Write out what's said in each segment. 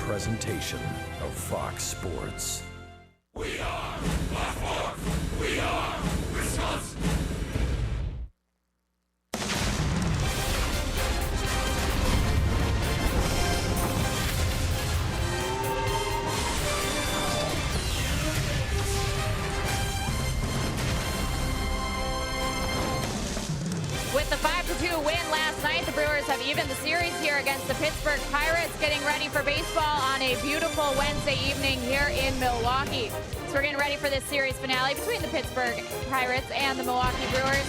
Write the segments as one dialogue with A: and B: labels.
A: presentation of Fox Sports.
B: We are Baltimore. We are Wisconsin.
C: With the 5-2 win last night, the Brewers have evened the series here against the Pittsburgh Pirates, getting ready for baseball on a beautiful Wednesday evening here in Milwaukee. So we're getting ready for this series finale between the Pittsburgh Pirates and the Milwaukee Brewers.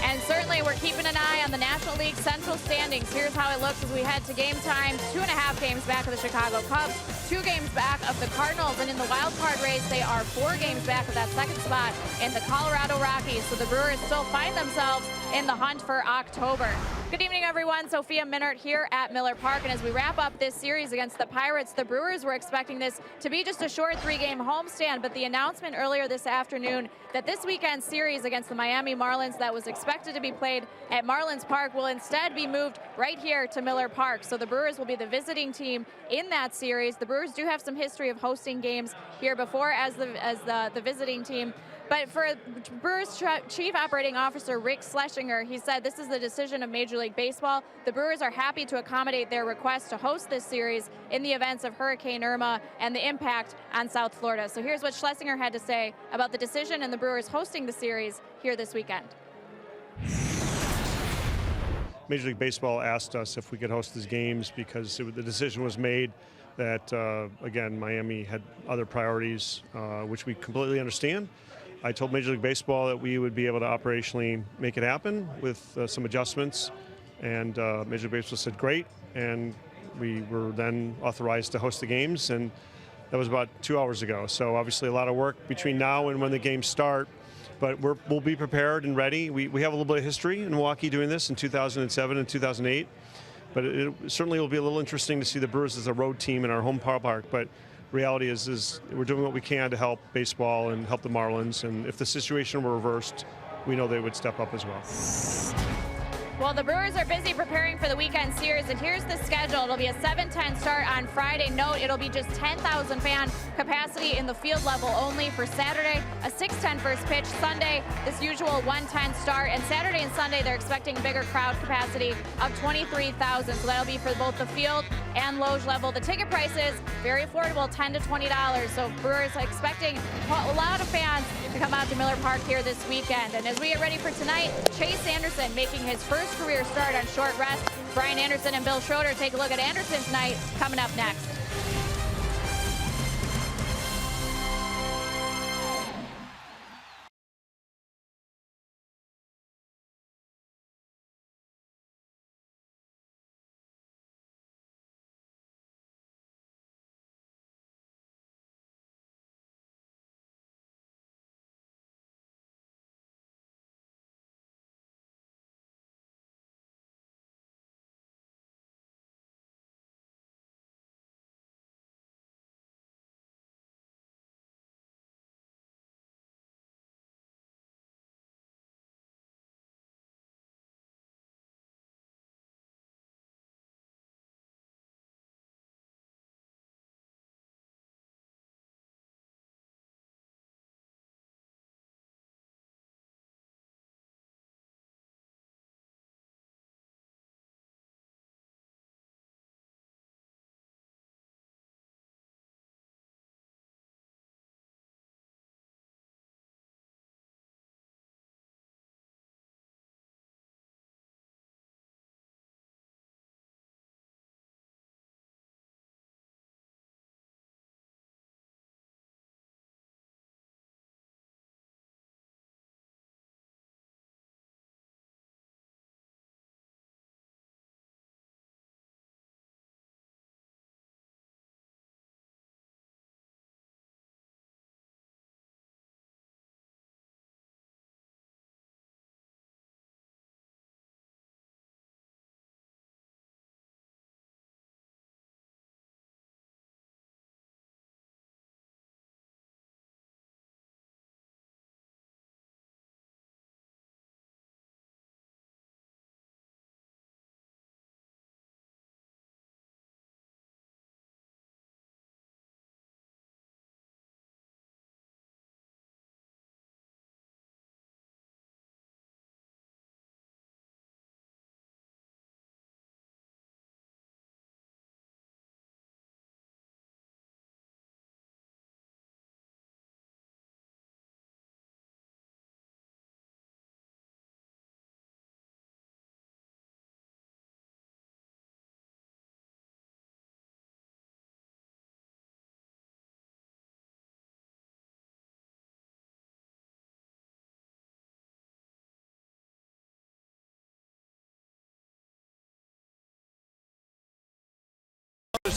C: And certainly we're keeping an eye on the National League Central standings. Here's how it looks as we head to game time. 2.5 games back of the Chicago Cubs, 2 games back of the Cardinals, and in the wild card race, they are 4 games back of that second spot in the Colorado Rockies. So the Brewers still find themselves in the hunt for October. Good evening, everyone. Sophia Minert here at Miller Park. And as we wrap up this series against the Pirates, the Brewers were expecting this to be just a short 3-game homestand. But the announcement earlier this afternoon that this weekend's series against the Miami Marlins that was expected to be played at Marlins Park will instead be moved right here to Miller Park. So the Brewers will be the visiting team in that series. The Brewers do have some history of hosting games here before as the visiting team. But for Brewers Chief Operating Officer Rick Schlesinger, he said this is the decision of Major League Baseball. The Brewers are happy to accommodate their request to host this series in the events of Hurricane Irma and the impact on South Florida. So here's what Schlesinger had to say about the decision and the Brewers hosting the series here this weekend.
D: Major League Baseball asked us if we could host these games because the decision was made that, again, Miami had other priorities, which we completely understand. I told Major League Baseball that we would be able to operationally make it happen with some adjustments, and Major League Baseball said great, and we were then authorized to host the games, and that was about 2 hours ago. So obviously a lot of work between now and when the games start, but we'll be prepared and ready. We have a little bit of history in Milwaukee doing this in 2007 and 2008, but it certainly will be a little interesting to see the Brewers as a road team in our home ballpark. But reality is we're doing what we can to help baseball and help the Marlins, and if the situation were reversed, we know they would step up as well.
C: Well, the Brewers are busy preparing for the weekend series, and here's the schedule. It'll be a 7:10 start on Friday. Note, it'll be just 10,000 fan capacity in the field level only for Saturday, a 6:10 first pitch. Sunday, this usual 1:10 start, and Saturday and Sunday, they're expecting bigger crowd capacity of 23,000. So that'll be for both the field and loge level. The ticket prices, very affordable, $10 to $20. So Brewers are expecting a lot of fans to come out to Miller Park here this weekend. And as we get ready for tonight, Chase Anderson making his first career start on short rest. Brian Anderson and Bill Schroeder take a look at Anderson tonight, coming up next.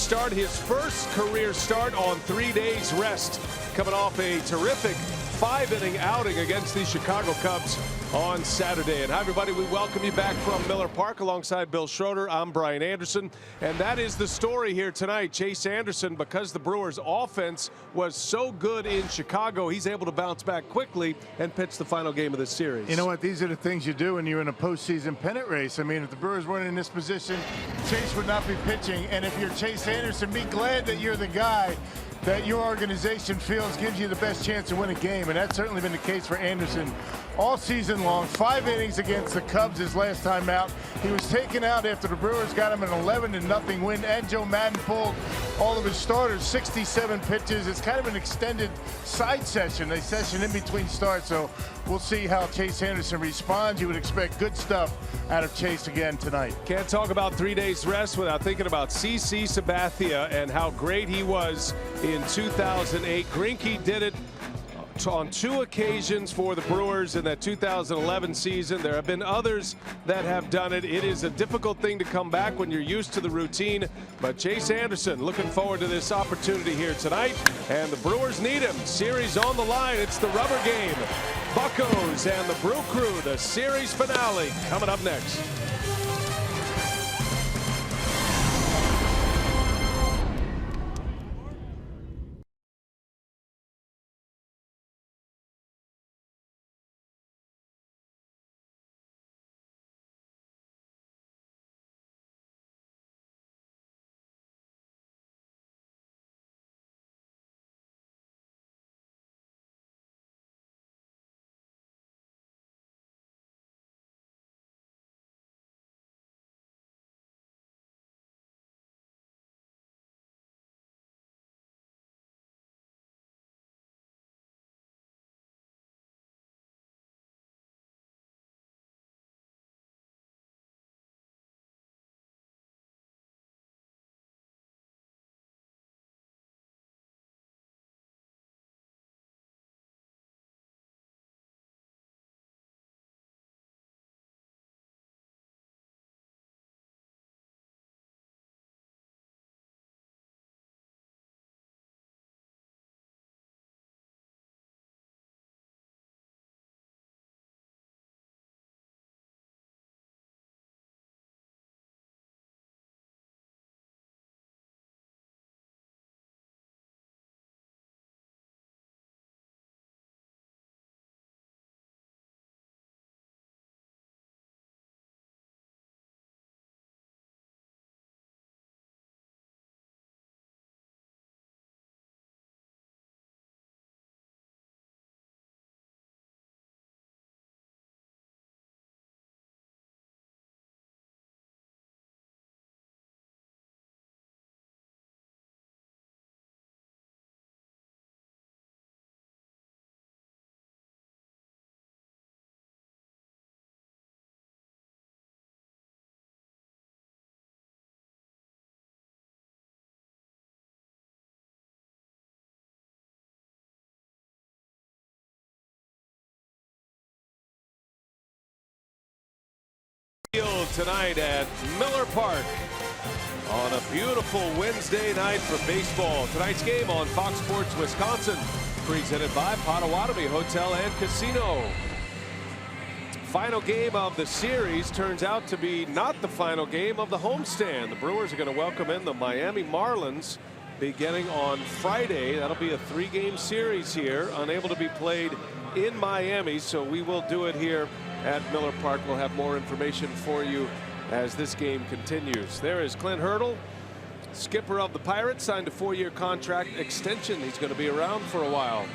E: start, his first career start on 3 days rest, coming off a terrific 5-inning outing against the Chicago Cubs on Saturday. And hi, everybody. We welcome you back from Miller Park alongside Bill Schroeder. I'm Brian Anderson. And that is the story here tonight. Chase Anderson, because the Brewers offense was so good in Chicago, he's able to bounce back quickly and pitch the final game of this series.
F: You know what? These are the things you do when you're in a postseason pennant race. I mean, if the Brewers weren't in this position, Chase would not be pitching. And if you're Chase Anderson, be glad that you're the guy that your organization feels gives you the best chance to win a game. And that's certainly been the case for Anderson all season long. 5 innings against the Cubs his last time out. He was taken out after the Brewers got him an 11-0 win, and Joe Madden pulled all of his starters, 67 pitches. It's kind of an extended side session, a session in between starts. So we'll see how Chase Anderson responds. You would expect good stuff out of Chase again tonight.
E: Can't talk about 3 days rest without thinking about CC Sabathia and how great he was in 2008. Greinke did it on 2 occasions for the Brewers in that 2011 season. There have been others that have done it. It is a difficult thing to come back when you're used to the routine. But Chase Anderson looking forward to this opportunity here tonight. And the Brewers need him. Series on the line. It's the rubber game. Buccos and the Brew Crew, the series finale coming up next. Tonight at Miller Park on a beautiful Wednesday night for baseball. Tonight's game on Fox Sports Wisconsin, presented by Potawatomi Hotel and Casino. Final game of the series turns out to be not the final game of the homestand. The Brewers are going to welcome in the Miami Marlins beginning on Friday. That'll be a 3-game series here, unable to be played in Miami, so we will do it here at Miller Park. We'll have more information for you as this game continues. There is Clint Hurdle, skipper of the Pirates, signed a 4-year contract extension. He's going to be around for a while,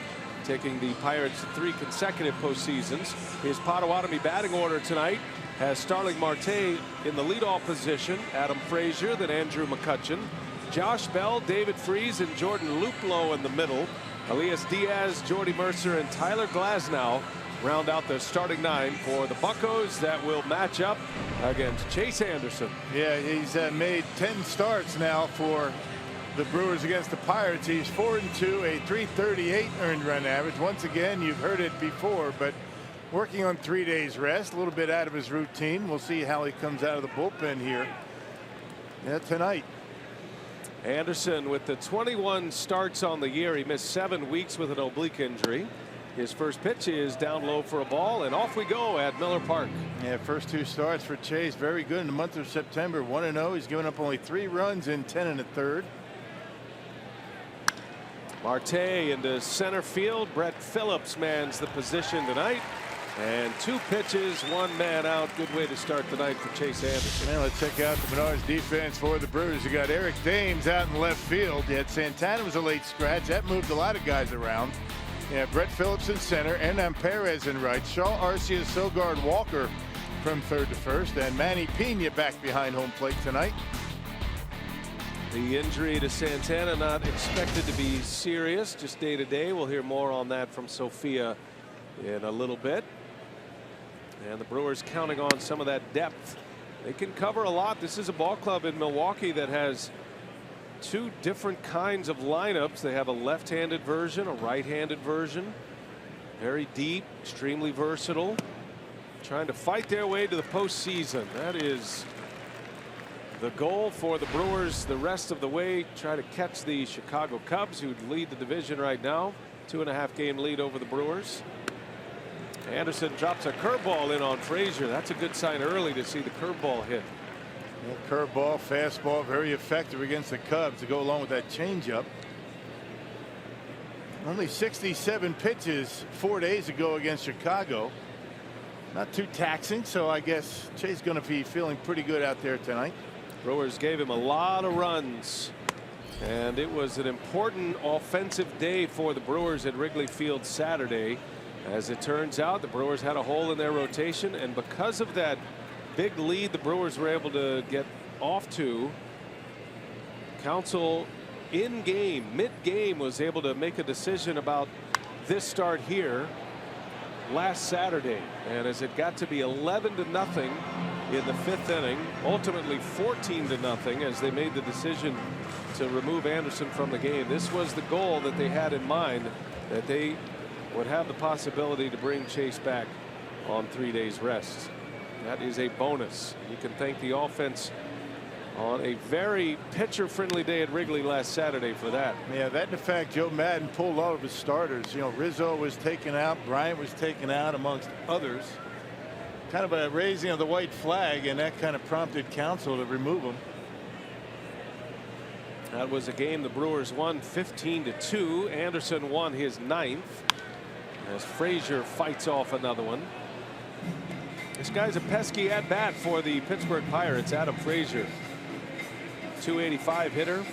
E: taking the Pirates to 3 consecutive postseasons. His Potawatomi batting order tonight has Starling Marte in the leadoff position, Adam Frazier, then Andrew McCutchen, Josh Bell, David Freese, and Jordan Luplow in the middle. Elias Diaz, Jordy Mercer, and Tyler Glasnow round out the starting 9 for the Buccos that will match up against Chase Anderson.
F: Yeah, he's made 10 starts now for the Brewers against the Pirates. He's 4-2, a .338 earned run average. Once again, you've heard it before, but working on 3 days rest, a little bit out of his routine. We'll see how he comes out of the bullpen here tonight.
E: Anderson with the 21 starts on the year. He missed 7 weeks with an oblique injury. His first pitch is down low for a ball, and off we go at Miller Park.
F: Yeah, first 2 starts for Chase, very good in the month of September. 1-0. He's given up only 3 runs in 10 1/3.
E: Marte into center field. Brett Phillips mans the position tonight. And 2 pitches, 1 man out. Good way to start the night for Chase Anderson.
F: Now let's check out the Menards defense for the Brewers. You got Eric Dames out in left field. Yet Santana was a late scratch. That moved a lot of guys around. Yeah, Brett Phillips in center, Hernan Perez in right. Shaw, Arcia, Sogard, Walker from third to first, and Manny Pena back behind home plate tonight.
E: The injury to Santana not expected to be serious, just day to day. We'll hear more on that from Sophia in a little bit. And the Brewers counting on some of that depth. They can cover a lot. This is a ball club in Milwaukee that has 2 different kinds of lineups. They have a left-handed version, a right-handed version. Very deep, extremely versatile. Trying to fight their way to the postseason. That is the goal for the Brewers the rest of the way. Try to catch the Chicago Cubs, who lead the division right now. 2.5 game lead over the Brewers. Anderson drops a curveball in on Frazier. That's a good sign early to see the curveball hit.
F: Yeah, curveball, fastball, very effective against the Cubs to go along with that changeup. Only 67 pitches 4 days ago against Chicago. Not too taxing, so I guess Chase is going to be feeling pretty good out there tonight.
E: Brewers gave him a lot of runs, and it was an important offensive day for the Brewers at Wrigley Field Saturday. As it turns out, the Brewers had a hole in their rotation, and because of that big lead the Brewers were able to get off to, Counsell in game, mid-game, was able to make a decision about this start here last Saturday. And as it got to be 11-0 in the 5th inning, ultimately 14-0 as they made the decision to remove Anderson from the game. This was the goal that they had in mind, that they would have the possibility to bring Chase back on 3 days rest. That is a bonus. You can thank the offense on a very pitcher-friendly day at Wrigley last Saturday for that.
F: Yeah, that in fact, Joe Madden pulled all of his starters. You know, Rizzo was taken out, Bryant was taken out, amongst others. Kind of a raising of the white flag, and that kind of prompted Counsell to remove him.
E: That was a game the Brewers won 15-2. Anderson won his 9th as Frazier fights off another one. This guy's a pesky at bat for the Pittsburgh Pirates. Adam Frazier, 285 hitter,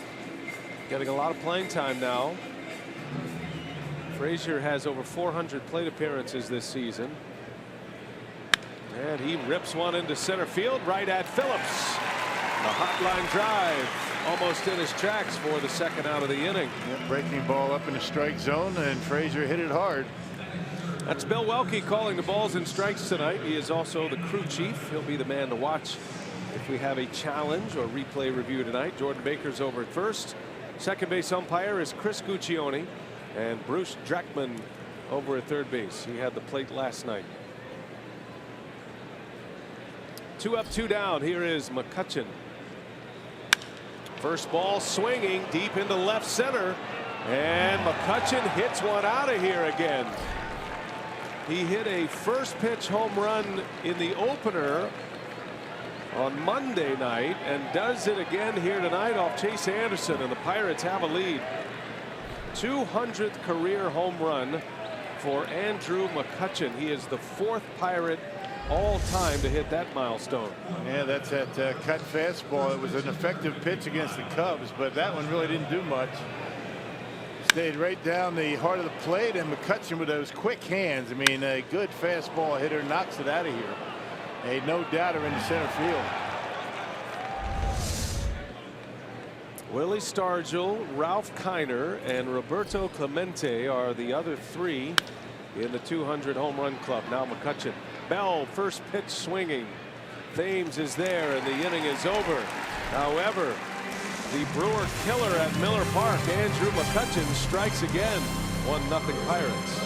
E: getting a lot of playing time now. Frazier has over 400 plate appearances this season, and he rips one into center field right at Phillips. A hotline drive almost in his tracks for the 2nd out of the inning.
F: Yep, breaking ball up in the strike zone, and Frazier hit it hard.
E: That's Bill Welke calling the balls and strikes tonight. He is also the crew chief. He'll be the man to watch if we have a challenge or replay review tonight. Jordan Baker's over at first. Second base umpire is Chris Guccione, and Bruce Dreckman over at third base. He had the plate last night. 2 up, 2 down. Here is McCutchen. First ball swinging deep into left center, and McCutchen hits one out of here again. He hit a first pitch home run in the opener on Monday night and does it again here tonight off Chase Anderson, and the Pirates have a lead. 200th career home run for Andrew McCutchen. He is the 4th Pirate all time to hit that milestone.
F: Yeah, that's that cut fastball. It was an effective pitch against the Cubs, but that one really didn't do much. Stayed right down the heart of the plate, and McCutchen with those quick hands. I mean, a good fastball hitter knocks it out of here. A no-doubter into center field.
E: Willie Stargell, Ralph Kiner, and Roberto Clemente are the other 3 in the 200 home run club. Now McCutchen. Bell, first pitch swinging. Thames is there, and the inning is over. However, the Brewer killer at Miller Park, Andrew McCutchen, strikes again. 1-0 Pirates.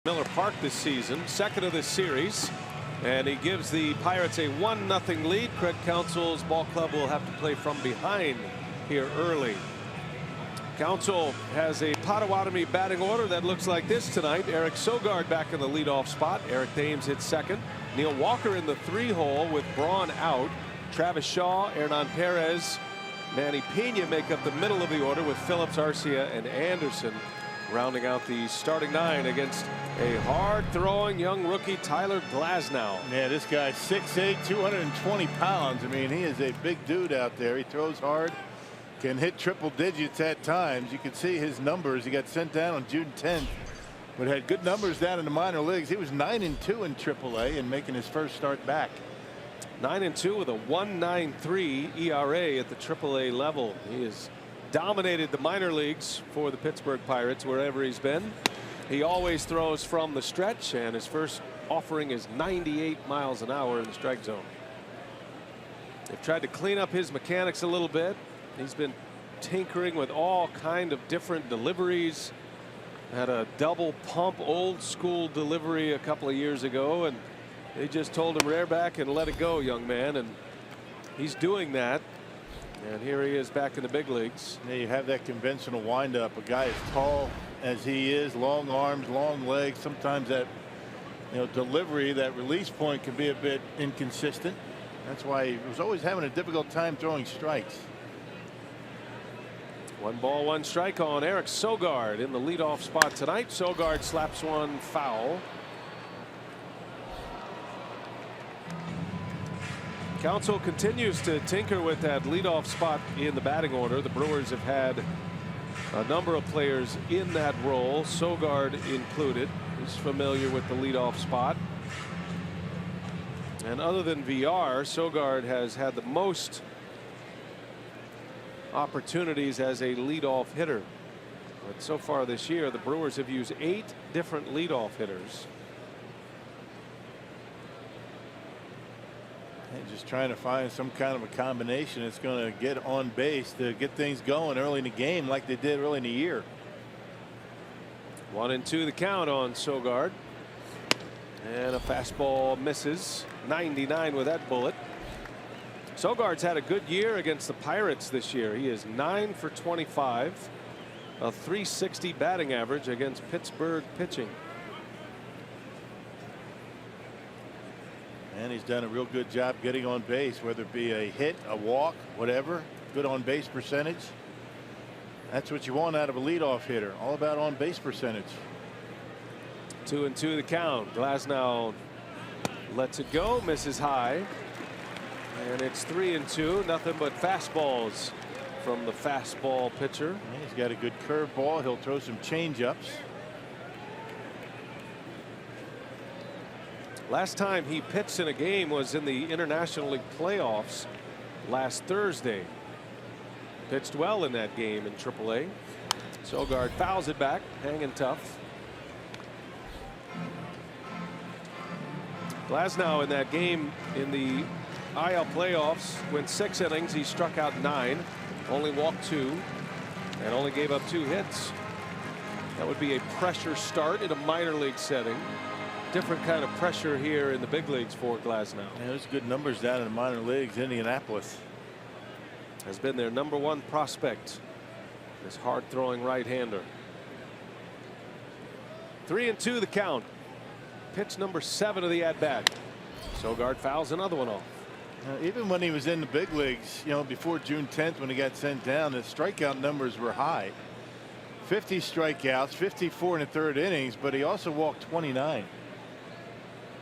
E: Miller Park this season, second of this series, and he gives the Pirates a 1-0 lead. Craig Counsell's ball club will have to play from behind here early. Counsell has a Potawatomi batting order that looks like this tonight. Eric Sogard back in the leadoff spot. Eric Thames hits second. Neil Walker in the 3-hole with Braun out. Travis Shaw, Hernan Perez, Manny Pena make up the middle of the order with Phillips, Arcia, and Anderson rounding out the starting 9 against a hard-throwing young rookie Tyler Glasnow.
F: Yeah, this guy's 6'8", 220 pounds. I mean, he is a big dude out there. He throws hard, can hit triple digits at times. You can see his numbers. He got sent down on June 10th, but had good numbers down in the minor leagues. He was 9-2 in AAA and making his first start back.
E: 9-2 with a 1.93 ERA at the AAA level. He has dominated the minor leagues for the Pittsburgh Pirates wherever he's been. He always throws from the stretch, and his first offering is 98 miles an hour in the strike zone. They've tried to clean up his mechanics a little bit. He's been tinkering with all kind of different deliveries. Had a double pump old school delivery a couple of years ago, and they just told him rear back and let it go, young man, and he's doing that. And here he is back in the big leagues.
F: Yeah, you have that conventional windup. A guy as tall as he is, long arms, long legs. Sometimes that delivery, that release point can be a bit inconsistent. That's why he was always having a difficult time throwing strikes.
E: 1 ball, 1 strike on Eric Sogard in the leadoff spot tonight. Sogard slaps one foul. Counsell continues to tinker with that leadoff spot in the batting order. The Brewers have had a number of players in that role, Sogard included. He's familiar with the leadoff spot. And other than VR, Sogard has had the most opportunities as a leadoff hitter. But so far this year, the Brewers have used 8 different leadoff hitters.
F: And just trying to find some kind of a combination that's going to get on base to get things going early in the game like they did early in the year.
E: 1-2 the count on Sogard. And a fastball misses. 99 with that bullet. Sogard's had a good year against the Pirates this year. He is 9 for 25. A .360 batting average against Pittsburgh pitching.
F: And he's done a real good job getting on base, whether it be a hit, a walk, whatever. Good on base percentage. That's what you want out of a leadoff hitter. All about on base percentage.
E: 2-2 the count. Glasnow lets it go, misses high. And it's 3-2. Nothing but fastballs from the fastball pitcher.
F: And he's got a good curveball. He'll throw some changeups.
E: Last time he pitched in a game was in the International League playoffs last Thursday. Pitched well in that game in AAA. Sogard fouls it back, hanging tough. Glasnow in that game in the IL playoffs went 6 innings. He struck out 9, only walked 2, and only gave up 2 hits. That would be a pressure start in a minor league setting. Different kind of pressure here in the big leagues for Glasnow.
F: Yeah, there's good numbers down in the minor leagues. Indianapolis
E: has been their #1 prospect. This hard-throwing right-hander. 3-2 the count. Pitch number 7 of the at-bat. Sogard fouls another one off.
F: Even when he was in the big leagues, before June 10th when he got sent down, the strikeout numbers were high. 50 strikeouts, 54 in the 3rd innings, but he also walked 29.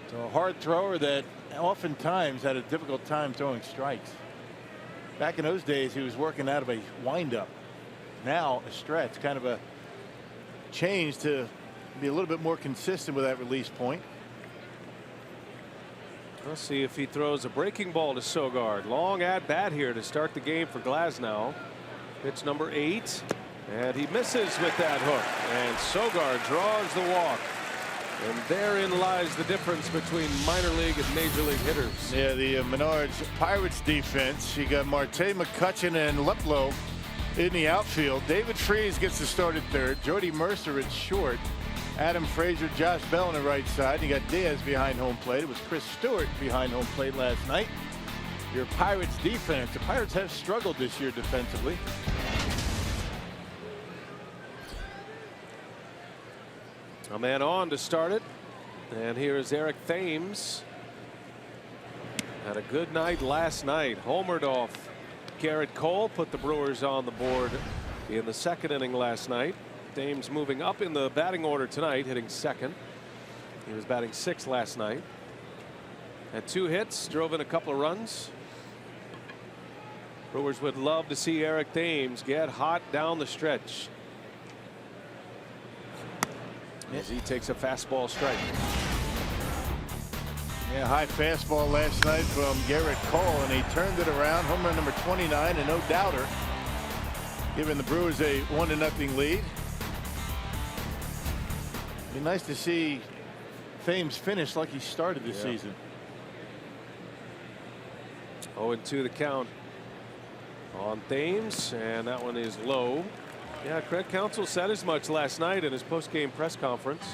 F: So a hard thrower that oftentimes had a difficult time throwing strikes. Back in those days, he was working out of a windup. Now a stretch, kind of a change to be a little bit more consistent with that release point.
E: Let's see if he throws a breaking ball to Sogard. Long at bat here to start the game for Glasnow. Pitch number 8, and he misses with that hook, and Sogard draws the walk. And therein lies the difference between minor league and major league hitters.
F: Yeah, the Menards Pirates defense. You got Marte, McCutchen, and Leplo in the outfield. David Freese gets to start at 3rd. Jody Mercer at short. Adam Frazier, Josh Bell on the right side. You got Diaz behind home plate. It was Chris Stewart behind home plate last night. Your Pirates defense. The Pirates have struggled this year defensively.
E: A man on to start it. And here is Eric Thames. Had a good night last night. Homered off Garrett Cole. Put the Brewers on the board in the second inning last night. Thames moving up in the batting order tonight, hitting second. He was batting sixth last night. Had 2 hits, drove in a couple of runs. Brewers would love to see Eric Thames get hot down the stretch as he takes a fastball strike.
F: Yeah, high fastball last night from Garrett Cole, and he turned it around. Home run number 29, and no doubter, giving the Brewers a 1-0 lead. Be nice to see Thames finish like he started this season.
E: 0-2 the count on Thames, and that one is low. Yeah, Craig Counsell said as much last night in his post-game press conference,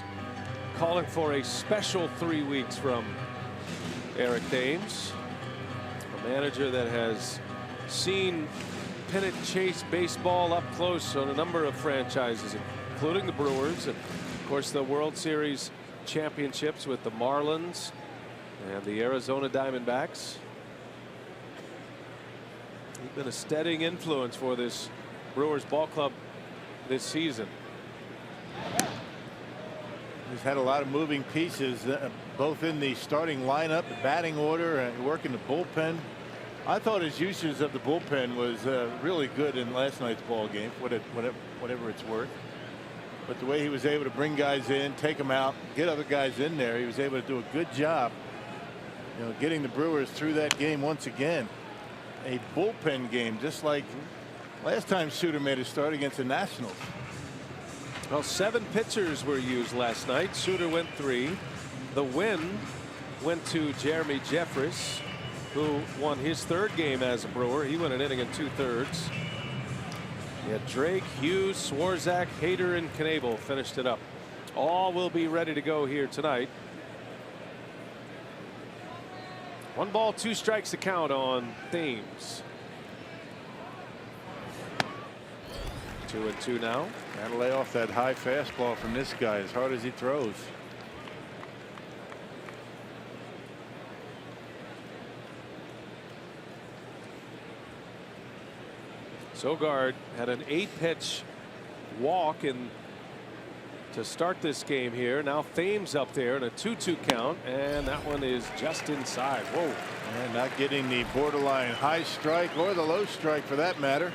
E: calling for a special 3 weeks from Eric Thames, a manager that has seen pennant chase baseball up close on a number of franchises, including the Brewers, and of course the World Series championships with the Marlins and the Arizona Diamondbacks. He's been a steadying influence for this Brewers ball club this season.
F: He's had a lot of moving pieces, both in the starting lineup, the batting order, and working the bullpen. I thought his usage of the bullpen was really good in last night's ball game, whatever it's worth. But the way he was able to bring guys in, take them out, get other guys in there, he was able to do a good job, getting the Brewers through that game once again. A bullpen game, just like last time Suter made a start against the Nationals.
E: Well, 7 pitchers were used last night. Suter went 3. The win went to Jeremy Jeffress, who won his 3rd game as a Brewer. He went an inning and 2/3. Yeah, Drake, Hughes, Swarzak, Hader, and Knebel finished it up. All will be ready to go here tonight. 1 ball, 2 strikes to count on Thames. 2-2 now.
F: Gotta lay off that high fastball from this guy as hard as he throws.
E: Sogard had an 8-pitch walk in to start this game here. Now Thames up there in a 2-2 count, and that one is just inside. Whoa.
F: And not getting the borderline high strike or the low strike for that matter.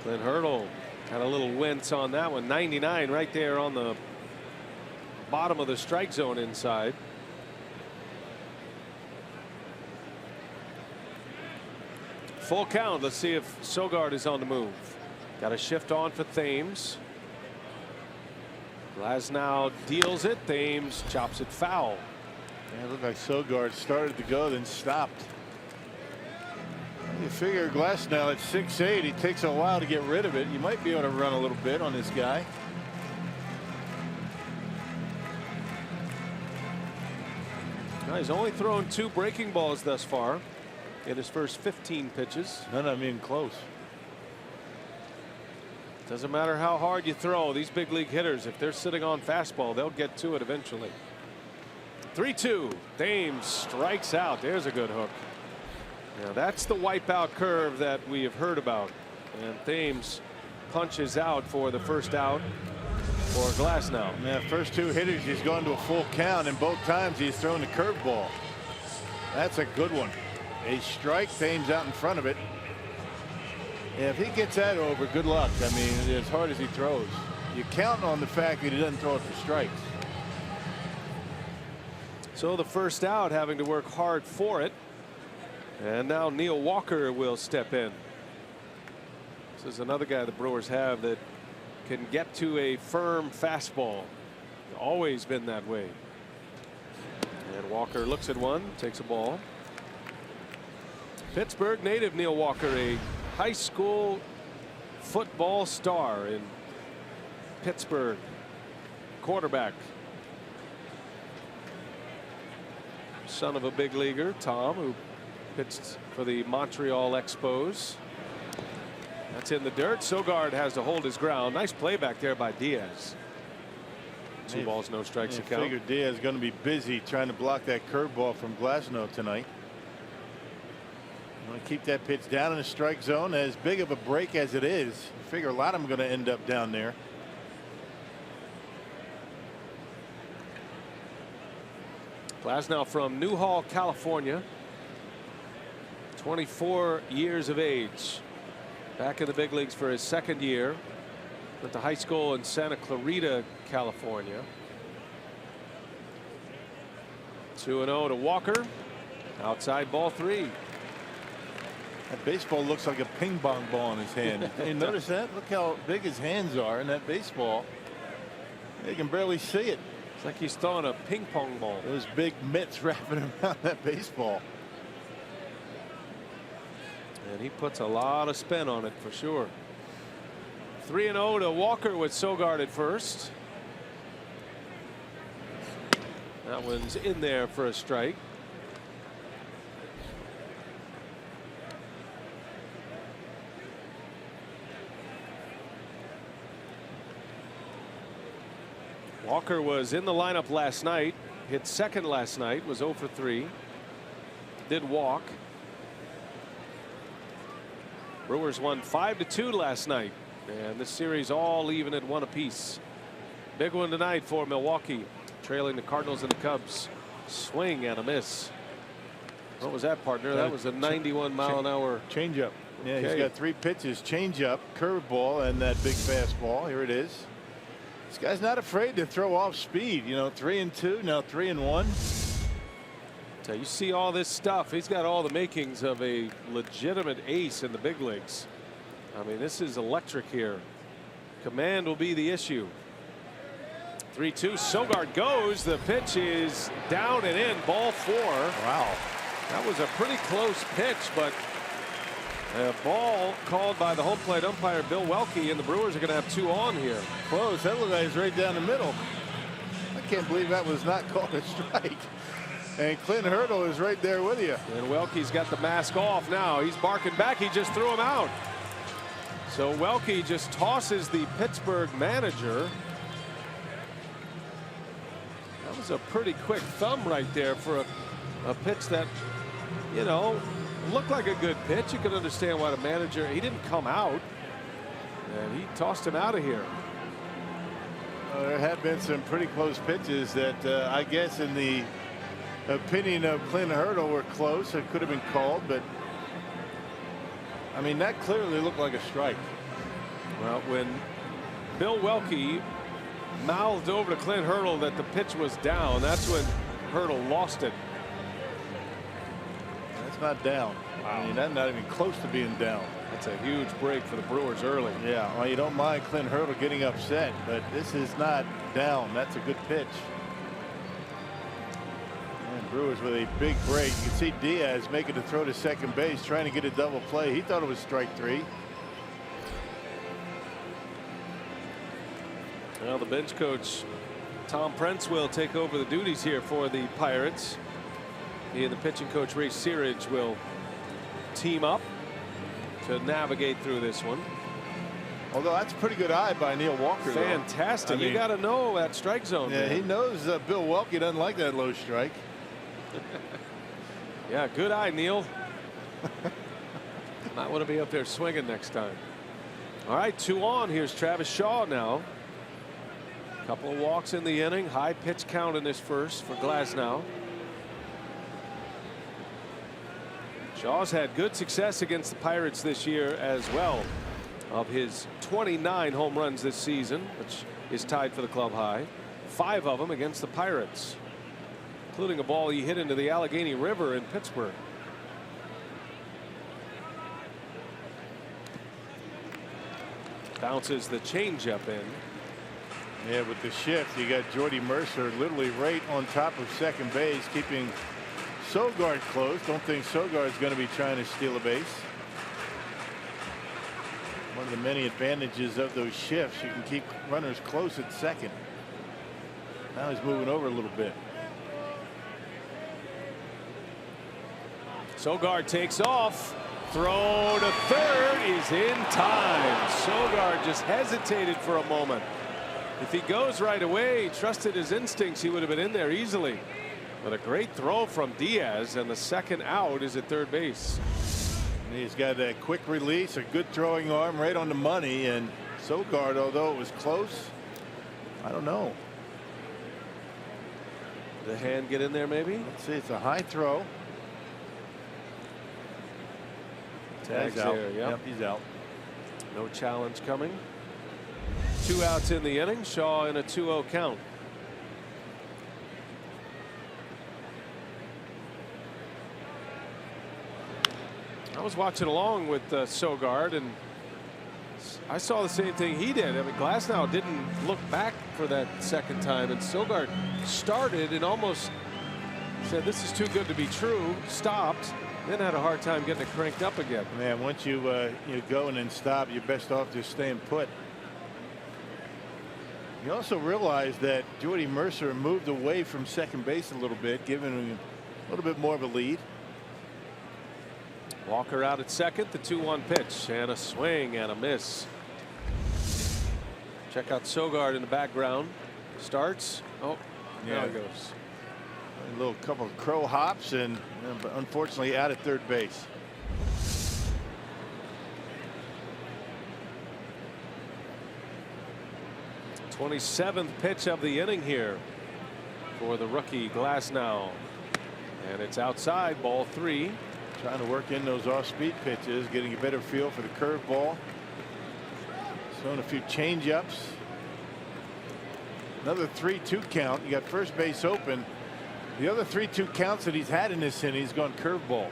E: Clint Hurdle had a little wince on that one. 99 right there on the bottom of the strike zone inside. Full count. Let's see if Sogard is on the move. Got a shift on for Thames. Glasnow deals it. Thames chops it foul.
F: Yeah, it looked like Sogard started to go, then stopped. You figure Glasnow at 6'8", he takes a while to get rid of it. You might be able to run a little bit on this guy.
E: Now he's only thrown 2 breaking balls thus far in his first 15 pitches.
F: None of them even close.
E: Doesn't matter how hard you throw, these big league hitters, if they're sitting on fastball, they'll get to it eventually. 3-2. Thames strikes out. There's a good hook. Now that's the wipeout curve that we have heard about, and Thames punches out for the first out for Glasnow.
F: Yeah, first 2 hitters he's gone to a full count, and both times he's thrown the curveball. That's a good one. A strike. Thames out in front of it. Yeah, if he gets that over, good luck. I mean, as hard as he throws, you count on the fact that he doesn't throw it for strikes.
E: So the first out, having to work hard for it. And now Neil Walker will step in. This is another guy the Brewers have that can get to a firm fastball. Always been that way. And Walker looks at one, takes a ball. Pittsburgh native Neil Walker, a high school football star in Pittsburgh. quarterback. Son of a big leaguer, Tom, who pitched for the Montreal Expos. That's in the dirt. Sogard has to hold his ground. Nice play back there by Diaz. 2 balls, no strikes to count.
F: I figured Diaz is going to be busy trying to block that curveball from Glasnow tonight. Want to keep that pitch down in the strike zone. As big of a break as it is, I figure a lot of them are going to end up down there.
E: Glasnow from Newhall, California. 24 years of age. Back in the big leagues for his 2nd year. Went to high school in Santa Clarita, California. 2-0 to Walker. Outside ball 3.
F: That baseball looks like a ping pong ball in his hand. You notice that? Look how big his hands are in that baseball. You can barely see it.
E: It's like he's throwing a ping pong ball.
F: Those big mitts wrapping around that baseball.
E: And he puts a lot of spin on it for sure. 3-0 to Walker with Sogard at first. That one's in there for a strike. Walker was in the lineup last night, hit 2nd last night, was 0 for 3, did walk. Brewers won 5-2 last night, and this series all even at 1 apiece. Big one tonight for Milwaukee, trailing the Cardinals and the Cubs. Swing and a miss. What was that, partner? That was a 91-mile-an-hour
F: changeup. Yeah,
E: okay.
F: He's got 3 pitches: changeup, curveball, and that big fastball. Here it is. This guy's not afraid to throw off speed. You know, 3-2, now 3-1.
E: So you see all this stuff. He's got all the makings of a legitimate ace in the big leagues. I mean, this is electric here. Command will be the issue. 3-2. Sogard goes. The pitch is down and in. Ball 4.
F: Wow.
E: That was a pretty close pitch, but a ball called by the home plate umpire Bill Welke, and the Brewers are going to have 2 on here.
F: Close. That looked like it's right down the middle. I can't believe that was not called a strike. And Clint Hurdle is right there with you.
E: And Welke's got the mask off now. He's barking back. He just threw him out. So Welke just tosses the Pittsburgh manager. That was a pretty quick thumb right there for a pitch that, you know, looked like a good pitch. You can understand why the manager, he didn't come out, and he tossed him out of here.
F: There have been some pretty close pitches that I guess in the opinion of Clint Hurdle were close. It could have been called, but I mean, that clearly looked like a strike.
E: Well, when Bill Welke mouthed over to Clint Hurdle that the pitch was down, that's when Hurdle lost it.
F: That's not down. Wow. I mean, that's not even close to being down.
E: That's a huge break for the Brewers early.
F: Yeah, well, you don't mind Clint Hurdle getting upset, but this is not down. That's a good pitch. And Brewers with a big break. You can see Diaz making the throw to second base, trying to get a double play. He thought it was strike 3.
E: Well, the bench coach Tom Prentz will take over the duties here for the Pirates. He and the pitching coach Ray Searage will team up to navigate through this one.
F: Although that's a pretty good eye by Neil Walker.
E: Fantastic.
F: I mean,
E: you got to know that strike zone.
F: Yeah,
E: man.
F: he knows Bill Welke doesn't like that low strike.
E: Yeah, good eye, Neil. Might want to be up there swinging next time. All right, 2 on. Here's Travis Shaw now. Couple of walks in the inning. High pitch count in this first for Glasnow. Shaw's had good success against the Pirates this year as well. Of his 29 home runs this season, which is tied for the club high, 5 of them against the Pirates, including a ball he hit into the Allegheny River in Pittsburgh. Bounces the changeup in.
F: Yeah, with the shift, you got Jordy Mercer literally right on top of second base, keeping Sogard close. Don't think Sogard's going to be trying to steal a base. One of the many advantages of those shifts, you can keep runners close at second. Now he's moving over a little bit.
E: Sogard takes off. Throw to third is in time. Sogard just hesitated for a moment. If he goes right away, trusted his instincts, he would have been in there easily. But a great throw from Diaz, and the second out is at third base.
F: And he's got that quick release, a good throwing arm, right on the money. And Sogard, although it was close, I don't know.
E: The hand get in there maybe?
F: Let's see, it's a high throw.
E: Tags
F: out.
E: there,
F: Yep, he's out.
E: No challenge coming. 2 outs in the inning. Shaw in a 2-0 count. I was watching along with Sogard, and I saw the same thing he did. I mean, Glasnow didn't look back for that second time, and Sogard started and almost said, "This is too good to be true." Stopped, then had a hard time getting it cranked up again.
F: Man, once you go and then stop, you're best off just staying put. You also realize that Jordy Mercer moved away from second base a little bit, giving him a little bit more of a lead.
E: Walker out at second, the 2-1 pitch, and a swing and a miss. Check out Sogard in the background. Starts. Oh, there he goes.
F: A little couple of crow hops, and unfortunately out at third base.
E: The 27th pitch of the inning here for the rookie Glasnow, and it's outside, ball 3.
F: Trying to work in those off-speed pitches, getting a better feel for the curveball. Throwing a few change-ups. Another 3-2 count. You got first base open. The other 3-2 counts that he's had in this inning, he's gone curveball.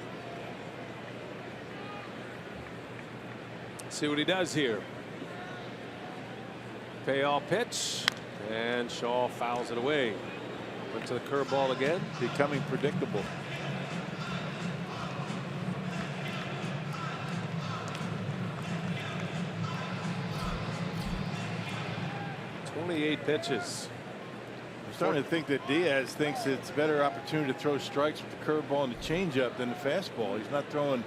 E: See what he does here. Payoff pitch, and Shaw fouls it away. Went to the curveball again.
F: Becoming predictable.
E: 28 pitches.
F: I'm starting to think that Diaz thinks it's a better opportunity to throw strikes with the curveball and the changeup than the fastball. He's not throwing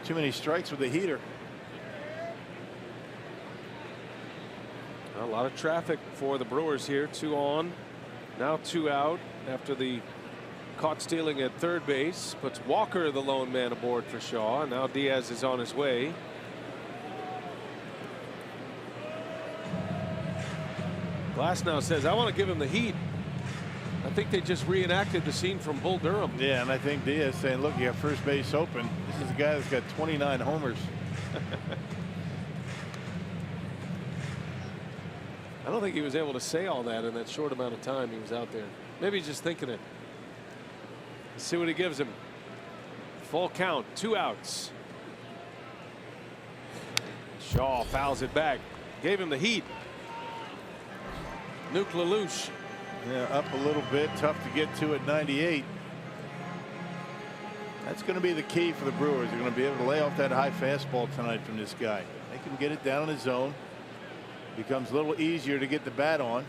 F: too many strikes with the heater.
E: A lot of traffic for the Brewers here. 2 on, now 2 out after the caught stealing at third base. Puts Walker, the lone man, aboard for Shaw. Now Diaz is on his way. Glasnow says, "I want to give him the heat." I think they just reenacted the scene from Bull Durham.
F: Yeah, and I think Diaz saying, "Look, you have first base open. This is a guy that's got 29 homers."
E: I don't think he was able to say all that in that short amount of time he was out there. Maybe he's just thinking it. Let's see what he gives him. Full count, 2 outs. Shaw fouls it back. Gave him the heat. Nuke LaLoosh.
F: Yeah, up a little bit. Tough to get to at 98. That's going to be the key for the Brewers. They're going to be able to lay off that high fastball tonight from this guy. They can get it down in his zone. Becomes a little easier to get the bat on.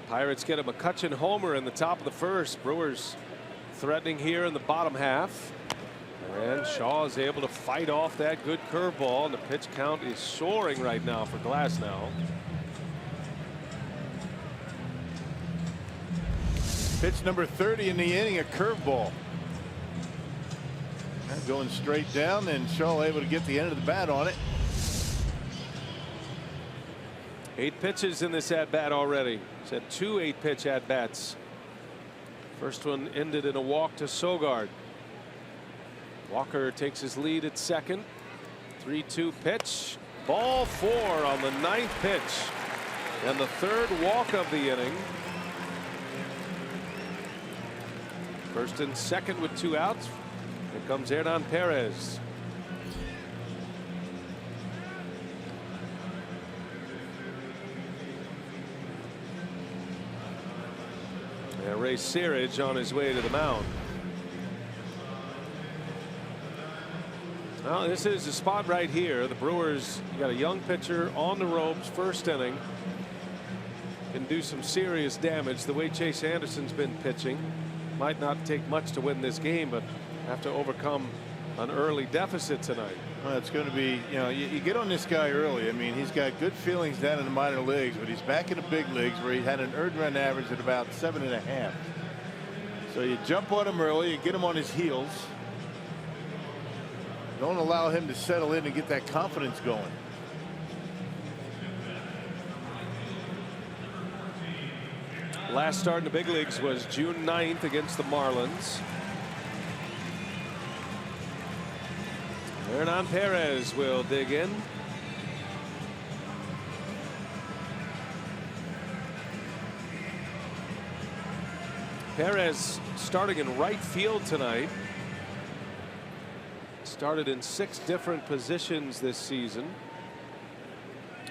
E: Pirates get a McCutchen homer in the top of the first. Brewers threatening here in the bottom half. And Shaw is able to fight off that good curveball, and the pitch count is soaring right now for Glasnow.
F: Pitch number 30 in the inning, a curveball. And going straight down, and Shaw able to get the end of the bat on it.
E: 8 pitches in this at bat already. He's had 2 8-pitch at bats. First one ended in a walk to Sogard. Walker takes his lead at second. 3-2 pitch. Ball 4 on the 9th pitch. And the 3rd walk of the inning. First and second with 2 outs. Here comes Hernan Perez. And Ray Searage on his way to the mound. Well, this is the spot right here. The Brewers, you got a young pitcher on the ropes, first inning. Can do some serious damage. The way Chase Anderson's been pitching, might not take much to win this game, but have to overcome an early deficit tonight.
F: Well, it's going to be, you get on this guy early. I mean, he's got good feelings down in the minor leagues, but he's back in the big leagues where he had an earned run average at about 7.5. So you jump on him early, you get him on his heels. Don't allow him to settle in and get that confidence going.
E: Last start in the big leagues was June 9th against the Marlins. Hernan Perez will dig in. Perez starting in right field tonight. Started in 6 different positions this season.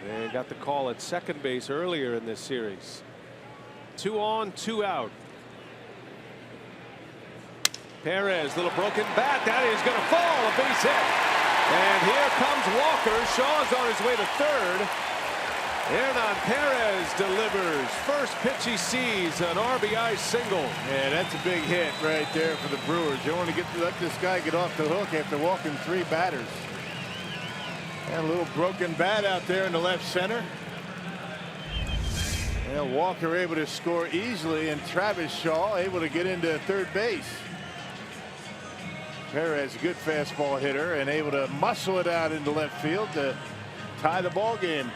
E: And got the call at second base earlier in this series. 2 on, 2 out. Perez, little broken bat. That is going to fall. A base hit. And here comes Walker. Shaw's on his way to third. Hernan Perez delivers. First pitch he sees, an RBI single.
F: Yeah, that's a big hit right there for the Brewers. You want to let this guy get off the hook after walking 3 batters. And a little broken bat out there in the left center. And Walker able to score easily, and Travis Shaw able to get into third base. Perez, a good fastball hitter, and able to muscle it out into left field to tie the ball game.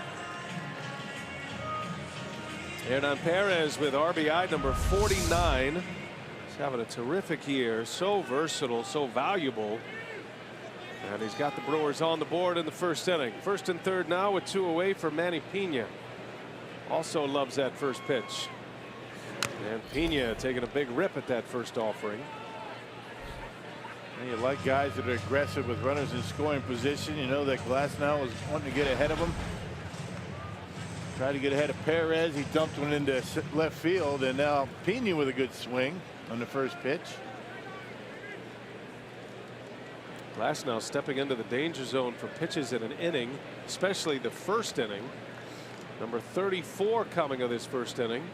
E: Hernan Perez with RBI number 49. He's having a terrific year. So versatile, so valuable. And he's got the Brewers on the board in the first inning. First and third now with 2 away for Manny Pena. Also loves that first pitch. And Pena taking a big rip at that first offering.
F: And you like guys that are aggressive with runners in scoring position. You know that Glasnow was wanting to get ahead of him. Tried to get ahead of Perez. He dumped one into left field, and now Pena with a good swing on the first pitch.
E: Glasnow stepping into the danger zone for pitches in an inning, especially the first inning. Number 34 coming of this first inning.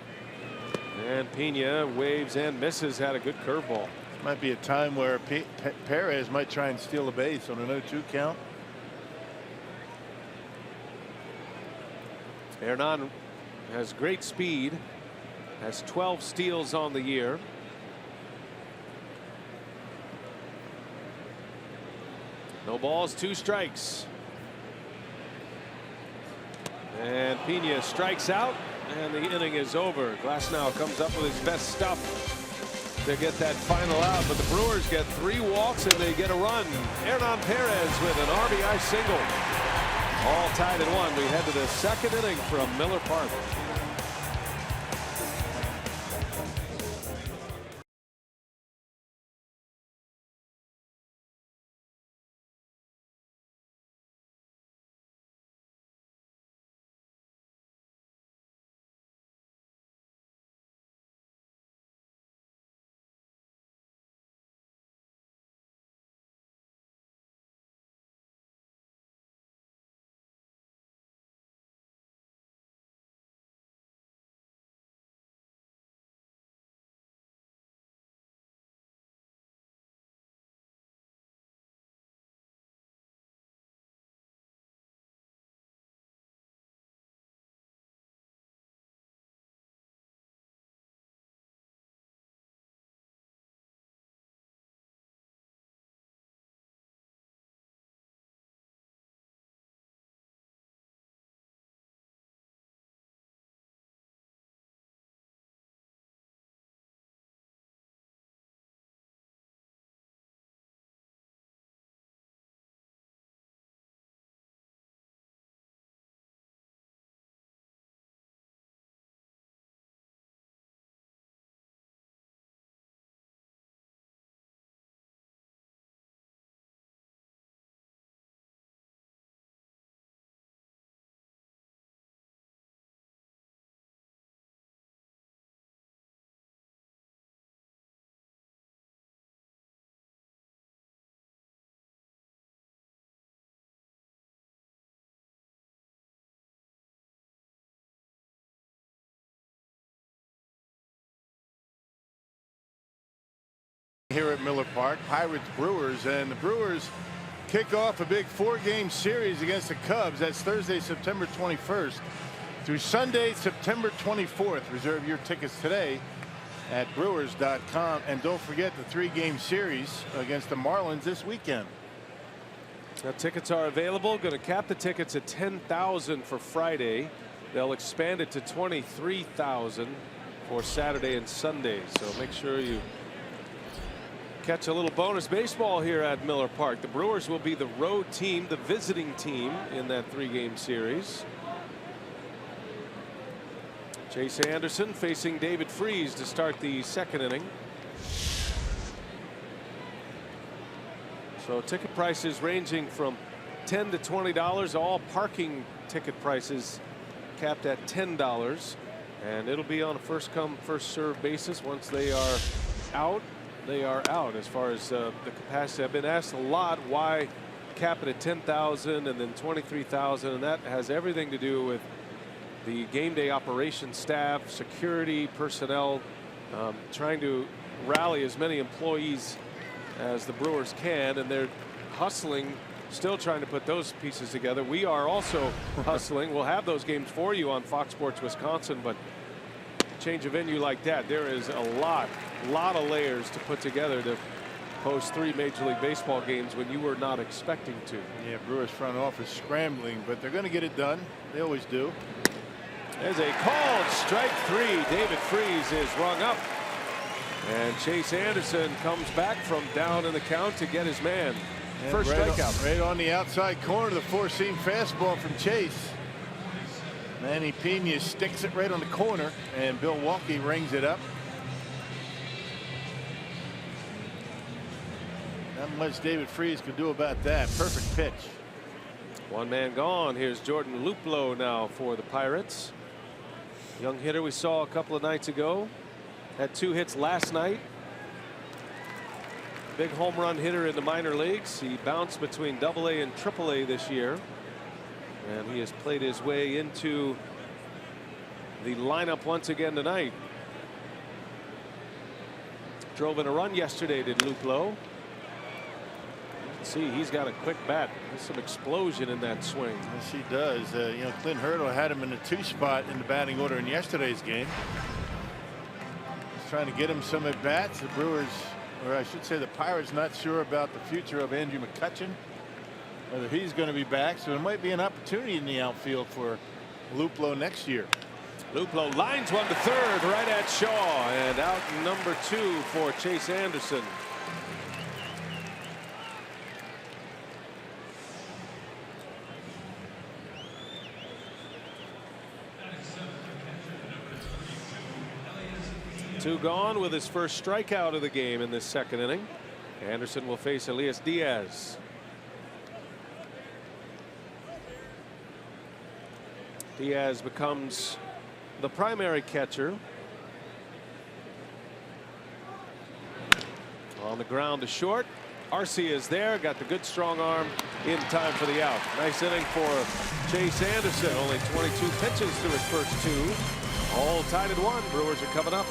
E: And Pena waves and misses. Had a good curveball.
F: Might be a time where Perez might try and steal a base on a 0-2 count.
E: Hernan has great speed. Has 12 steals on the year. No balls, 2 strikes. And Pena strikes out, and the inning is over. Glasnow comes up with his best stuff to get that final out, but the Brewers get 3 walks and they get a run. Hernan Perez with an RBI single. All tied at 1. We head to the second inning from Miller Park.
F: Pirates Brewers, and the Brewers kick off a big 4-game series against the Cubs. That's Thursday, September 21st through Sunday, September 24th. Reserve your tickets today at Brewers.com, and don't forget the 3-game series against the Marlins this weekend.
E: Now, tickets are available. Going to cap the tickets at 10,000 for Friday. They'll expand it to 23,000 for Saturday and Sunday. So make sure you catch a little bonus baseball here at Miller Park. The Brewers will be the road team, the visiting team in that 3-game series. Chase Anderson facing David Freese to start the 2nd inning. So ticket prices ranging from $10 to $20. All parking ticket prices capped at $10. And it'll be on a first come first serve basis. Once they are out, they are out. As far as the capacity, I've been asked a lot why cap it at 10,000 and then 23,000, and that has everything to do with the game day operations staff, security personnel, trying to rally as many employees as the Brewers can, and they're hustling, still trying to put those pieces together. We are also hustling. We'll have those games for you on Fox Sports Wisconsin, but change a venue like that, there is a lot of layers to put together to host 3 Major League Baseball games when you were not expecting to.
F: Yeah, Brewers front office scrambling, but they're going to get it done. They always do.
E: There's a called strike 3. David Freese is rung up, and Chase Anderson comes back from down in the count to get his man.
F: And
E: First strikeout.
F: Right on the outside corner, the 4-seam fastball from Chase. Manny Pena sticks it right on the corner, and Milwaukee rings it up. Not much David Freese could do about that. Perfect pitch.
E: 1 man gone. Here's Jordan Luplow now for the Pirates. Young hitter we saw a couple of nights ago. Had 2 hits last night. Big home run hitter in the minor leagues. He bounced between AA and AAA this year, and he has played his way into the lineup once again tonight. Drove in a run yesterday, did Luplow. See, he's got a quick bat. There's some explosion in that swing.
F: Yes, he does. You know, Clint Hurdle had him in the 2 spot in the batting order in yesterday's game. He's trying to get him some at bats. The Brewers, or I should say the Pirates, not sure about the future of Andrew McCutchen, whether he's going to be back. So there might be an opportunity in the outfield for Luplow next year.
E: Luplow lines one to third right at Shaw, and out number 2 for Chase Anderson. Two gone with his first strikeout of the game in this 2nd inning. Anderson will face Elias Diaz. Diaz becomes the primary catcher. On the ground to short. Arcia is there, got the good strong arm in time for the out. Nice inning for Chase Anderson. Only 22 pitches through his first 2. All tied at 1. Brewers are coming up.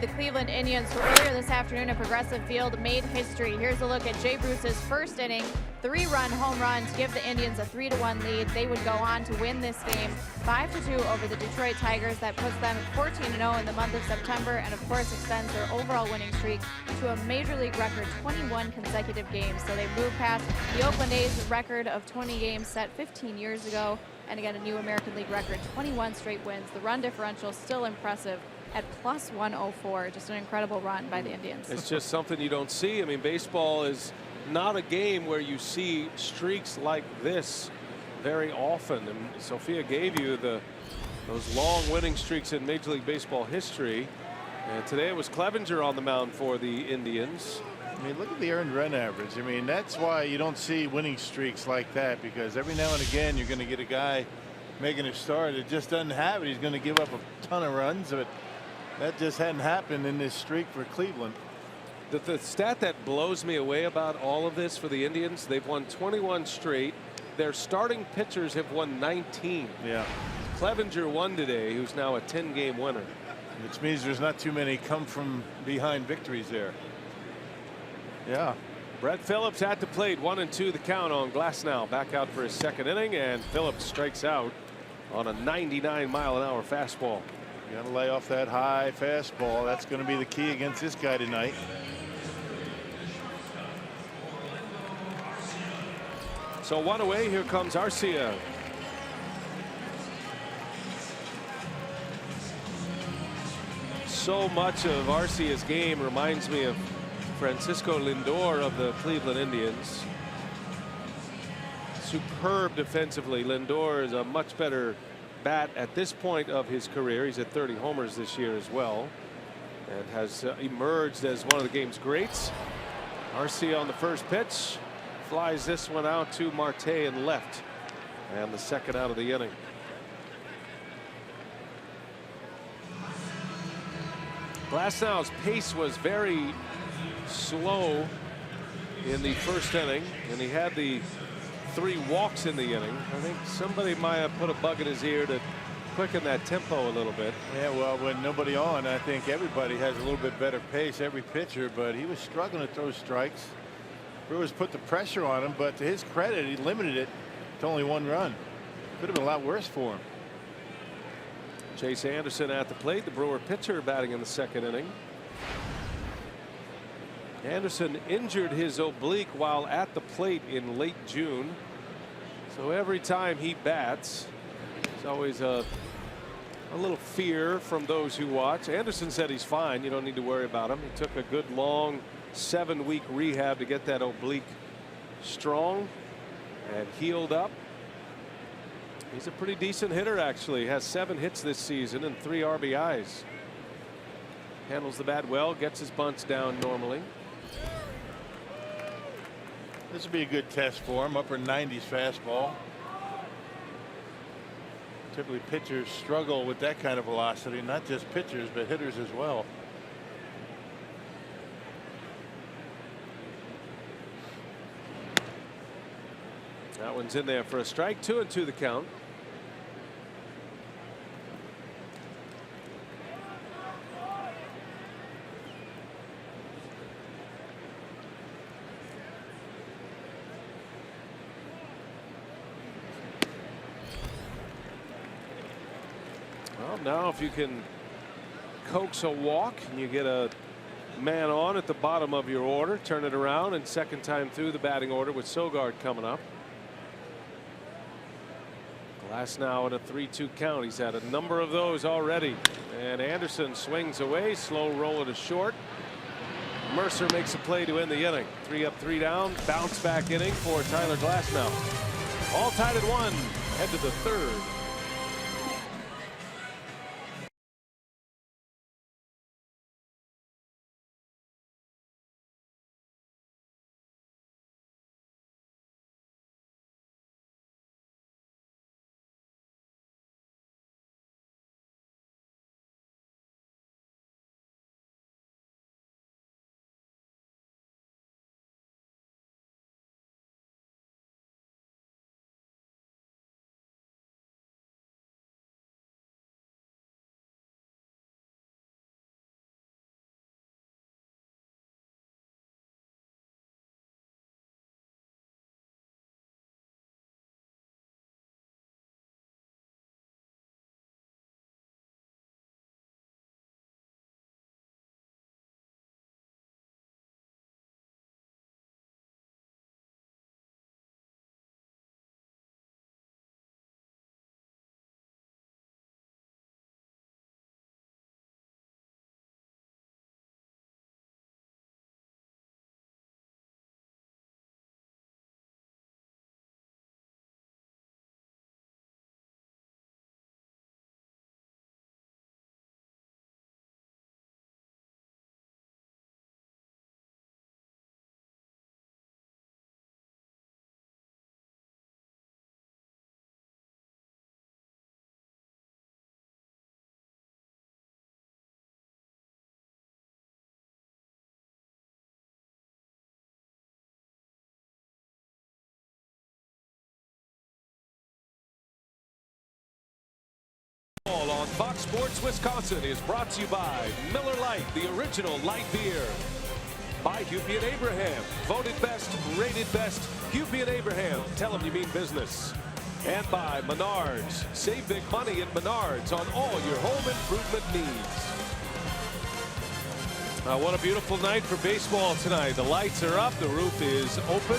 C: The Cleveland Indians, who earlier this afternoon at Progressive Field made history. Here's a look at Jay Bruce's first inning, 3-run home run to give the Indians a 3-1 lead. They would go on to win this game 5-2 over the Detroit Tigers. That puts them 14-0 in the month of September, and of course extends their overall winning streak to a Major League record 21 consecutive games. So they move past the Oakland A's record of 20 games set 15 years ago, and again a new American League record, 21 straight wins. The run differential still impressive at plus 104. Just an incredible run by the Indians.
E: It's just something you don't see. I mean, baseball is not a game where you see streaks like this very often. And Sophia gave you those long winning streaks in Major League Baseball history. And today it was Clevenger on the mound for the Indians.
F: I mean, look at the earned run average. I mean, that's why you don't see winning streaks like that, because every now and again you're going to get a guy making a start that just doesn't have it. He's going to give up a ton of runs, but that just hadn't happened in this streak for Cleveland.
E: The stat that blows me away about all of this for the Indians, they've won 21 straight. Their starting pitchers have won 19.
F: Yeah.
E: Clevenger won today, who's now a 10-game winner.
F: Which means there's not too many come from behind victories there. Yeah.
E: Brett Phillips at the plate, 1-2 the count on Glasnow. Back out for his second inning, and Phillips strikes out on a 99-mile-an-hour fastball.
F: You got to lay off that high fastball. That's going to be the key against this guy tonight.
E: So one away. Here comes Arcia. So much of Arcia's game reminds me of Francisco Lindor of the Cleveland Indians. Superb defensively. Lindor is a much better bat at this point of his career. He's at 30 homers this year as well, and has emerged as one of the game's greats. Arcia on the first pitch, flies this one out to Marte in left, and the second out of the inning. Glasnow's pace was very slow in the first inning, and he had the 3 walks in the inning. I think somebody might have put a bug in his ear to quicken that tempo a little bit.
F: Yeah, well, when nobody on, I think everybody has a little bit better pace, every pitcher, but he was struggling to throw strikes. Brewers put the pressure on him, but to his credit, he limited it to only 1 run. Could have been a lot worse for him.
E: Chase Anderson at the plate, the Brewer pitcher, batting in the second inning. Anderson injured his oblique while at the plate in late June. So every time he bats, there's always a little fear from those who watch. Anderson said he's fine. You don't need to worry about him. He took a good long 7-week rehab to get that oblique strong and healed up. He's a pretty decent hitter, actually. Has 7 hits this season and 3 RBIs. Handles the bat well, gets his bunts down normally.
F: This would be a good test for him. Upper 90s fastball. Typically pitchers struggle with that kind of velocity, not just pitchers but hitters as well.
E: That one's in there for a strike. 2-2 the count. Well, now if you can coax a walk and you get a man on at the bottom of your order, turn it around, and second time through the batting order with Sogard coming up. Glasnow at a 3-2 count. He's had a number of those already, and Anderson swings away. Slow roll to short. Mercer makes a play to end the inning. 3 up, 3 down. Bounce back inning for Tyler Glasnow. All tied at 1. Head to the third. Fox Sports Wisconsin is brought to you by Miller Lite, the original light beer. By Hupy and Abraham, voted best, rated best. Hupy and Abraham, tell them you mean business. And by Menards, save big money at Menards on all your home improvement needs. What a beautiful night for baseball tonight. The lights are up, the roof is open,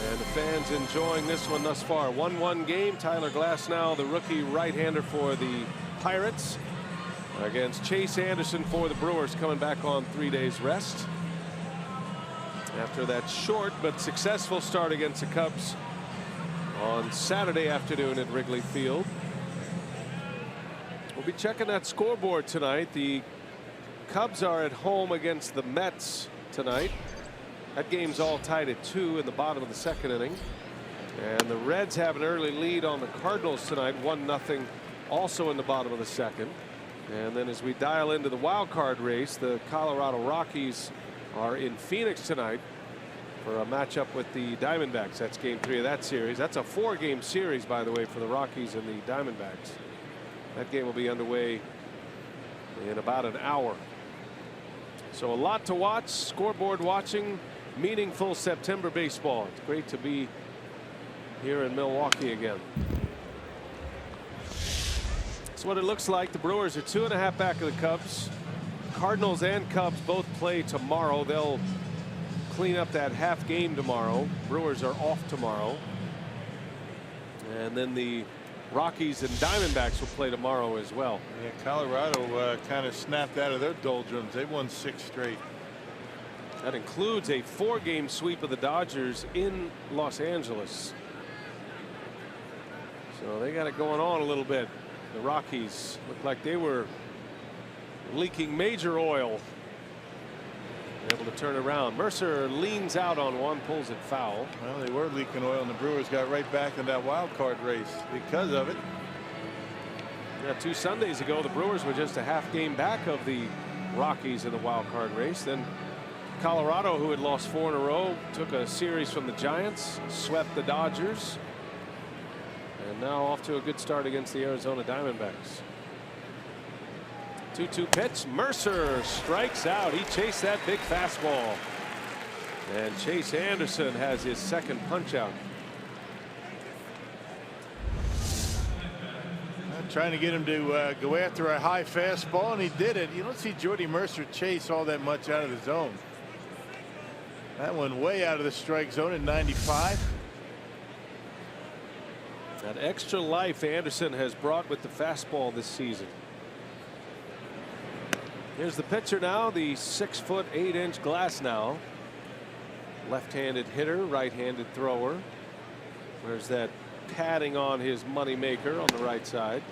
E: and the fans enjoying this one thus far. 1-1 game. Tyler Glasnow, the rookie right-hander for the Pirates, against Chase Anderson for the Brewers, coming back on 3 days rest after that short but successful start against the Cubs on Saturday afternoon at Wrigley Field. We'll be checking that scoreboard tonight. The Cubs are at home against the Mets tonight. That game's all tied at 2 in the bottom of the second inning, and the Reds have an early lead on the Cardinals tonight, 1-0, also in the bottom of the second. And then as we dial into the wild card race, the Colorado Rockies are in Phoenix tonight for a matchup with the Diamondbacks. That's game 3 of that series. That's a 4-game series, by the way, for the Rockies and the Diamondbacks. That game will be underway in about an hour. So a lot to watch. Scoreboard watching. Meaningful September baseball. It's great to be here in Milwaukee again. That's what it looks like. The Brewers are 2.5 back of the Cubs. Cardinals and Cubs both play tomorrow. They'll clean up that half game tomorrow. Brewers are off tomorrow. And then the Rockies and Diamondbacks will play tomorrow as well.
F: Yeah, Colorado kind of snapped out of their doldrums. They won 6 straight.
E: That includes a 4-game sweep of the Dodgers in Los Angeles. So they got it going on a little bit. The Rockies looked like they were leaking major oil. Able to turn around. Mercer leans out on one, pulls it foul.
F: Well, they were leaking oil, and the Brewers got right back in that wild card race because of it.
E: Yeah, 2 Sundays ago, the Brewers were just a half game back of the Rockies in the wild card race. Then Colorado, who had lost 4 in a row, took a series from the Giants, swept the Dodgers, and now off to a good start against the Arizona Diamondbacks. 2-2 pitch. Mercer strikes out. He chased that big fastball, and Chase Anderson has his second punch out.
F: Trying to get him to go after a high fastball, and he did it. You don't see Jordy Mercer chase all that much out of the zone. That one way out of the strike zone at 95.
E: That extra life Anderson has brought with the fastball this season. Here's the pitcher now, the 6'8" Glasnow. Left-handed hitter, right-handed thrower. There's that padding on his moneymaker on the right side.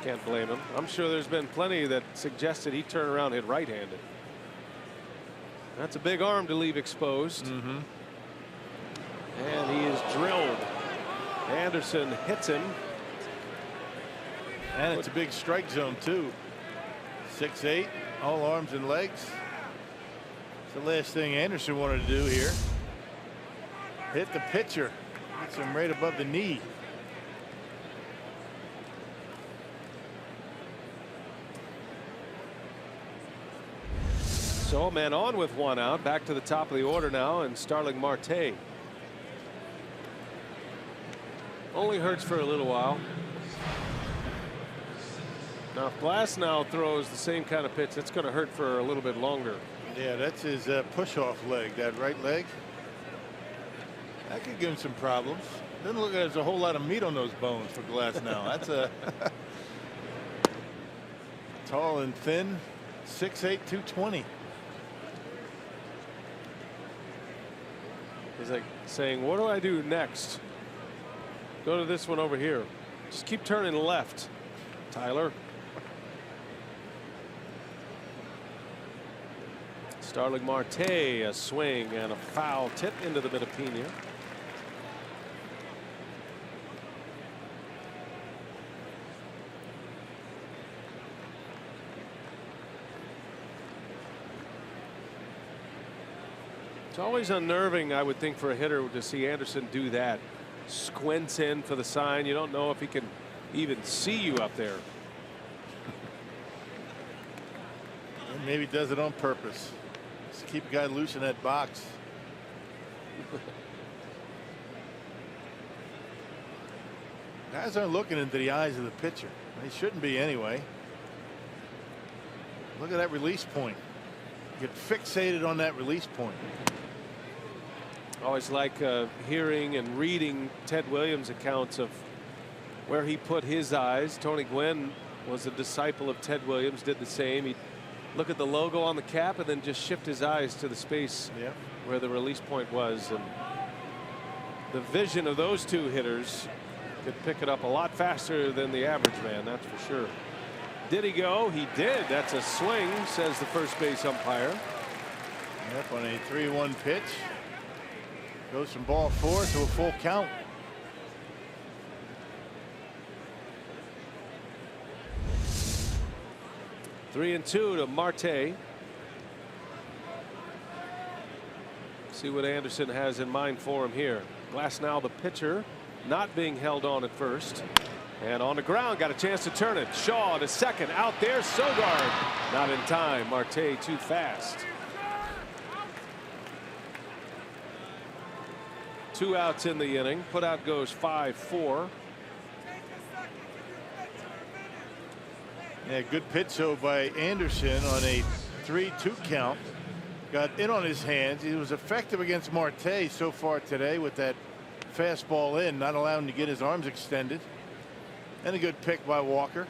E: Can't blame him. I'm sure there's been plenty that suggested he turn around and hit right-handed. That's a big arm to leave exposed. And he is drilled. Anderson hits him.
F: And it's a big strike zone, too. 6'8", all arms and legs. It's the last thing Anderson wanted to do here. Hit the pitcher. Gets him right above the knee.
E: So a man on with 1 out. Back to the top of the order now, and Starling Marte. Only hurts for a little while. Now if Glasnow throws the same kind of pitch, it's going to hurt for a little bit longer.
F: Yeah, that's his push-off leg, that right leg. That could give him some problems. Doesn't look like there's a whole lot of meat on those bones for Glasnow. That's a tall and thin, 6'8", 220.
E: He's like saying, what do I do next? Go to this one over here. Just keep turning left, Tyler. Starling Marte, a swing and a foul tip into the Pitapena. It's always unnerving, I would think, for a hitter to see Anderson do that. Squints in for the sign. You don't know if he can even see you up there.
F: And maybe does it on purpose. Just keep a guy loose in that box. Guys aren't looking into the eyes of the pitcher. They shouldn't be anyway. Look at that release point. Get fixated on that release point.
E: Always like hearing and reading Ted Williams' accounts of where he put his eyes. Tony Gwynn was a disciple of Ted Williams, did the same. He'd look at the logo on the cap and then just shift his eyes to the space where the release point was. And the vision of those two hitters could pick it up a lot faster than the average man, that's for sure. Did he go? He did. That's a swing, says the first base umpire.
F: Yep, on a 3-1 pitch. Goes from ball 4 to a full count.
E: 3-2 to Marte. See what Anderson has in mind for him here. Glasnow, the pitcher, not being held on at first. And on the ground, got a chance to turn it. Shaw to second. Out there, Sogard. Not in time. Marte too fast. 2 outs in the inning. Put out goes 5-4.
F: Yeah, good pitch though by Anderson on a 3-2 count. Got in on his hands. He was effective against Marte so far today with that fastball in, not allowing him to get his arms extended. And a good pick by Walker.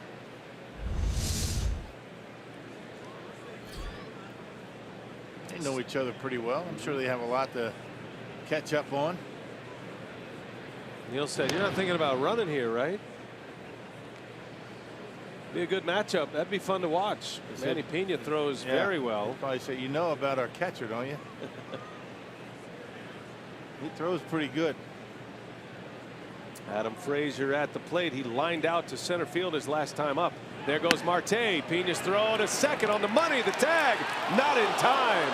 F: They know each other pretty well. I'm sure they have a lot to catch up on.
E: Neil said, "You're not thinking about running here, right?" Be a good matchup. That'd be fun to watch. Manny Pena throws very well.
F: Probably say, you know about our catcher, don't you? He throws pretty good.
E: Adam Frazier at the plate. He lined out to center field his last time up. There goes Marte. Pena's throw to second on the money. The tag not in time.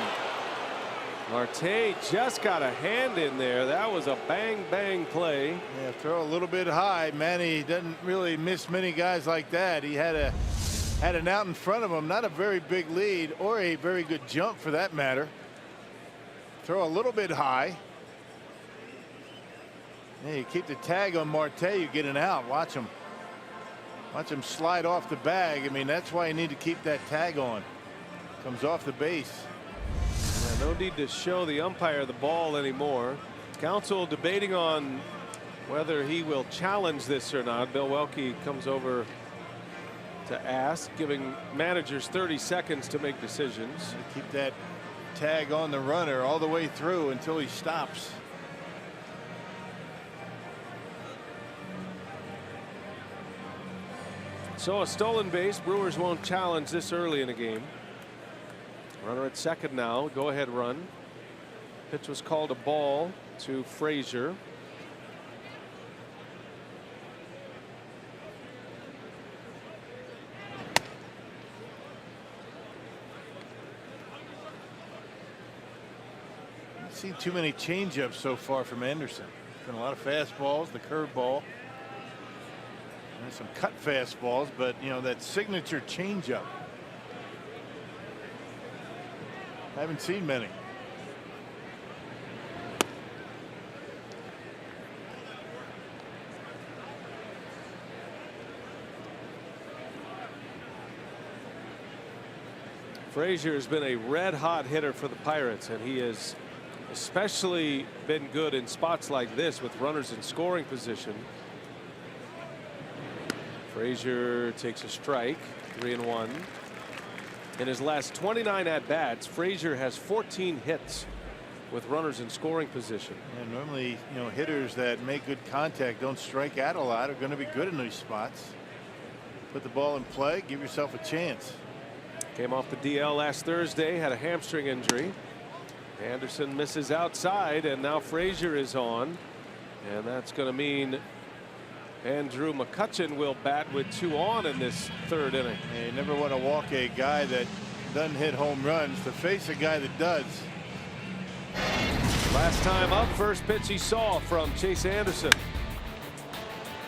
E: Marte just got a hand in there. That was a bang bang play.
F: Yeah, throw a little bit high. Manny doesn't really miss many guys like that. He had an out in front of him, not a very big lead or a very good jump for that matter. Throw a little bit high. Yeah, you keep the tag on Marte, you get an out. Watch him slide off the bag. I mean, that's why you need to keep that tag on. Comes off the base.
E: Yeah, no need to show the umpire the ball anymore. Counsel debating on whether he will challenge this or not. Bill Welke comes over to ask, giving managers 30 seconds to make decisions.
F: Keep that tag on the runner all the way through until he stops.
E: So a stolen base. Brewers won't challenge this early in a game. Runner at second now. Go ahead run. Pitch was called a ball to Frazier.
F: I've seen too many changeups so far from Anderson. Been a lot of fastballs, the curveball. And some cut fastballs, but you know, that signature changeup. Haven't seen many.
E: Frazier has been a red hot hitter for the Pirates, and he has especially been good in spots like this with runners in scoring position. Frazier takes a strike. 3-1. In his last 29 at bats, Frazier has 14 hits with runners in scoring position.
F: And normally, you know, hitters that make good contact, don't strike out a lot, are going to be good in these spots. Put the ball in play, give yourself a chance.
E: Came off the DL last Thursday, had a hamstring injury. Anderson misses outside, and now Frazier is on, and that's going to mean Andrew McCutchen will bat with 2 on in this third inning.
F: Yeah, you never want to walk a guy that doesn't hit home runs to face a guy that does.
E: Last time up, first pitch he saw from Chase Anderson.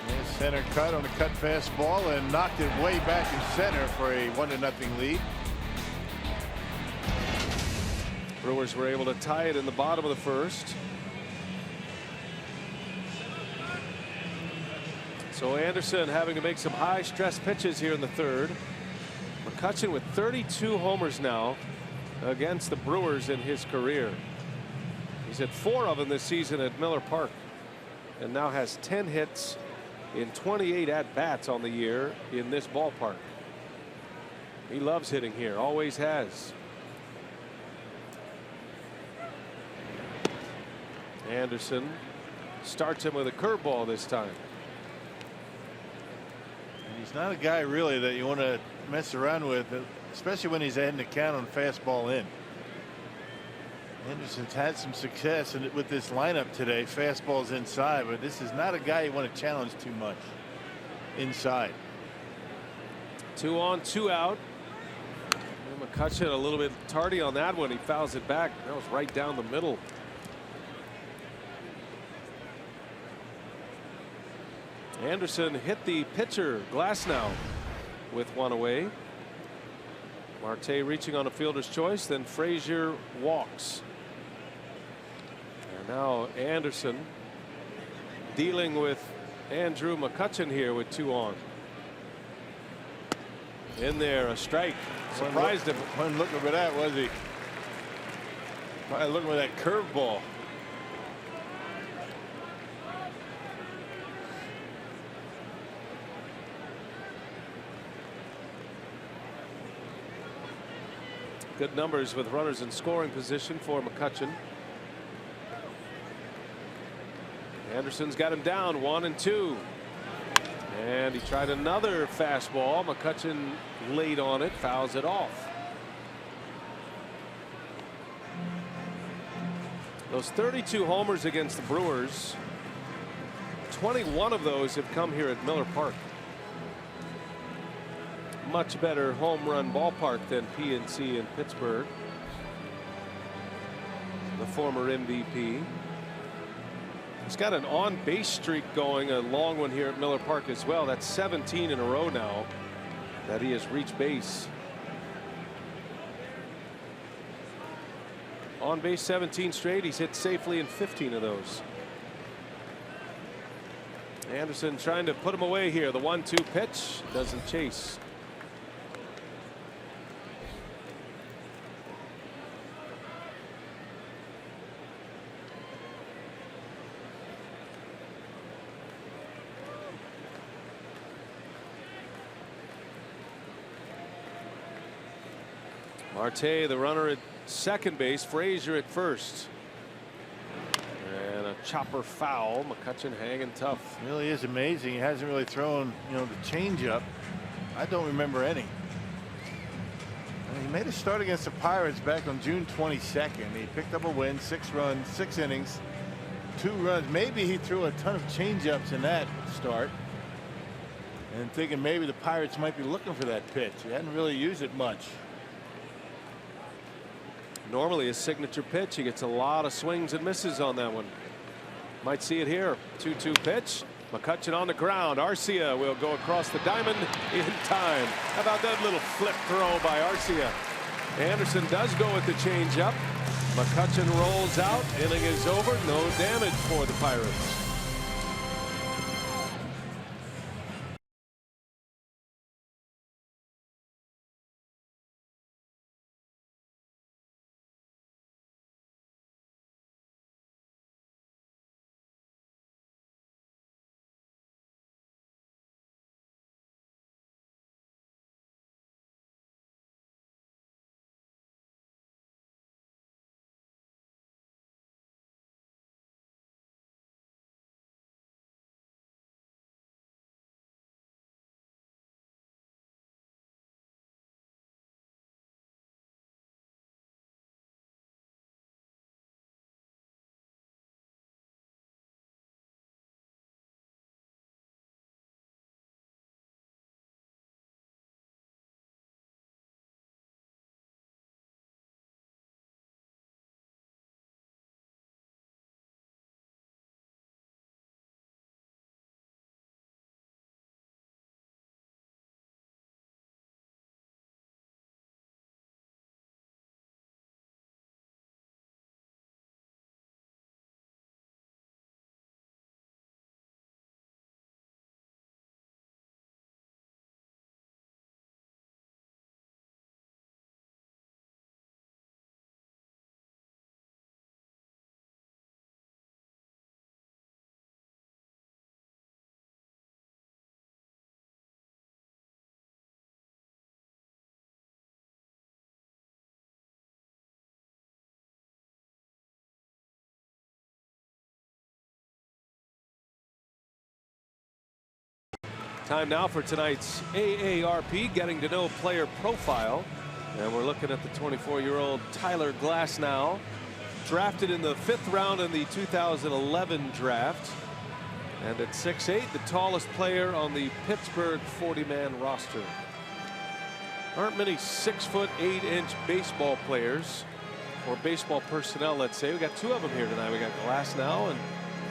F: Yeah, Center cut on a cut fastball and knocked it way back in center for a 1-0 lead.
E: Brewers were able to tie it in the bottom of the first. So Anderson having to make some high stress pitches here in the third. McCutchen with 32 homers now against the Brewers in his career. He's had 4 of them this season at Miller Park, and now has 10 hits in 28 at-bats on the year in this ballpark. He loves hitting here, always has. Anderson starts him with a curveball this time.
F: He's not a guy really that you want to mess around with, especially when he's ahead in the count on fastball in. Anderson's had some success with this lineup today. Fastballs inside, but this is not a guy you want to challenge too much inside.
E: 2 on, 2 out. And McCutchen a little bit tardy on that one. He fouls it back. That was right down the middle. Anderson hit the pitcher Glasnow with 1 away. Marte reaching on a fielder's choice, then Frazier walks. And now Anderson dealing with Andrew McCutchen here with 2 on. In there, a strike. Surprised him.
F: Wasn't looking for that, was he? Probably looking for that curveball.
E: Good numbers with runners in scoring position for McCutchen. Anderson's got him down 1-2. And he tried another fastball. McCutchen laid on it, fouls it off. Those 32 homers against the Brewers, 21 of those have come here at Miller Park. Much better home run ballpark than PNC in Pittsburgh. The former MVP. He's got an on base streak going, a long one here at Miller Park as well. That's 17 in a row now that he has reached base. On base 17 straight. He's hit safely in 15 of those. Anderson trying to put him away here. The 1-2 pitch doesn't chase. Marte, the runner at second base, Frazier at first. And a chopper foul. McCutchen hanging tough.
F: Really is amazing. He hasn't really thrown, the changeup. I don't remember any. He made a start against the Pirates back on June 22nd. He picked up a win, 6 runs, 6 innings, 2 runs. Maybe he threw a ton of changeups in that start. And thinking maybe the Pirates might be looking for that pitch. He hadn't really used it much.
E: Normally his signature pitch. He gets a lot of swings and misses on that one. Might see it here. 2-2 pitch. McCutchen on the ground. Arcia will go across the diamond in time. How about that little flip throw by Arcia? Anderson does go with the changeup. McCutchen rolls out. Inning is over. No damage for the Pirates. Time now for tonight's AARP Getting to Know Player Profile. And we're looking at the 24-year-old Tyler Glasnow, drafted in the 5th round in the 2011 draft. And at 6'8", the tallest player on the Pittsburgh 40-man roster. Aren't many 6'8" baseball players, or baseball personnel, let's say. We got 2 of them here tonight. We got Glasnow and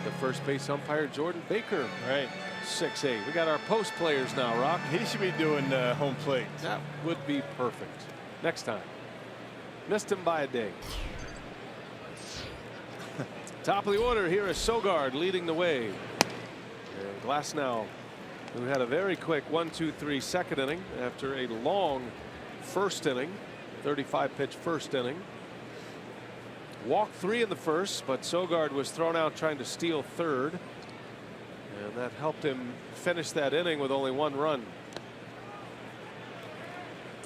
E: the first base umpire Jordan Baker.
F: Right.
E: 6'8". We got our post players now, Rock.
F: He should be doing home plate.
E: That would be perfect. Next time. Missed him by a day. Top of the order here is Sogard leading the way. And Glasnow, who had a very quick 1-2-3 second inning after a long first inning, 35 pitch first inning. Walked 3 in the first, but Sogard was thrown out trying to steal third. And that helped him finish that inning with only 1 run.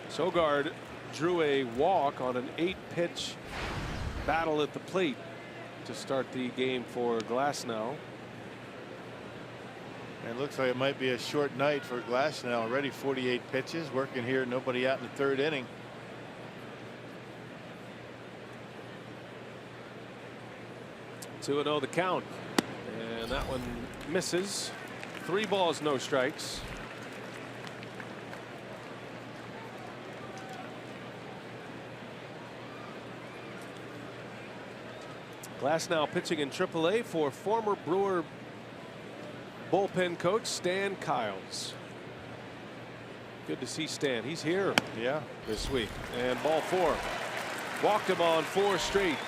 E: Sogard drew a walk on an 8-pitch battle at the plate to start the game for Glasnow.
F: And it looks like it might be a short night for Glasnow. Already 48 pitches, working here, nobody out in the 3rd inning.
E: 2-0 the count, and that one misses. 3 balls, no strikes. Glasnow pitching in AAA for former Brewer bullpen coach Stan Kiles. Good to see Stan. He's here this week. And ball 4. Walked him on 4 straight.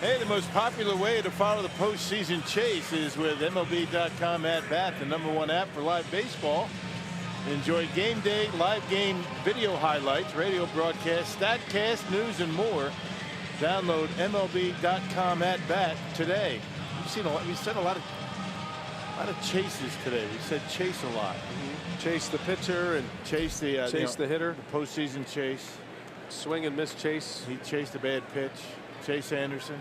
F: Hey, the most popular way to follow the postseason chase is with MLB.com at bat, the #1 app for live baseball. Enjoy game day, live game video highlights, radio broadcasts, statcast, news, and more. Download MLB.com at bat today. We've said a lot of chases today. We said chase a lot.
E: Chase the pitcher and
F: chase the
E: hitter.
F: The postseason chase.
E: Swing and miss chase.
F: He chased a bad pitch. Chase Anderson.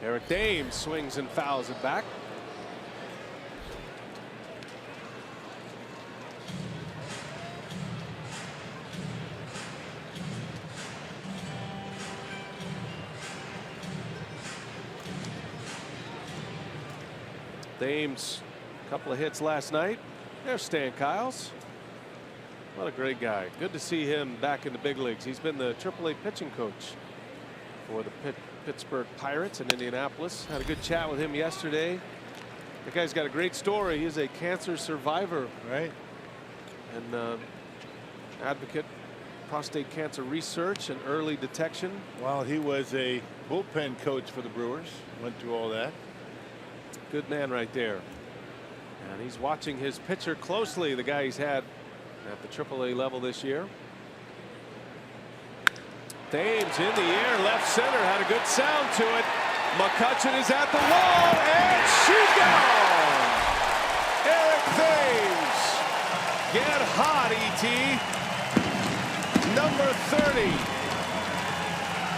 E: Eric Dames swings and fouls it back. Dames, a couple of hits last night. There's Stan Kiles. What a great guy. Good to see him back in the big leagues. He's been the AAA pitching coach for the Pittsburgh Pirates in Indianapolis. Had a good chat with him yesterday. The guy's got a great story. He's a cancer survivor.
F: Right.
E: And advocate prostate cancer research and early detection.
F: While he was a bullpen coach for the Brewers. Went through all that.
E: Good man right there. And he's watching his pitcher closely, the guy he's had at the AAA level this year. Dames in the air, left center, had a good sound to it. McCutchen is at the wall, and she's gone! Eric Dames. Get hot, E.T. Number 30.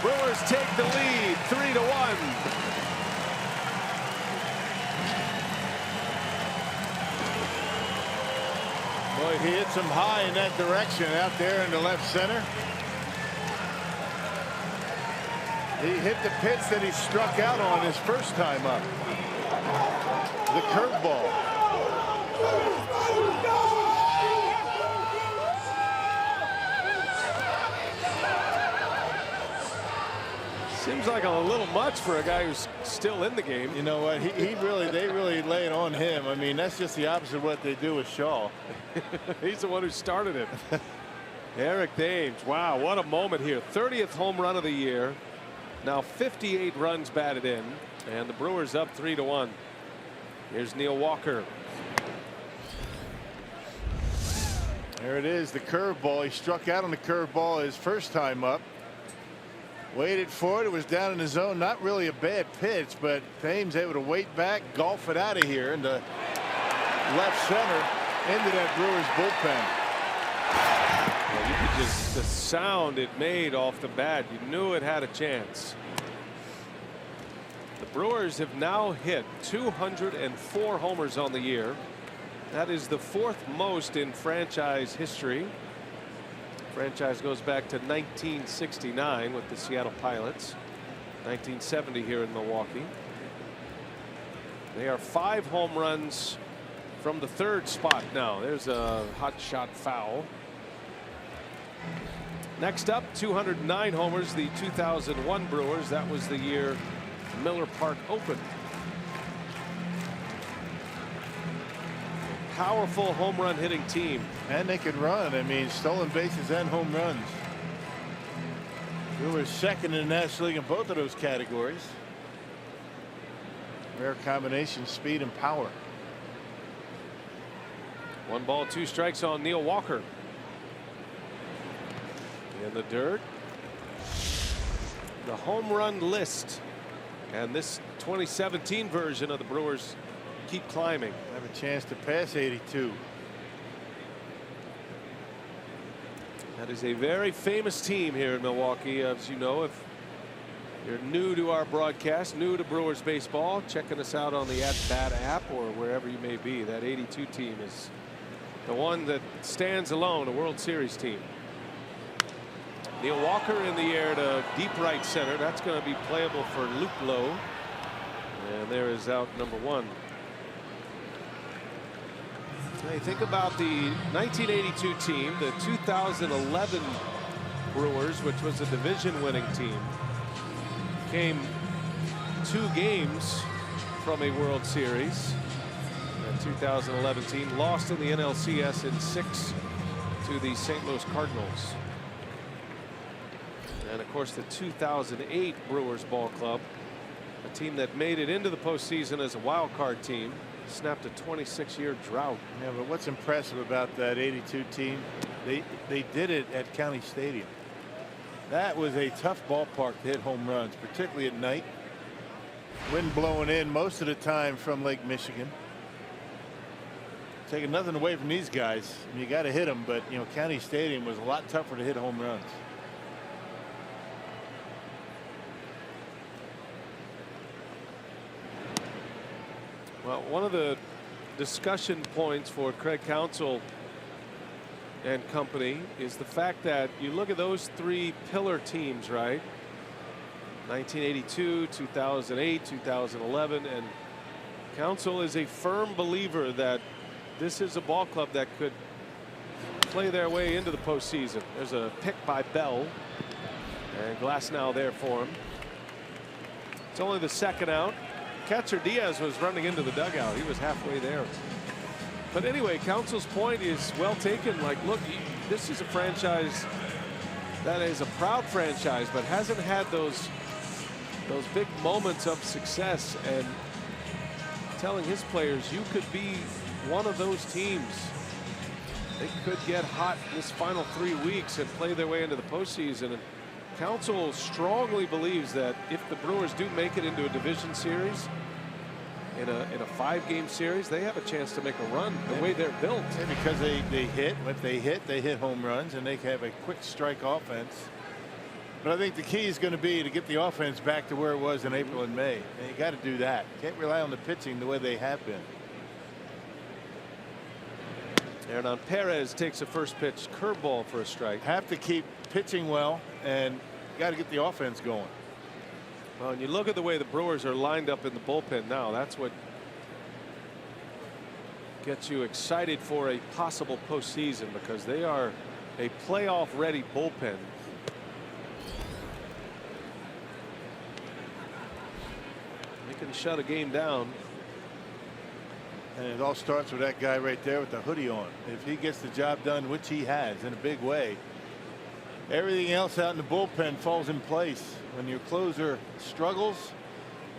E: Brewers take the lead, 3-1.
F: Boy, he hits him high in that direction out there in the left center. He hit the pitch that he struck out on his first time up. The curveball.
E: Seems like a little much for a guy who's still in the game.
F: You know what? They really lay it on him. I mean, that's just the opposite of what they do with Shaw.
E: He's the one who started it. Eric Dames. Wow, what a moment here. 30th home run of the year. Now 58 runs batted in, and the Brewers up 3-1. Here's Neil Walker.
F: There it is, the curveball. He struck out on the curveball his first time up. Waited for it. It was down in the zone. Not really a bad pitch, but Dames able to wait back, golf it out of here into left center into that Brewers bullpen.
E: Well, you could just, the sound it made off the bat, you knew it had a chance. The Brewers have now hit 204 homers on the year. That is the 4th most in franchise history. Franchise goes back to 1969 with the Seattle Pilots, 1970 here in Milwaukee. They are 5 home runs from the 3rd spot now. There's a hot shot foul. Next up, 209 homers, the 2001 Brewers. That was the year Miller Park opened. Powerful home run hitting team.
F: And they could run. I mean, stolen bases and home runs. We were second in the National League in both of those categories. Rare combination, speed and power.
E: 1 ball, 2 strikes on Neil Walker. In the dirt. The home run list. And this 2017 version of the Brewers keep climbing.
F: Have a chance to pass 82.
E: That is a very famous team here in Milwaukee. As you know, if you're new to our broadcast, new to Brewers baseball, checking us out on the @Bat app or wherever you may be, that 82 team is the one that stands alone, a World Series team. Neil Walker in the air to deep right center. That's going to be playable for Luke Lowe. And there is out number 1. Now you think about the 1982 team, the 2011 Brewers, which was a division-winning team, came 2 games from a World Series. That 2011 team lost in the NLCS in 6 to the St. Louis Cardinals. And of course the 2008 Brewers ball club, a team that made it into the postseason as a wild card team, snapped a 26-year drought.
F: Yeah, but what's impressive about that 82 team, they did it at County Stadium. That was a tough ballpark to hit home runs, particularly at night. Wind blowing in most of the time from Lake Michigan. Taking nothing away from these guys. I mean, you got to hit them, but you know, County Stadium was a lot tougher to hit home runs.
E: Well, one of the discussion points for Craig Counsell and company is the fact that you look at those 3 pillar teams, right? 1982, 2008, 2011, and Counsell is a firm believer that this is a ball club that could play their way into the postseason. There's a pick by Bell, and Glasnow there for him. It's only the 2nd out. Catcher Diaz was running into the dugout. He was halfway there. But anyway, Counsell's point is well taken. Like, look, this is a franchise that is a proud franchise, but hasn't had those big moments of success. And telling his players, you could be one of those teams. They could get hot this final 3 weeks and play their way into the postseason. And Counsell strongly believes that if the Brewers do make it into a division series, in a 5-game series, they have a chance to make a run the way they're built.
F: Yeah, because they hit, what they hit home runs, and they have a quick strike offense. But I think the key is going to be to get the offense back to where it was in April and May. And you got to do that. Can't rely on the pitching the way they have been.
E: Hernan Perez takes a first pitch curveball for a strike.
F: Have to keep pitching well, and got to get the offense going.
E: Well, and you look at the way the Brewers are lined up in the bullpen now. That's what gets you excited for a possible postseason, because they are a playoff ready bullpen. They can shut a game down.
F: And it all starts with that guy right there with the hoodie on. If he gets the job done, which he has in a big way, everything else out in the bullpen falls in place. When your closer struggles,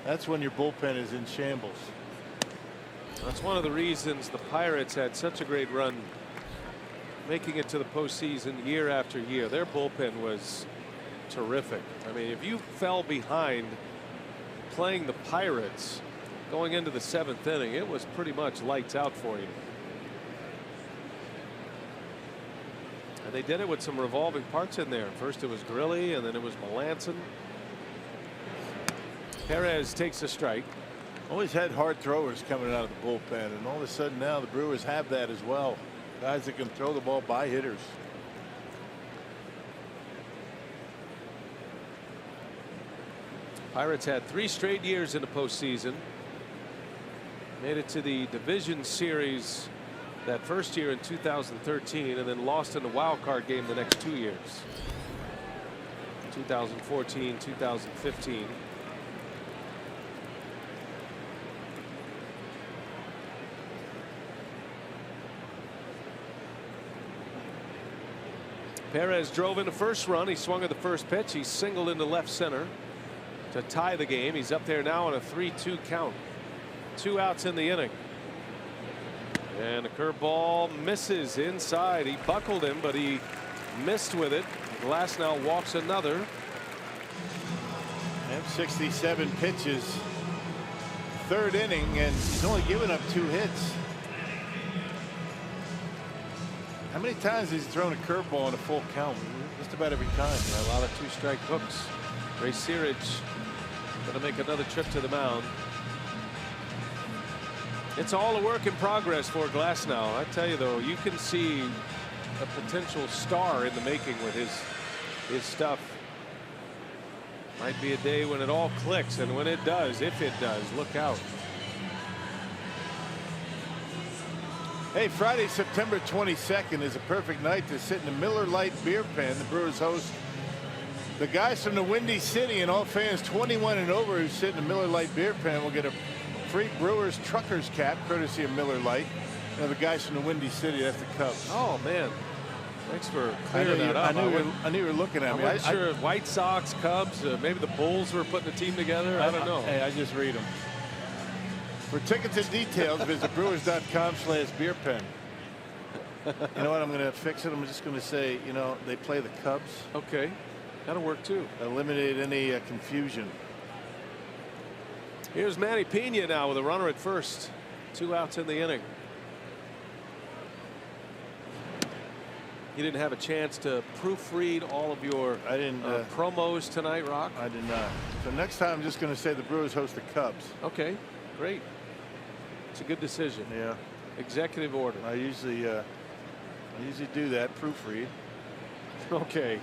F: that's when your bullpen is in shambles.
E: That's one of the reasons the Pirates had such a great run making it to the postseason year after year. Their bullpen was terrific. I mean, if you fell behind playing the Pirates going into the 7th inning, it was pretty much lights out for you. And they did it with some revolving parts in there. First it was Grilli, and then it was Melanson. Perez takes a strike.
F: Always had hard throwers coming out of the bullpen, and all of a sudden now the Brewers have that as well. Guys that can throw the ball by hitters.
E: Pirates had 3 straight years in the postseason. Made it to the division series that first year in 2013, and then lost in the wild card game the next 2 years. 2014, 2015. Perez drove in the first run. He swung at the first pitch. He singled into left center to tie the game. He's up there now on a 3-2 count. 2 outs in the inning. And the curveball misses inside. He buckled him, but he missed with it. Glass now walks another.
F: And 67 pitches. 3rd inning, and he's only given up 2 hits. How many times has he thrown a curveball in a full count? Just about every time.
E: Yeah, a lot of 2-strike hooks. Ray Searage going to make another trip to the mound. It's all a work in progress for Glasnow. I tell you though, you can see a potential star in the making with his stuff. Might be a day when it all clicks, and when it does, if it does, look out.
F: Hey, Friday, September 22nd is a perfect night to sit in the Miller Lite beer pen. The Brewers host the guys from the Windy City, and all fans 21 and over who sit in the Miller Lite beer pen will get a free Brewers truckers cap courtesy of Miller Lite. You know, the guys from the Windy City, that's the Cubs.
E: Oh man, thanks for clearing that up.
F: I knew you were looking at me.
E: I'm sure if White Sox, Cubs, maybe the Bulls were putting a team together. I don't know.
F: Hey, I just read them. For tickets and details, visit brewers.com/beer pen. You know what? I'm going to fix it. I'm just going to say, you know, they play the Cubs.
E: Okay, that'll work too.
F: Eliminate any confusion.
E: Here's Manny Pena now with a runner at first. 2 outs in the inning. You didn't have a chance to proofread all of your promos tonight, Rock?
F: I did not. So next time I'm just going to say the Brewers host the Cubs.
E: Okay, great. It's a good decision.
F: Yeah.
E: Executive order.
F: I usually do that, proofread.
E: Okay.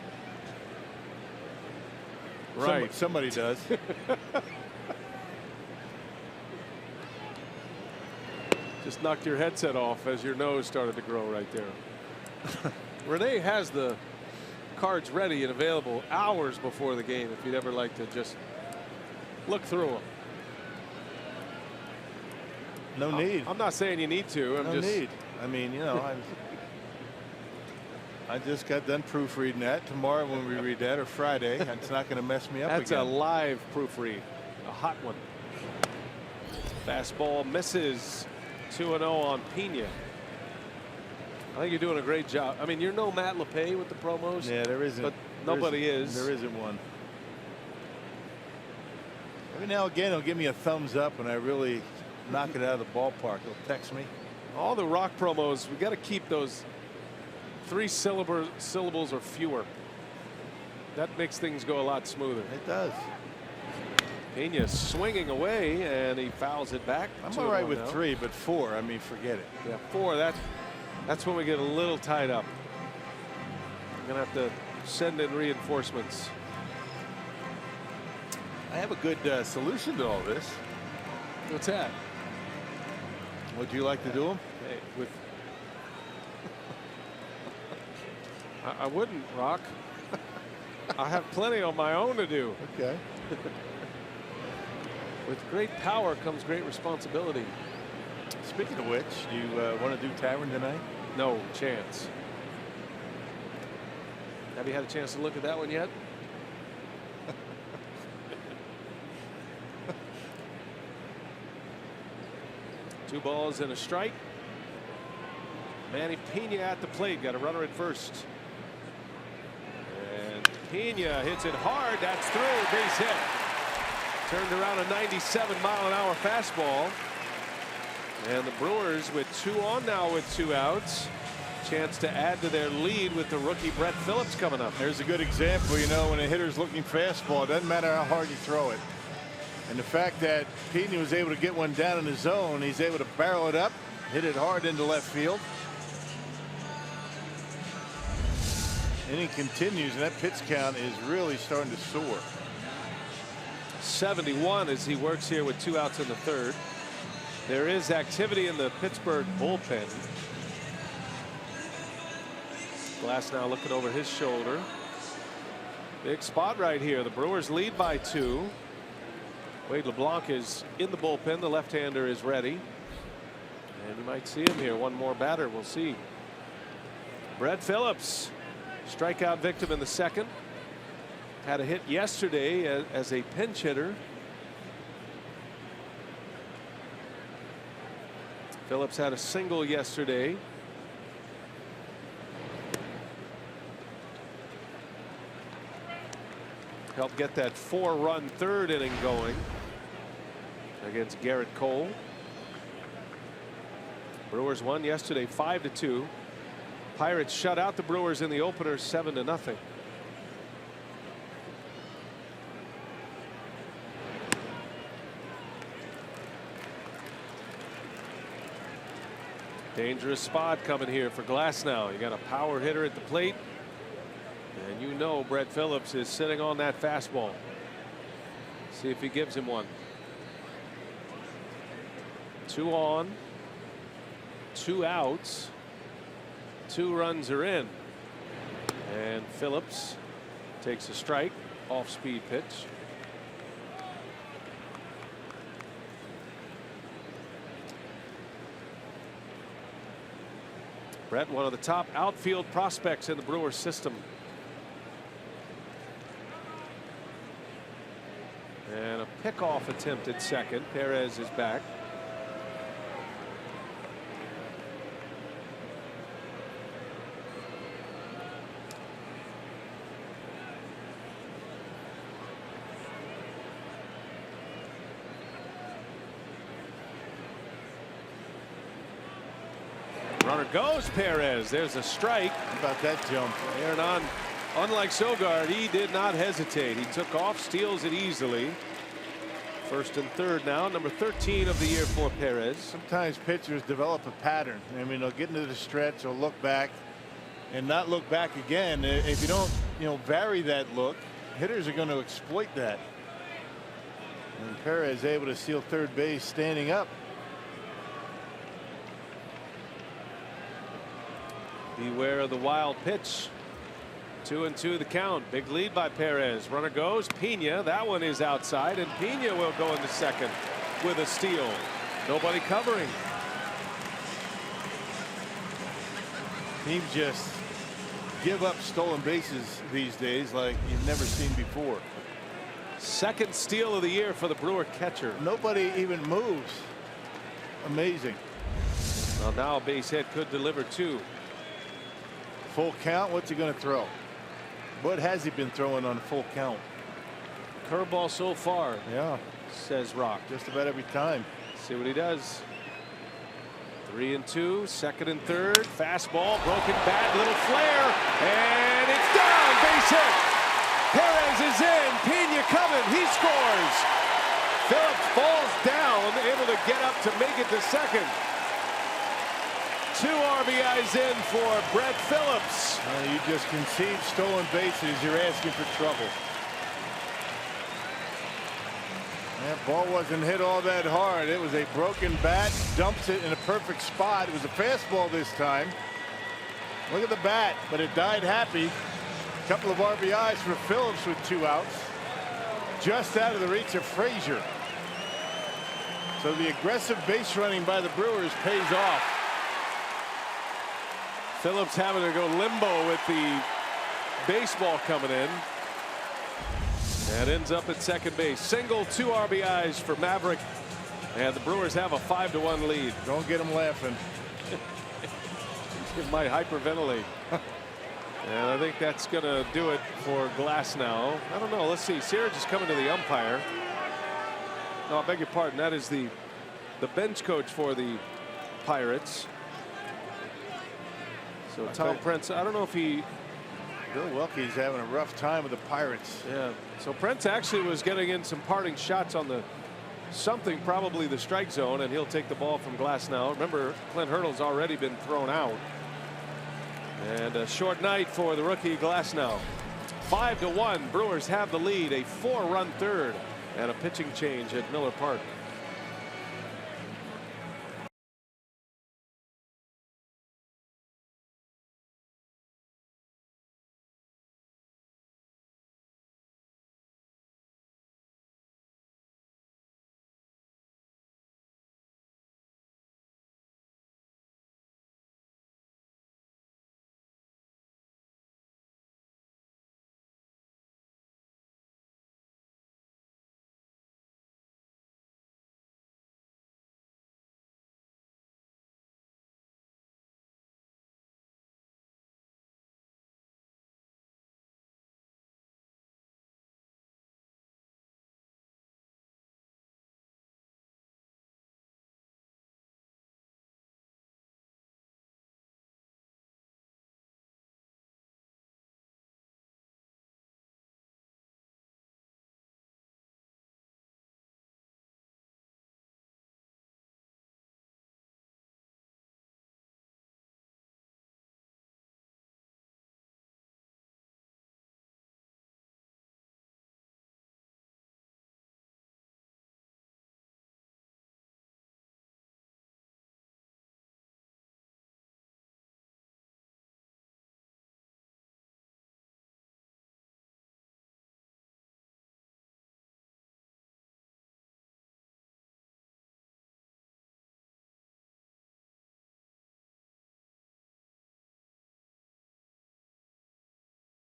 E: Right.
F: Somebody does.
E: Just knocked your headset off as your nose started to grow right there. Renee has the cards ready and available hours before the game if you'd ever like to just look through them.
F: No need.
E: I'm not saying you need to.
F: No need. I mean, you know, I just got done proofreading that. Tomorrow when we read that, or Friday, it's not going to mess me up
E: That's
F: again.
E: a live proofread. A hot one. Fastball misses. 2-0 on Pena. I think you're doing a great job. I mean, you're no Matt LePay with the promos.
F: Yeah, there isn't.
E: But nobody is.
F: There isn't one. Every now and again, he'll give me a thumbs up when I really knock it out of the ballpark. He'll text me.
E: All the Rock promos, we got to keep those 3 syllables or fewer. That makes things go a lot smoother.
F: It does.
E: Pena swinging away, and he fouls it back.
F: I'm all right with 3, but 4, I mean, forget it.
E: Yeah, 4. That's when we get a little tied up. I'm gonna have to send in reinforcements.
F: I have a good solution to all this.
E: What's that?
F: Would you like to do them?
E: Hey, with I wouldn't, Rock. I have plenty on my own to do.
F: Okay.
E: With great power comes great responsibility.
F: Speaking of which, do you want to do Tavern tonight?
E: No chance. Have you had a chance to look at that one yet? Two balls and a strike. Manny Pena at the plate. Got a runner at first. And Pena hits it hard. That's through. Base hit. Turned around a 97-mile-an-hour fastball. And the Brewers with 2 on now with 2 outs. Chance to add to their lead with the rookie Brett Phillips coming up.
F: There's a good example. You know, when a hitter's looking fastball, it doesn't matter how hard you throw it. And the fact that Pena was able to get one down in the zone, he's able to barrel it up, hit it hard into left field. Inning continues, and that pitch count is really starting to soar.
E: 71 as he works here with 2 outs in the 3rd. There is activity in the Pittsburgh bullpen. Glass now looking over his shoulder. Big spot right here. The Brewers lead by 2. Wade LeBlanc is in the bullpen. The left-hander is ready. And you might see him here. One more batter. We'll see. Brett Phillips, strikeout victim in the 2nd. Had a hit yesterday as a pinch hitter. Phillips had a single yesterday. Helped get that 4-run 3rd inning going against Garrett Cole. Brewers won yesterday 5-2. Pirates shut out the Brewers in the opener 7-0. Dangerous spot coming here for Glasnow. You got a power hitter at the plate. And you know Brett Phillips is sitting on that fastball. See if he gives him one. 2 on, 2 outs, 2 runs are in. And Phillips takes a strike, off-speed pitch. Brett, one of the top outfield prospects in the Brewers system. And a pickoff attempt at second. Perez is back. Runner goes. Perez. There's a strike.
F: How about that jump?
E: Aaron, unlike Sogard, he did not hesitate. He took off, steals it easily. 1st and 3rd now. Number 13 of the year for Perez.
F: Sometimes pitchers develop a pattern. I mean, they'll get into the stretch, they'll look back and not look back again. If you don't, vary that look, hitters are going to exploit that. And Perez able to steal 3rd base standing up.
E: Beware of the wild pitch. 2-2 the count. Big lead by Perez. Runner goes. Pena. That one is outside, and Pena will go into second with a steal. Nobody covering.
F: Teams just give up stolen bases these days like you've never seen before.
E: 2nd steal of the year for the Brewer catcher.
F: Nobody even moves. Amazing.
E: Well, now a base hit could deliver 2.
F: Full count. What's he going to throw? What has he been throwing on a full count?
E: Curveball so far.
F: Yeah,
E: says Rock.
F: just about every time.
E: See what he does. 3-2. 2nd and 3rd. Fastball. Broken bat. Little flare. And it's down. Base hit. Perez is in. Pena coming. He scores. Phillips falls down. Able to get up to make it to second. 2 RBIs in for Brett Phillips.
F: You just concede stolen bases. You're asking for trouble. That ball wasn't hit all that hard. It was a broken bat. Dumps it in a perfect spot. It was a fastball this time. Look at the bat, but it died happy. A couple of RBIs for Phillips with 2 outs. Just out of the reach of Frazier. So the aggressive base running by the Brewers pays off.
E: Phillips having to go limbo with the baseball coming in. And ends up at second base. Single, 2 RBIs for Maverick. And the Brewers have a 5-1 lead.
F: Don't get him laughing.
E: He might hyperventilate. And I think that's going to do it for Glasnow. I don't know. Let's see. Searage is coming to the umpire. No, I beg your pardon. That is the bench coach for the Pirates. So Tom Prince, I don't know if he
F: Milwaukee's having a rough time with the Pirates.
E: Yeah. So Prince actually was getting in some parting shots on the probably the strike zone, and he'll take the ball from Glasnow. Remember, Clint Hurdle's already been thrown out. And a short night for the rookie Glasnow. 5-1. Brewers have the lead. A 4-run third and a pitching change at Miller Park.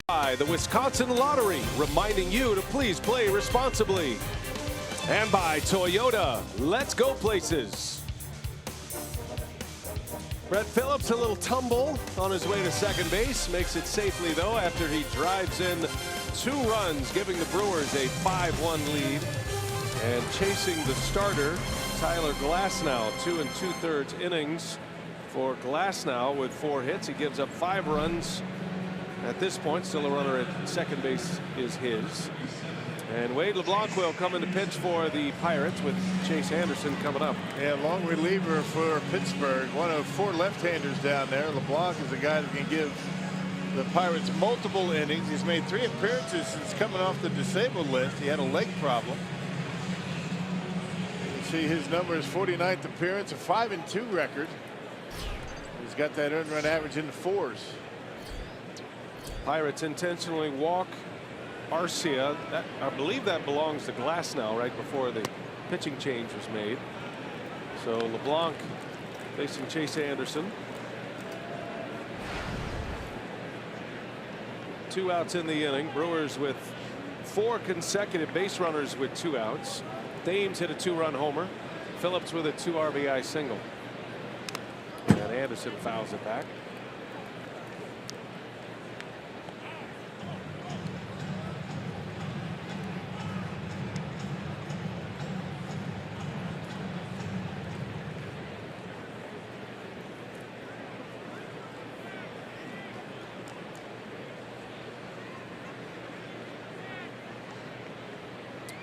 E: By the Wisconsin Lottery, reminding you to please play responsibly. And by Toyota, let's go places. Brett Phillips, a little tumble on his way to second base, makes it safely though after he drives in 2 runs, giving the Brewers a 5-1 lead. And chasing the starter, Tyler Glasnow, 2 2/3 innings for Glasnow with 4 hits. He gives up 5 runs. At this point, still a runner at second base is his. And Wade LeBlanc will come in to pitch for the Pirates with Chase Anderson coming up.
F: Yeah, long reliever for Pittsburgh. One of 4 left-handers down there. LeBlanc is a guy that can give the Pirates multiple innings. He's made 3 appearances since coming off the disabled list. He had a leg problem. You can see his numbers: 49th appearance, a 5-2 record. He's got that earned run average in the 4s.
E: Pirates intentionally walk Arcia. I believe that belongs to Glasnow right before the pitching change was made. So LeBlanc facing Chase Anderson. 2 outs in the inning. Brewers with 4 consecutive base runners with 2 outs. Thames hit a 2-run homer. Phillips with a 2 RBI single. And Anderson fouls it back.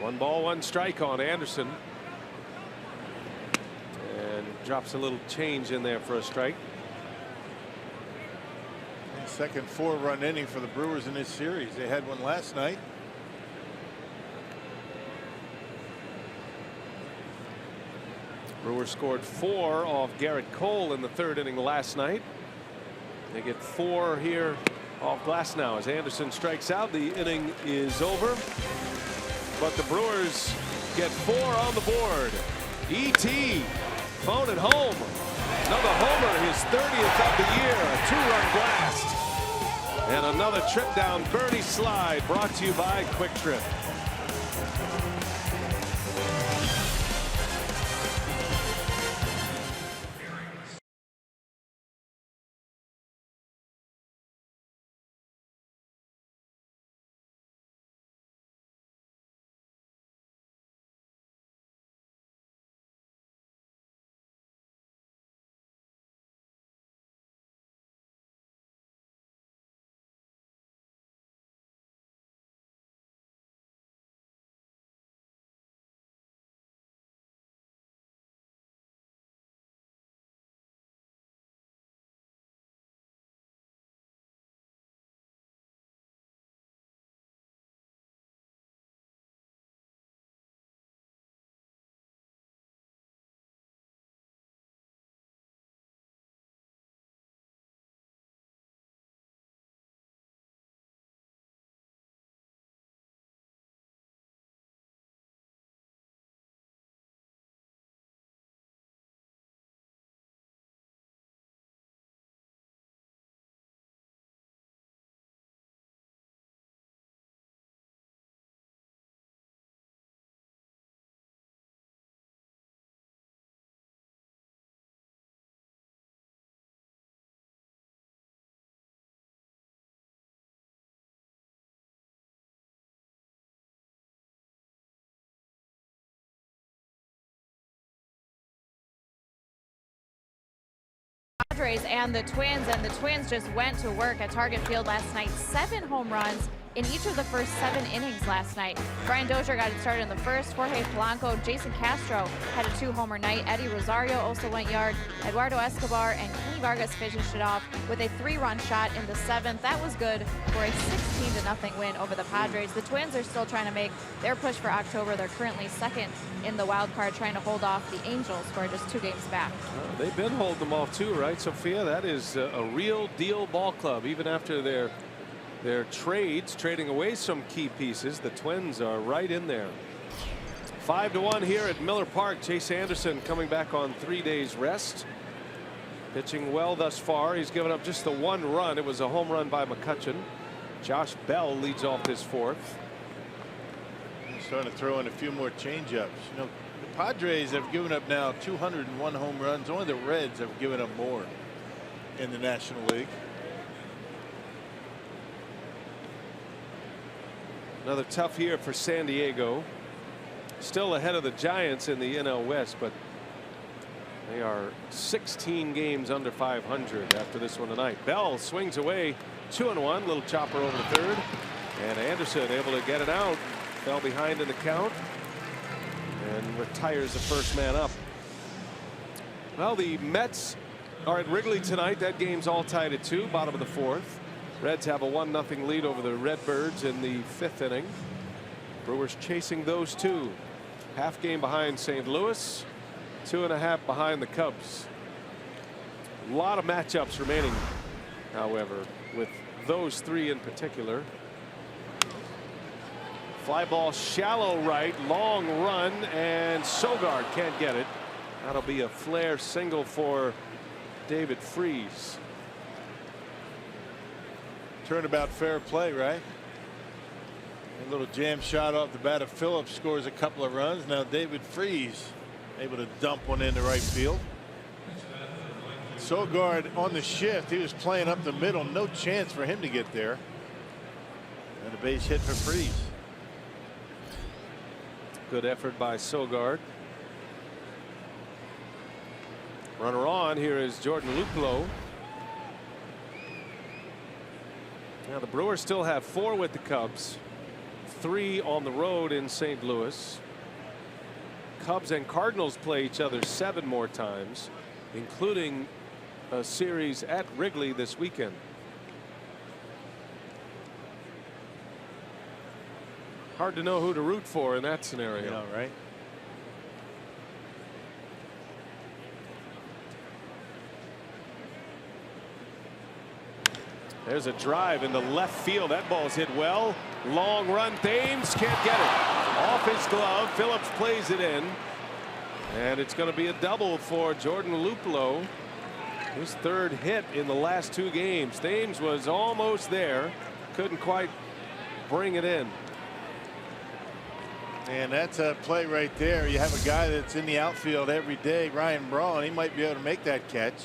E: One ball, 1 strike on Anderson. And drops a little change in there for a strike.
F: Second 4-run inning for the Brewers in this series. They had one last night.
E: Brewers scored 4 off Garrett Cole in the 3rd inning last night. They get 4 here off Glasnow as Anderson strikes out. The inning is over. But the Brewers get 4 on the board. E.T. phone at home. Another homer, his 30th of the year. A 2-run blast. And another trip down Bernie slide brought to you by Quick Trip.
C: Padres and the Twins just went to work at Target Field last night. 7 home runs in each of the first 7 innings last night. Brian Dozier got it started in the first. Jorge Polanco, Jason Castro had a 2-homer night. Eddie Rosario also went yard. Eduardo Escobar and Kenny Vargas finished it off with a 3-run shot in the 7th. That was good for a 16-0 win over the Padres. The Twins are still trying to make their push for October. They're currently second in the wild card, trying to hold off the Angels, who are just 2 games back.
E: They've been holding them off too, right, Sophia? That is a real deal ball club. Even after their trades, trading away some key pieces, the Twins are right in there. 5-1 here at Miller Park. Chase Anderson coming back on 3 days rest. Pitching well thus far. He's given up just the 1 run. It was a home run by McCutchen. Josh Bell leads off this 4th.
F: He's starting to throw in a few more changeups. You know, the Padres have given up now 201 home runs. Only the Reds have given up more in the National League.
E: Another tough year for San Diego. Still ahead of the Giants in the NL West, but they are 16 games under 500 after this one tonight. Bell swings away, 2-1, little chopper over the 3rd, and Anderson able to get it out. Fell behind in the count and retires the first man up. Well, the Mets are at Wrigley tonight. That game's all tied at 2, bottom of the 4th. Reds have a 1-0 lead over the Redbirds in the 5th inning. Brewers chasing those 2. Half game behind St. Louis, 2.5 behind the Cubs. A lot of matchups remaining, however, with those 3 in particular. Fly ball shallow right, long run, and Sogard can't get it. That'll be a flare single for David Freese.
F: Turnabout fair play, right? A little jam shot off the bat of Phillips scores a couple of runs. Now David Freese able to dump one into right field. Sogard on the shift. He was playing up the middle. No chance for him to get there. And a base hit for Freese.
E: Good effort by Sogard. Runner on. Here is Jordan Luplow. Now the Brewers still have 4 with the Cubs, 3 on the road in St. Louis. Cubs and Cardinals play each other 7 more times, including a series at Wrigley this weekend. Hard to know who to root for in that scenario.
F: Yeah, right.
E: There's a drive into left field. That ball's hit well. Long run. Thames can't get it. Off his glove. Phillips plays it in. And it's going to be a double for Jordan Luplow. His 3rd hit in the last 2 games. Thames was almost there. Couldn't quite bring it in.
F: And that's a play right there. You have a guy that's in the outfield every day, Ryan Braun. He might be able to make that catch.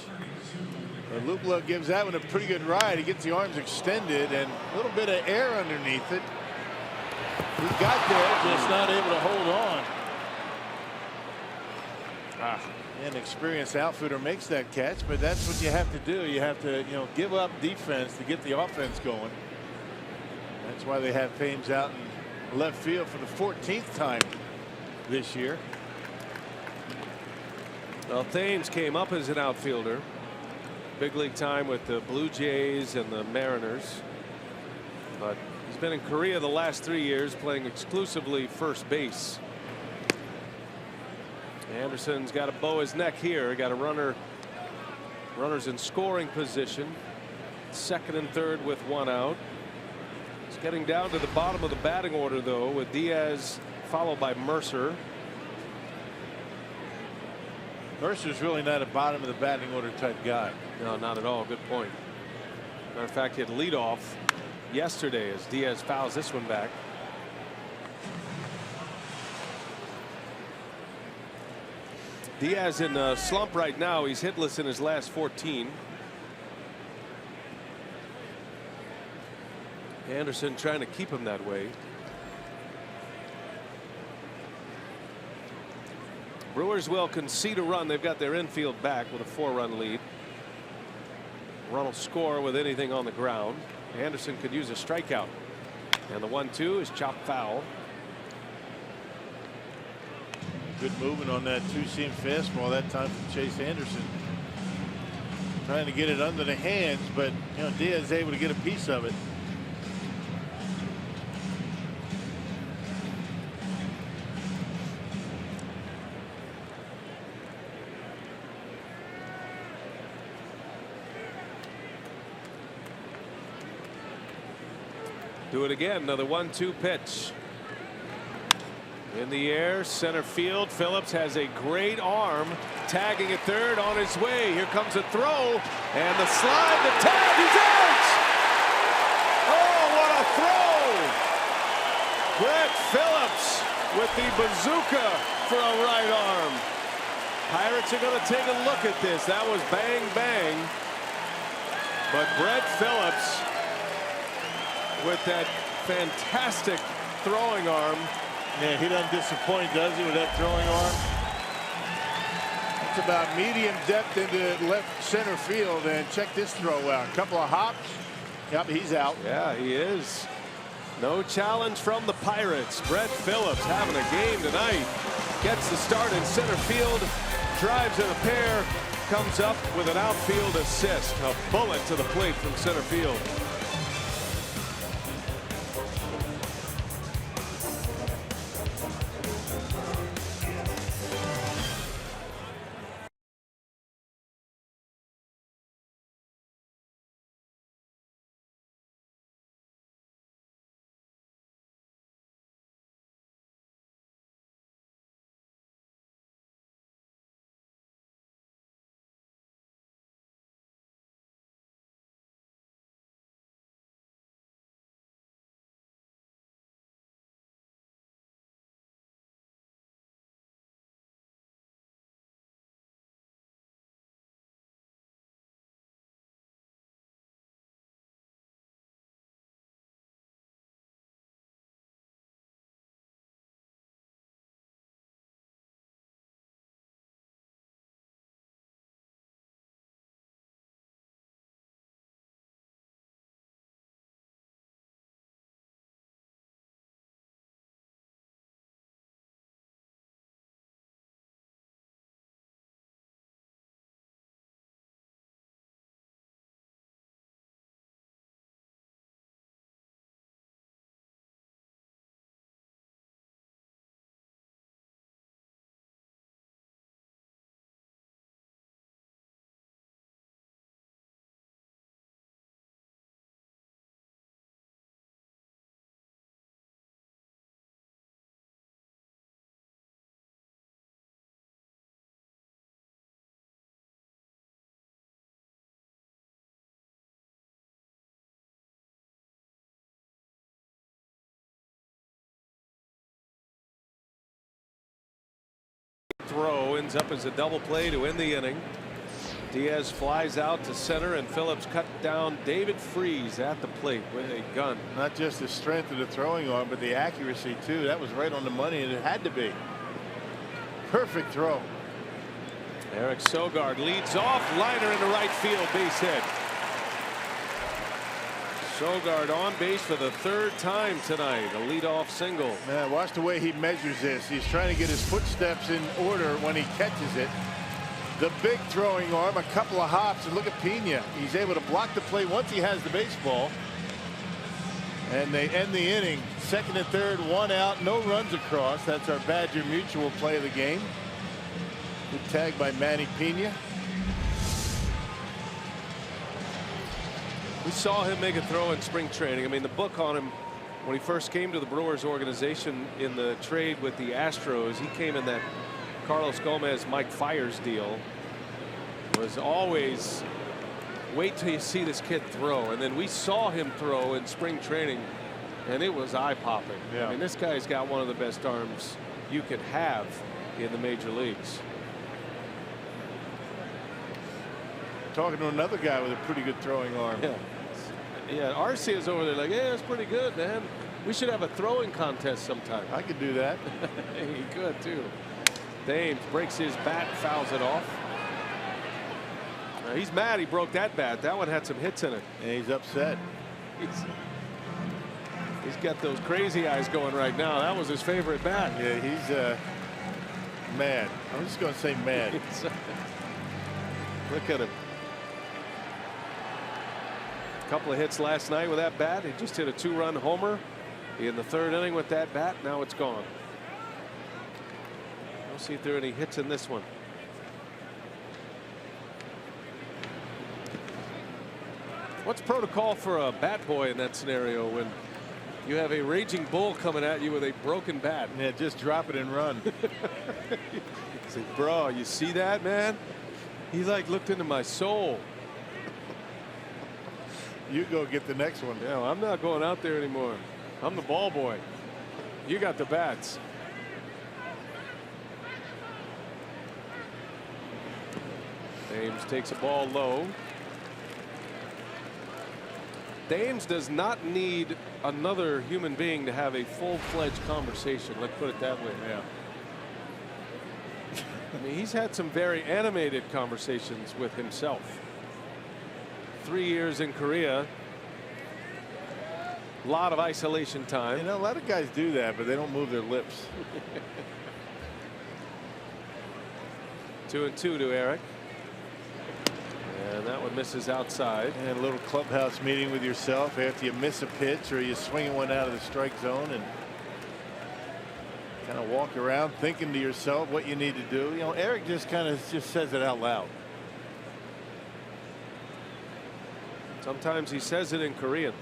F: But Luplow gives that one a pretty good ride. He gets the arms extended and a little bit of air underneath it. He got there, just not able to hold on. An experienced outfielder makes that catch, but that's what you have to do. You have to, give up defense to get the offense going. That's why they have Thames out in left field for the 14th time this year.
E: Well, Thames came up as an outfielder. Big league time with the Blue Jays and the Mariners. But he's been in Korea the last 3 years, playing exclusively first base. Anderson's got to bow his neck here. Got a runners in scoring position. 2nd and 3rd with 1 out. He's getting down to the bottom of the batting order, though, with Diaz followed by Mercer.
F: Mercer's really not a bottom of the batting order type guy.
E: No, not at all. Good point. Matter of fact, he had leadoff yesterday as Diaz fouls this one back. Diaz in a slump right now. He's hitless in his last 14. Anderson trying to keep him that way. Brewers will concede a run. They've got their infield back with a 4-run lead. run will score with anything on the ground. Anderson could use a strikeout. And the 1-2 is chopped foul.
F: Good movement on that two-seam fastball that time from Chase Anderson. Trying to get it under the hands, but Diaz is able to get a piece of it.
E: Do it again. Another 1-2 pitch. In the air, center field. Phillips has a great arm. Tagging at third, on his way. Here comes a throw. And the slide, the tag, he's out! Oh, what a throw! Brett Phillips with the bazooka for a right arm. Pirates are going to take a look at this. That was bang, bang. But Brett Phillips with that fantastic throwing arm.
F: Yeah, he doesn't disappoint, does he, with that throwing arm? It's about medium depth into left center field, and check this throw out. A couple of hops. Yep, he's out.
E: Yeah, he is. No challenge from the Pirates. Brett Phillips having a game tonight. Gets the start in center field. Drives in a pair. Comes up with an outfield assist. A bullet to the plate from center field. Throw ends up as a double play to end the inning. Diaz flies out to center, and Phillips cut down David Freese at the plate with a gun.
F: Not just the strength of the throwing arm, but the accuracy too. That was right on the money, and it had to be. Perfect throw.
E: Eric Sogard leads off. Liner into right field, base hit. Sogard on base for the third time tonight. A leadoff single.
F: Man, watch the way he measures this. He's trying to get his footsteps in order when he catches it. The big throwing arm, a couple of hops, and look at Pena. He's able to block the play once he has the baseball. And they end the inning. Second and third, one out, no runs across. That's our Badger Mutual play of the game. Good tag by Manny Pena.
E: We saw him make a throw in spring training. I mean, the book on him when he first came to the Brewers organization in the trade with the Astros, he came in that Carlos Gomez, Mike Fiers deal. Was always wait till you see this kid throw. And then we saw him throw in spring training, and it was eye-popping.
F: Yeah.
E: I mean, this guy's got one of the best arms you could have in the major leagues.
F: Talking to another guy with a pretty good throwing arm.
E: Yeah, Arcea's over there like, yeah, that's pretty good, man. We should have a throwing contest sometime.
F: I could do that.
E: He could too. Thames breaks his bat, fouls it off. He's mad he broke that bat. That one had some hits in it.
F: And he's upset.
E: He's got those crazy eyes going right now. That was his favorite bat.
F: Yeah, he's mad. I'm just going to say mad.
E: Look at him. A couple of hits last night with that bat. He just hit a 2-run homer in the 3rd inning with that bat. Now it's gone. We'll see if there are any hits in this one. What's protocol for a bat boy in that scenario when you have a raging bull coming at you with a broken bat?
F: Yeah, just drop it and run.
E: Say, bro, you see that, man? He like looked into my soul.
F: You go get the next one.
E: Yeah, well, I'm not going out there anymore. I'm the ball boy. You got the bats. Ames takes a ball low. Dames does not need another human being to have a full-fledged conversation. Let's put it that way.
F: Yeah.
E: I mean, he's had some very animated conversations with himself. 3 years in Korea. A lot of isolation time.
F: You know, a lot of guys do that, but they don't move their lips.
E: 2-2 to Eric. And that one misses outside.
F: And a little clubhouse meeting with yourself after you miss a pitch or you swing one out of the strike zone and kind of walk around thinking to yourself what you need to do. You know, Eric just kind of just says it out loud.
E: Sometimes he says it in Korean.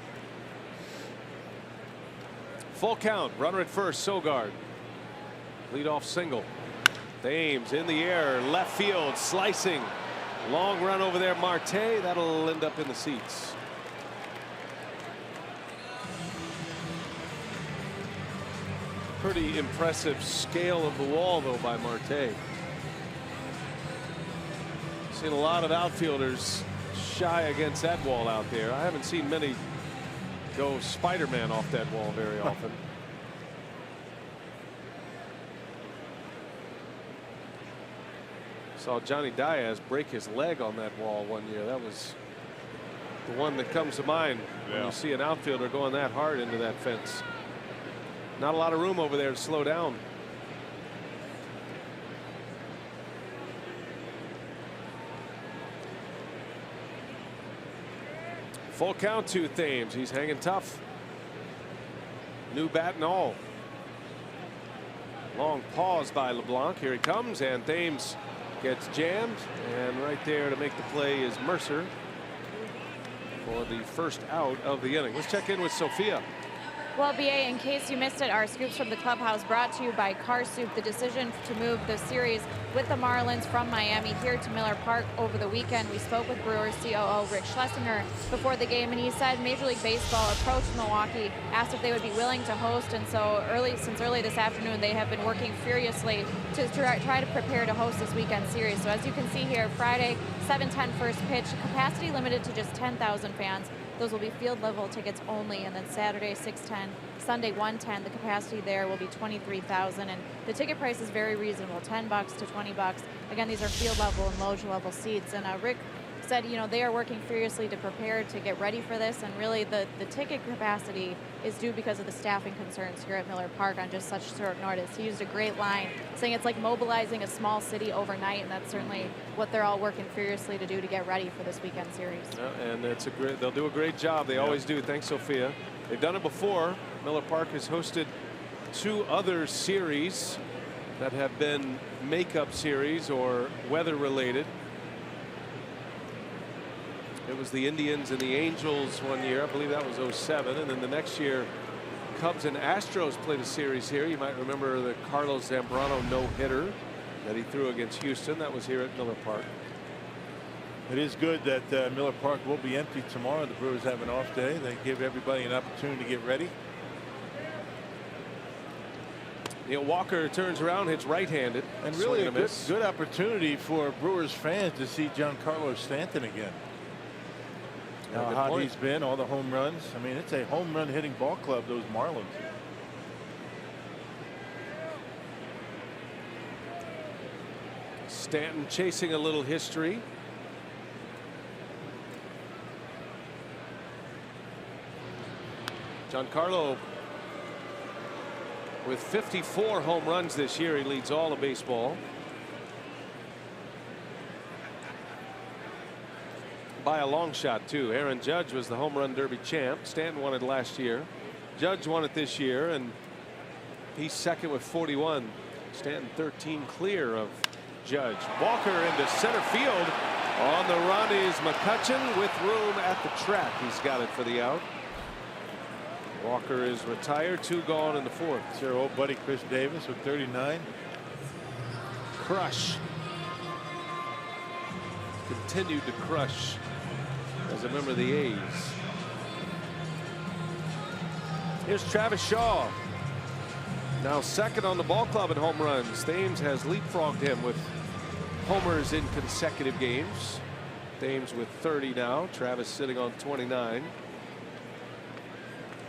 E: Full count. Runner at first. Sogard. Leadoff single. Ames in the air. Left field. Slicing. Long run over there, Marte. That'll end up in the seats. Pretty impressive scale of the wall, though, by Marte. Seen a lot of outfielders shy against that wall out there. I haven't seen many go Spider-Man off that wall very often. Saw Johnny Diaz break his leg on that wall one year. That was the one that comes to mind when you see an outfielder going that hard into that fence. Not a lot of room over there to slow down. Full count to Thames. He's hanging tough. New bat and all. Long pause by LeBlanc. Here he comes, and Thames gets jammed, and right there to make the play is Mercer for the first out of the inning. Let's check in with Sophia.
C: Well, BA, in case you missed it, our scoops from the clubhouse brought to you by Car Soup. The decision to move the series with the Marlins from Miami here to Miller Park over the weekend. We spoke with Brewers COO Rick Schlesinger before the game, and he said Major League Baseball approached Milwaukee, asked if they would be willing to host, and so since early this afternoon, they have been working furiously to try to prepare to host this weekend series. So as you can see here, Friday, 7:10 first pitch, capacity limited to just 10,000 fans. Those will be field level tickets only, and then Saturday 6:10, Sunday 1:10. The capacity there will be 23,000, and the ticket price is very reasonable, $10 to $20. Again, these are field level and loge level seats. And Rick said, you know, they are working furiously to prepare to get ready for this, and really the ticket capacity is due because of the staffing concerns here at Miller Park on just such short notice. He used a great line saying it's like mobilizing a small city overnight, and that's certainly what they're all working furiously to do to get ready for this weekend series.
E: Yeah, and it's they'll do a great job. They always do. Thanks, Sophia. They've done it before. Miller Park has hosted 2 other series that have been makeup series or weather related. It was the Indians and the Angels one year. I believe that was 07. And then the next year, Cubs and Astros played a series here. You might remember the Carlos Zambrano no-hitter that he threw against Houston. That was here at Miller Park.
F: It is good that Miller Park will be empty tomorrow. The Brewers have an off day. They give everybody an opportunity to get ready.
E: Neil Walker turns around, hits right-handed.
F: And really a good opportunity for Brewers fans to see Giancarlo Stanton again. How hot he's been, all the home runs. I mean, it's a home run hitting ball club, those Marlins.
E: Stanton chasing a little history. Giancarlo with 54 home runs this year. He leads all of baseball by a long shot too. Aaron Judge was the home run derby champ. Stanton won it last year. Judge won it this year, and he's second with 41. Stanton 13 clear of Judge. Walker into center field. On the run is McCutchen with room at the track. He's got it for the out. Walker is retired. 2 gone in the 4th.
F: It's your old buddy Chris Davis with 39.
E: Crush. Continued to crush as a member of the A's. Here's Travis Shaw. Now second on the ball club in home runs. Thames has leapfrogged him with homers in consecutive games. Thames with 30 now. Travis sitting on 29.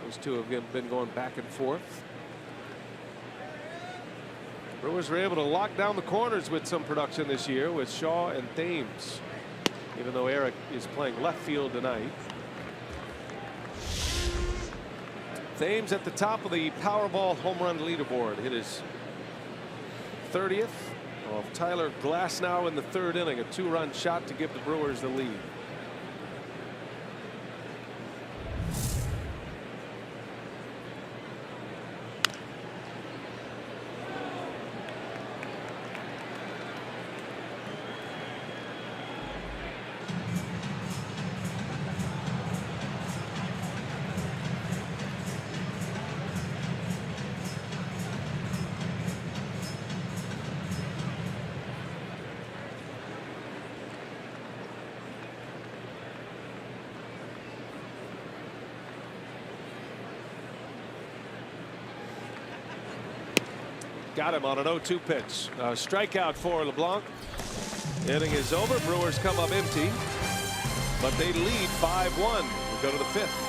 E: Those two have been going back and forth. Brewers were able to lock down the corners with some production this year with Shaw and Thames, even though Eric is playing left field tonight. Thames at the top of the Powerball home run leaderboard. Hit his 30th off Tyler Glasnow in the 3rd inning. A 2-run shot to give the Brewers the lead. Got him on an 0-2 pitch. Strikeout for LeBlanc. Inning is over. Brewers come up empty, but they lead 5-1. We go to the 5th.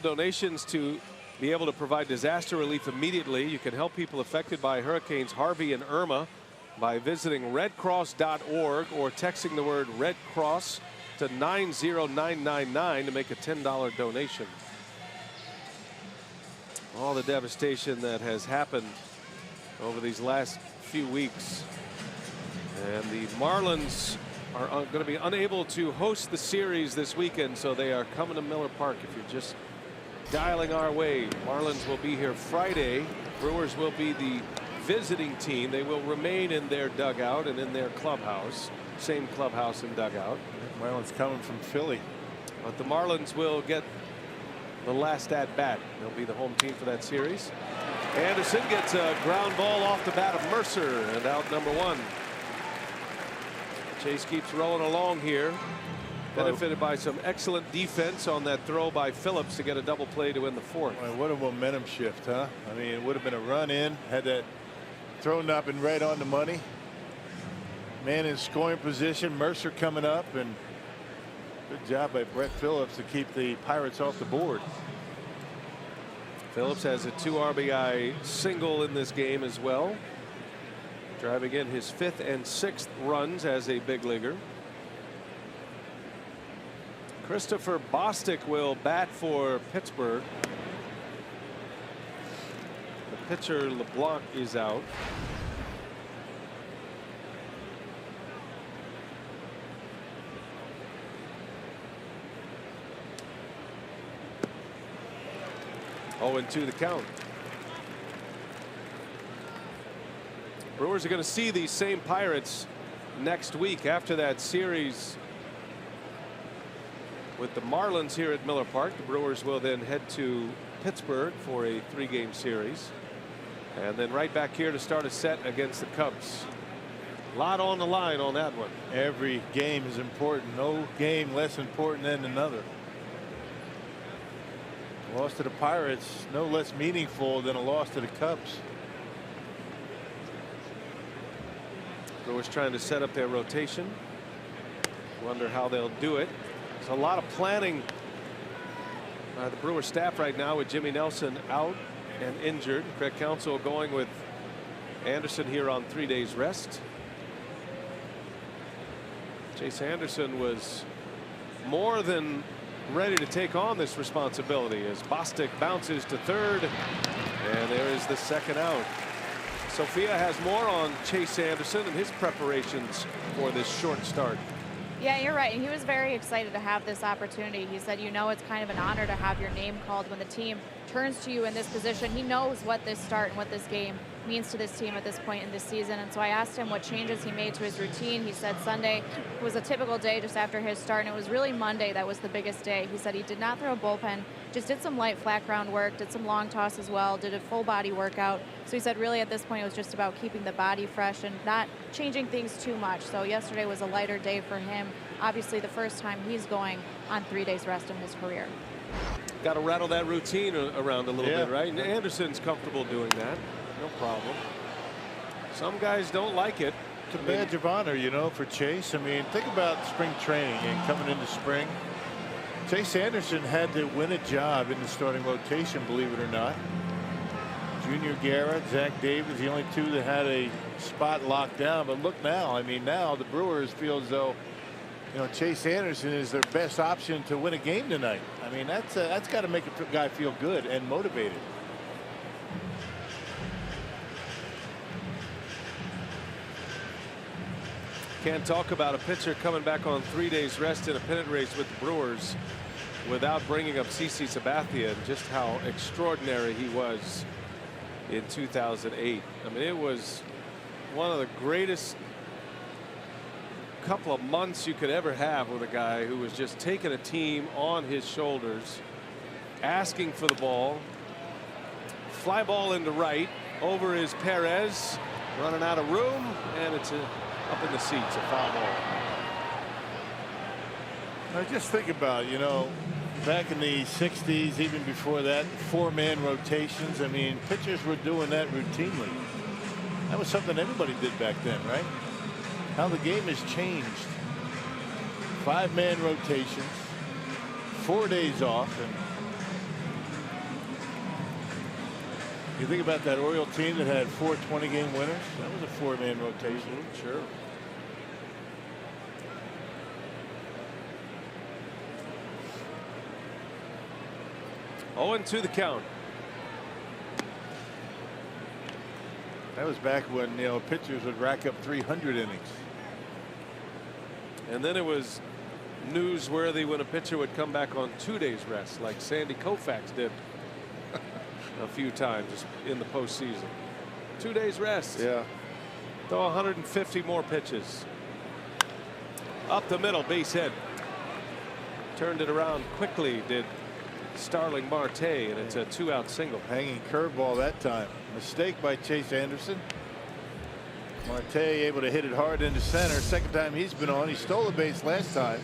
E: Donations to be able to provide disaster relief immediately. You can help people affected by Hurricanes Harvey and Irma by visiting redcross.org or texting the word Red Cross to 90999 to make a $10 donation. All the devastation that has happened over these last few weeks. And the Marlins are going to be unable to host the series this weekend, so they are coming to Miller Park. If you're just dialing our way, Marlins will be here Friday. Brewers will be the visiting team. They will remain in their dugout and in their clubhouse, same clubhouse and dugout.
F: Marlins coming from Philly.
E: But the Marlins will get the last at bat. They'll be the home team for that series. Anderson gets a ground ball off the bat of Mercer, and out number 1. Chase keeps rolling along here. Benefited by some excellent defense on that throw by Phillips to get a double play to win the fourth.
F: Boy, what a momentum shift, huh? I mean, it would have been a run in had that throw not been right on the money. Man in scoring position, Mercer coming up, and good job by Brett Phillips to keep the Pirates off the board.
E: Phillips has a 2 RBI single in this game as well, driving in his 5th and 6th runs as a big leaguer. Christopher Bostic will bat for Pittsburgh. The pitcher LeBlanc is out. Oh, and 2 the count. Brewers are going to see these same Pirates next week after that series with the Marlins here at Miller Park. The Brewers will then head to Pittsburgh for a 3-game series, and then right back here to start a set against the Cubs. A lot on the line on that one.
F: Every game is important. No game less important than another. A loss to the Pirates no less meaningful than a loss to the Cubs.
E: Brewers trying to set up their rotation. Wonder how they'll do it. There's a lot of planning by the Brewers staff right now with Jimmy Nelson out and injured. Craig Counsell going with Anderson here on 3 days rest. Chase Anderson was more than ready to take on this responsibility as Bostic bounces to third, and there is the second out. Sophia has more on Chase Anderson and his preparations for this short start.
C: Yeah, you're right. And he was very excited to have this opportunity. He said, you know, it's kind of an honor to have your name called when the team turns to you in this position. He knows what this start and what this game means to this team at this point in this season. And so I asked him what changes he made to his routine. He said Sunday was a typical day just after his start, and it was really Monday that was the biggest day. He said he did not throw a bullpen, just did some light flat ground work, did some long toss as well, did a full body workout. So he said really at this point it was just about keeping the body fresh and not changing things too much. So yesterday was a lighter day for him. Obviously the first time he's going on 3 days rest in his career.
E: Got to rattle that routine around a little bit, right? And Anderson's comfortable doing that. No problem. Some guys don't like it.
F: It's a badge of honor, you know, for Chase. I mean, think about spring training and coming into spring. Chase Anderson had to win a job in the starting rotation, believe it or not. Junior Guerra, Zach Davis, the only 2 that had a spot locked down. But look now, I mean, now the Brewers feel as though, you know, Chase Anderson is their best option to win a game tonight. I mean, that's got to make a guy feel good and motivated.
E: Can't talk about a pitcher coming back on 3 days rest in a pennant race with the Brewers without bringing up CC Sabathia and just how extraordinary he was in 2008. I mean, it was one of the greatest couple of months you could ever have with a guy who was just taking a team on his shoulders, asking for the ball. Fly ball into right, over is Perez, running out of room, and it's up in the seats, a foul ball.
F: Now just think about, you know, back in the 60s, even before that, 4-man rotations. I mean, pitchers were doing that routinely. That was something everybody did back then, right? How the game has changed. 5-man rotations, 4 days off, and you think about that Orioles team that had 4 20-game winners. That was a 4-man rotation.
E: Sure. Oh, and 2 the count.
F: That was back when, you know, pitchers would rack up 300 innings.
E: And then it was newsworthy when a pitcher would come back on 2 days rest, like Sandy Koufax did a few times in the postseason. 2 days rest.
F: Yeah.
E: Throw 150 more pitches. Up the middle, base hit. Turned it around quickly, did Starling Marte, and it's a 2-out single.
F: Hanging curveball that time. Mistake by Chase Anderson. Marte able to hit it hard into center. Second time he's been on. He stole a base last time.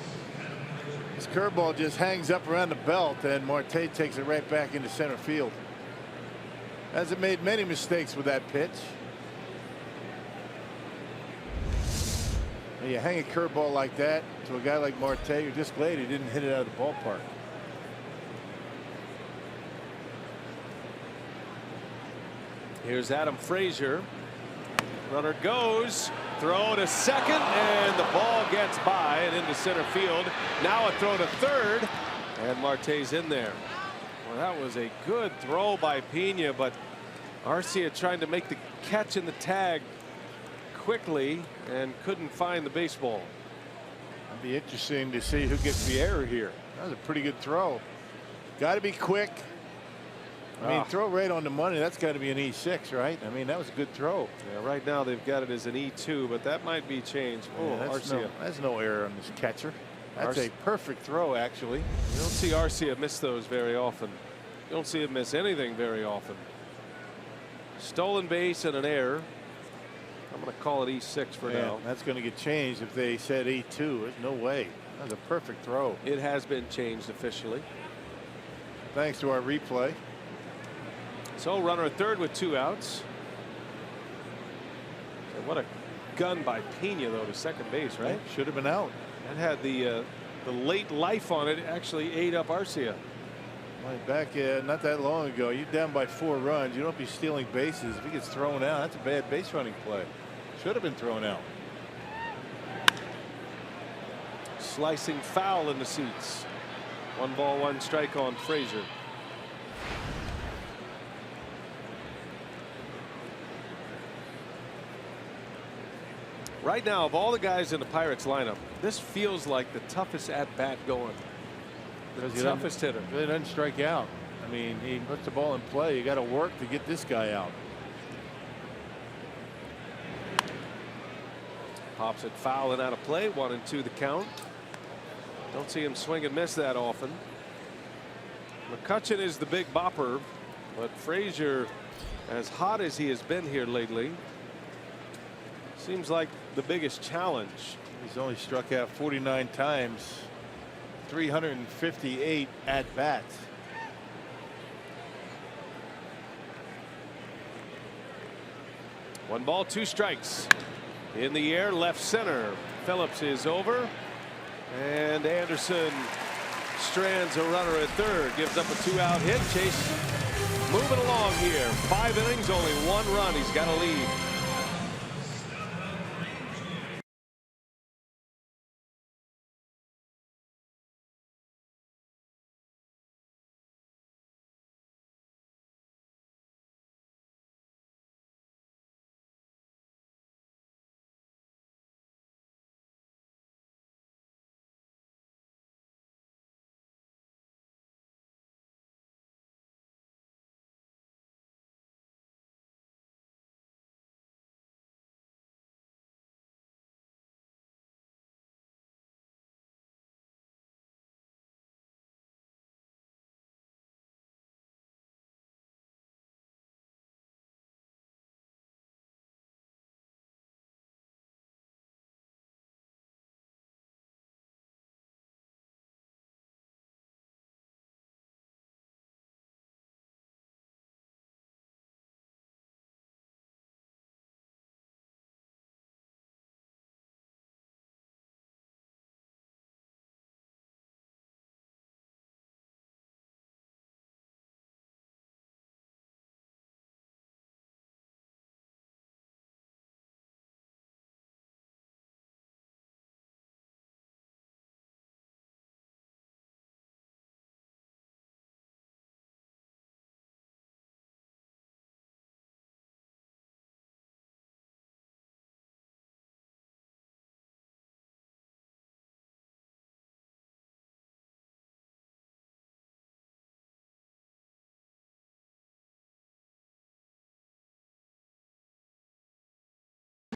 F: This curveball just hangs up around the belt, and Marte takes it right back into center field. Hasn't made many mistakes with that pitch. When you hang a curveball like that to a guy like Marte, you're just glad he didn't hit it out of the ballpark.
E: Here's Adam Frazier. Runner goes. Throw to second, and the ball gets by and into center field. Now a throw to third, and Marte's in there. Well, that was a good throw by Pena, but Arcia trying to make the catch in the tag quickly and couldn't find the baseball.
F: It'd be interesting to see who gets the error here. That was a pretty good throw. Got to be quick. I mean, throw right on the money. That's got to be an E6, right? I mean, that was a good throw.
E: Yeah, right now they've got it as an E2, but that might be changed. Oh,
F: Yeah,
E: Arcia.
F: that's no error on this catcher. That's a perfect throw, actually.
E: You don't see Arcia miss those very often. You don't see him miss anything very often. Stolen base and an error. I'm going to call it E6 for now.
F: That's going to get changed if they said E2. There's no way. That was a perfect throw.
E: It has been changed officially.
F: Thanks to our replay.
E: So runner at third with 2 outs. So what a gun by Pena, though, to second base, right?
F: Should have been out.
E: That had the late life on it. Actually ate up Arcia.
F: Back not that long ago, you're down by 4 runs. You don't be stealing bases. If he gets thrown out, that's a bad base running play. Should have been thrown out.
E: Slicing foul in the seats. 1 ball, 1 strike on Frazier. Right now, of all the guys in the Pirates lineup, this feels like the toughest at bat going. The toughest hitter.
F: He doesn't strike out. I mean, he puts the ball in play. You got to work to get this guy out.
E: Pops it foul and out of play. 1-2 the count. Don't see him swing and miss that often. McCutchen is the big bopper, but Frazier, as hot as he has been here lately, seems like the biggest challenge.
F: He's only struck out 49 times, 358 at bats.
E: One ball, 2 strikes. In the air, left center. Phillips is over, and Anderson strands a runner at third. Gives up a 2-out hit. Chase moving along here. 5 innings, only 1 run. He's got a lead.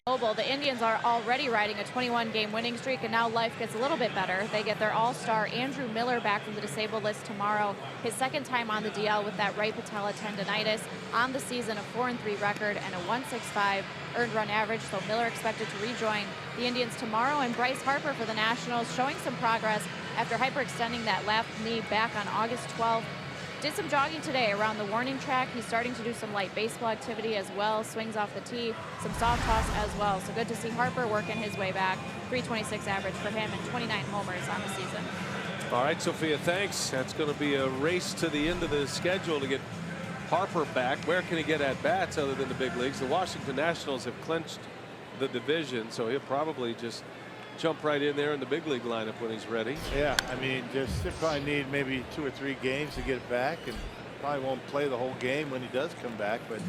C: Mobile. The Indians are already riding a 21-game winning streak, and now life gets a little bit better. They get their all-star Andrew Miller back from the disabled list tomorrow. His second time on the DL with that right patella tendonitis. On the season, a 4-3 record and a 1.65 earned run average. So Miller expected to rejoin the Indians tomorrow. And Bryce Harper for the Nationals showing some progress after hyperextending that left knee back on August 12th. Did some jogging today around the warning track. He's starting to do some light baseball activity as well. Swings off the tee, some soft toss as well. So good to see Harper working his way back. 326 average for him and 29 homers on the season.
E: All right, Sophia, thanks. That's going to be a race to the end of the schedule to get Harper back. Where can he get at bats other than the big leagues? The Washington Nationals have clinched the division, so he'll probably just jump right in there in the big league lineup when he's ready.
F: Yeah, I mean, just they probably need maybe 2 or 3 games to get it back, and probably won't play the whole game when he does come back. But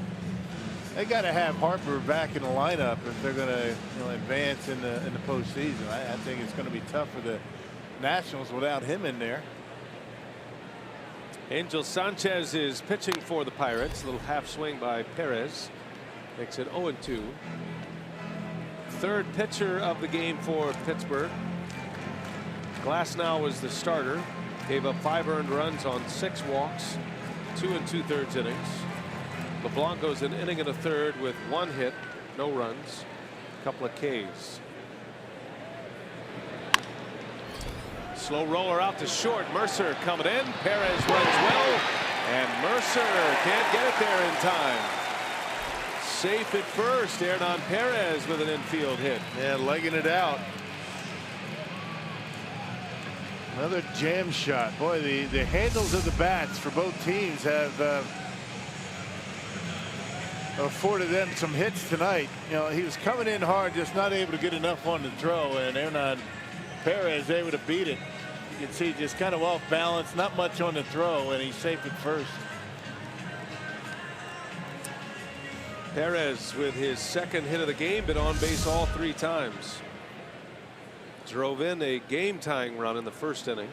F: they got to have Harper back in the lineup if they're going to, advance in the postseason. I think it's going to be tough for the Nationals without him in there.
E: Angel Sanchez is pitching for the Pirates. A little half swing by Perez makes it 0-2. Third pitcher of the game for Pittsburgh. Glasnow was the starter. Gave up 5 earned runs on 6 walks, 2 2/3 innings. LeBlanc goes an inning and a third with 1 hit, no runs, a couple of Ks. Slow roller out to short. Mercer coming in. Perez runs well, and Mercer can't get it there in time. Safe at first. Hernan Perez with an infield hit.
F: Yeah, legging it out. Another jam shot. Boy, the handles of the bats for both teams have afforded them some hits tonight. He was coming in hard, just not able to get enough on the throw, and Hernan Perez able to beat it. You can see just kind of off balance, not much on the throw, and he's safe at first.
E: Perez with his second hit of the game, been on base all 3 times. Drove in a game-tying run in the first inning.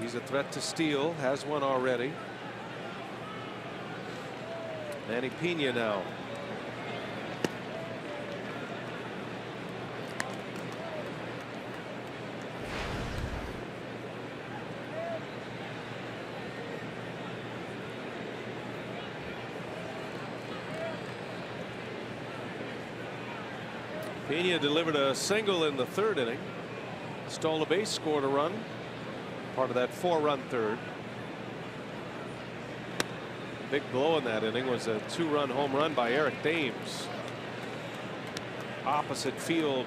E: He's a threat to steal, has one already. Manny Pena now. Pena delivered a single in the 3rd inning. Stole a base, scored a run. Part of that 4-run 3rd. Big blow in that inning was a 2-run home run by Eric Thames. Opposite field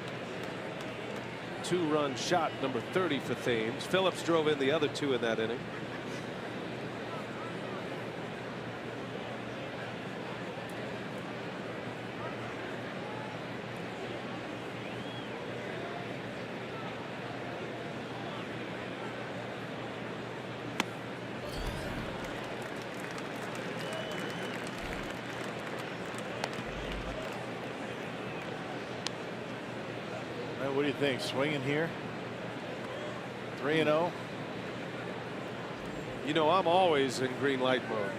E: 2-run shot, number 30 for Thames. Phillips drove in the other 2 in that inning.
F: What do you think? Swinging here? 3-0.
E: I'm always in green light mode.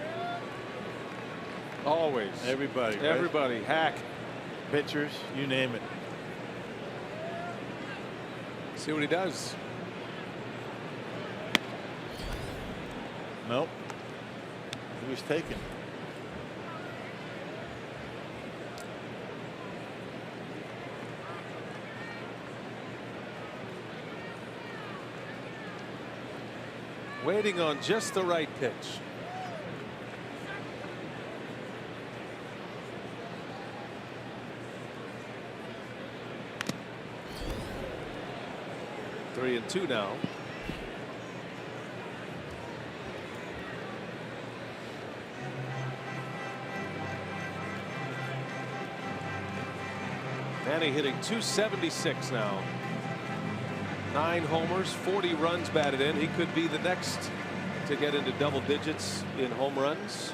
E: Always.
F: Everybody. Right?
E: Everybody. Hack.
F: Pitchers, you name it.
E: See what he does.
F: Nope. He was taken.
E: Waiting on just the right pitch. Three and 2 now. Manny hitting .276 now. 9 homers, 40 runs batted in. He could be the next to get into double digits in home runs.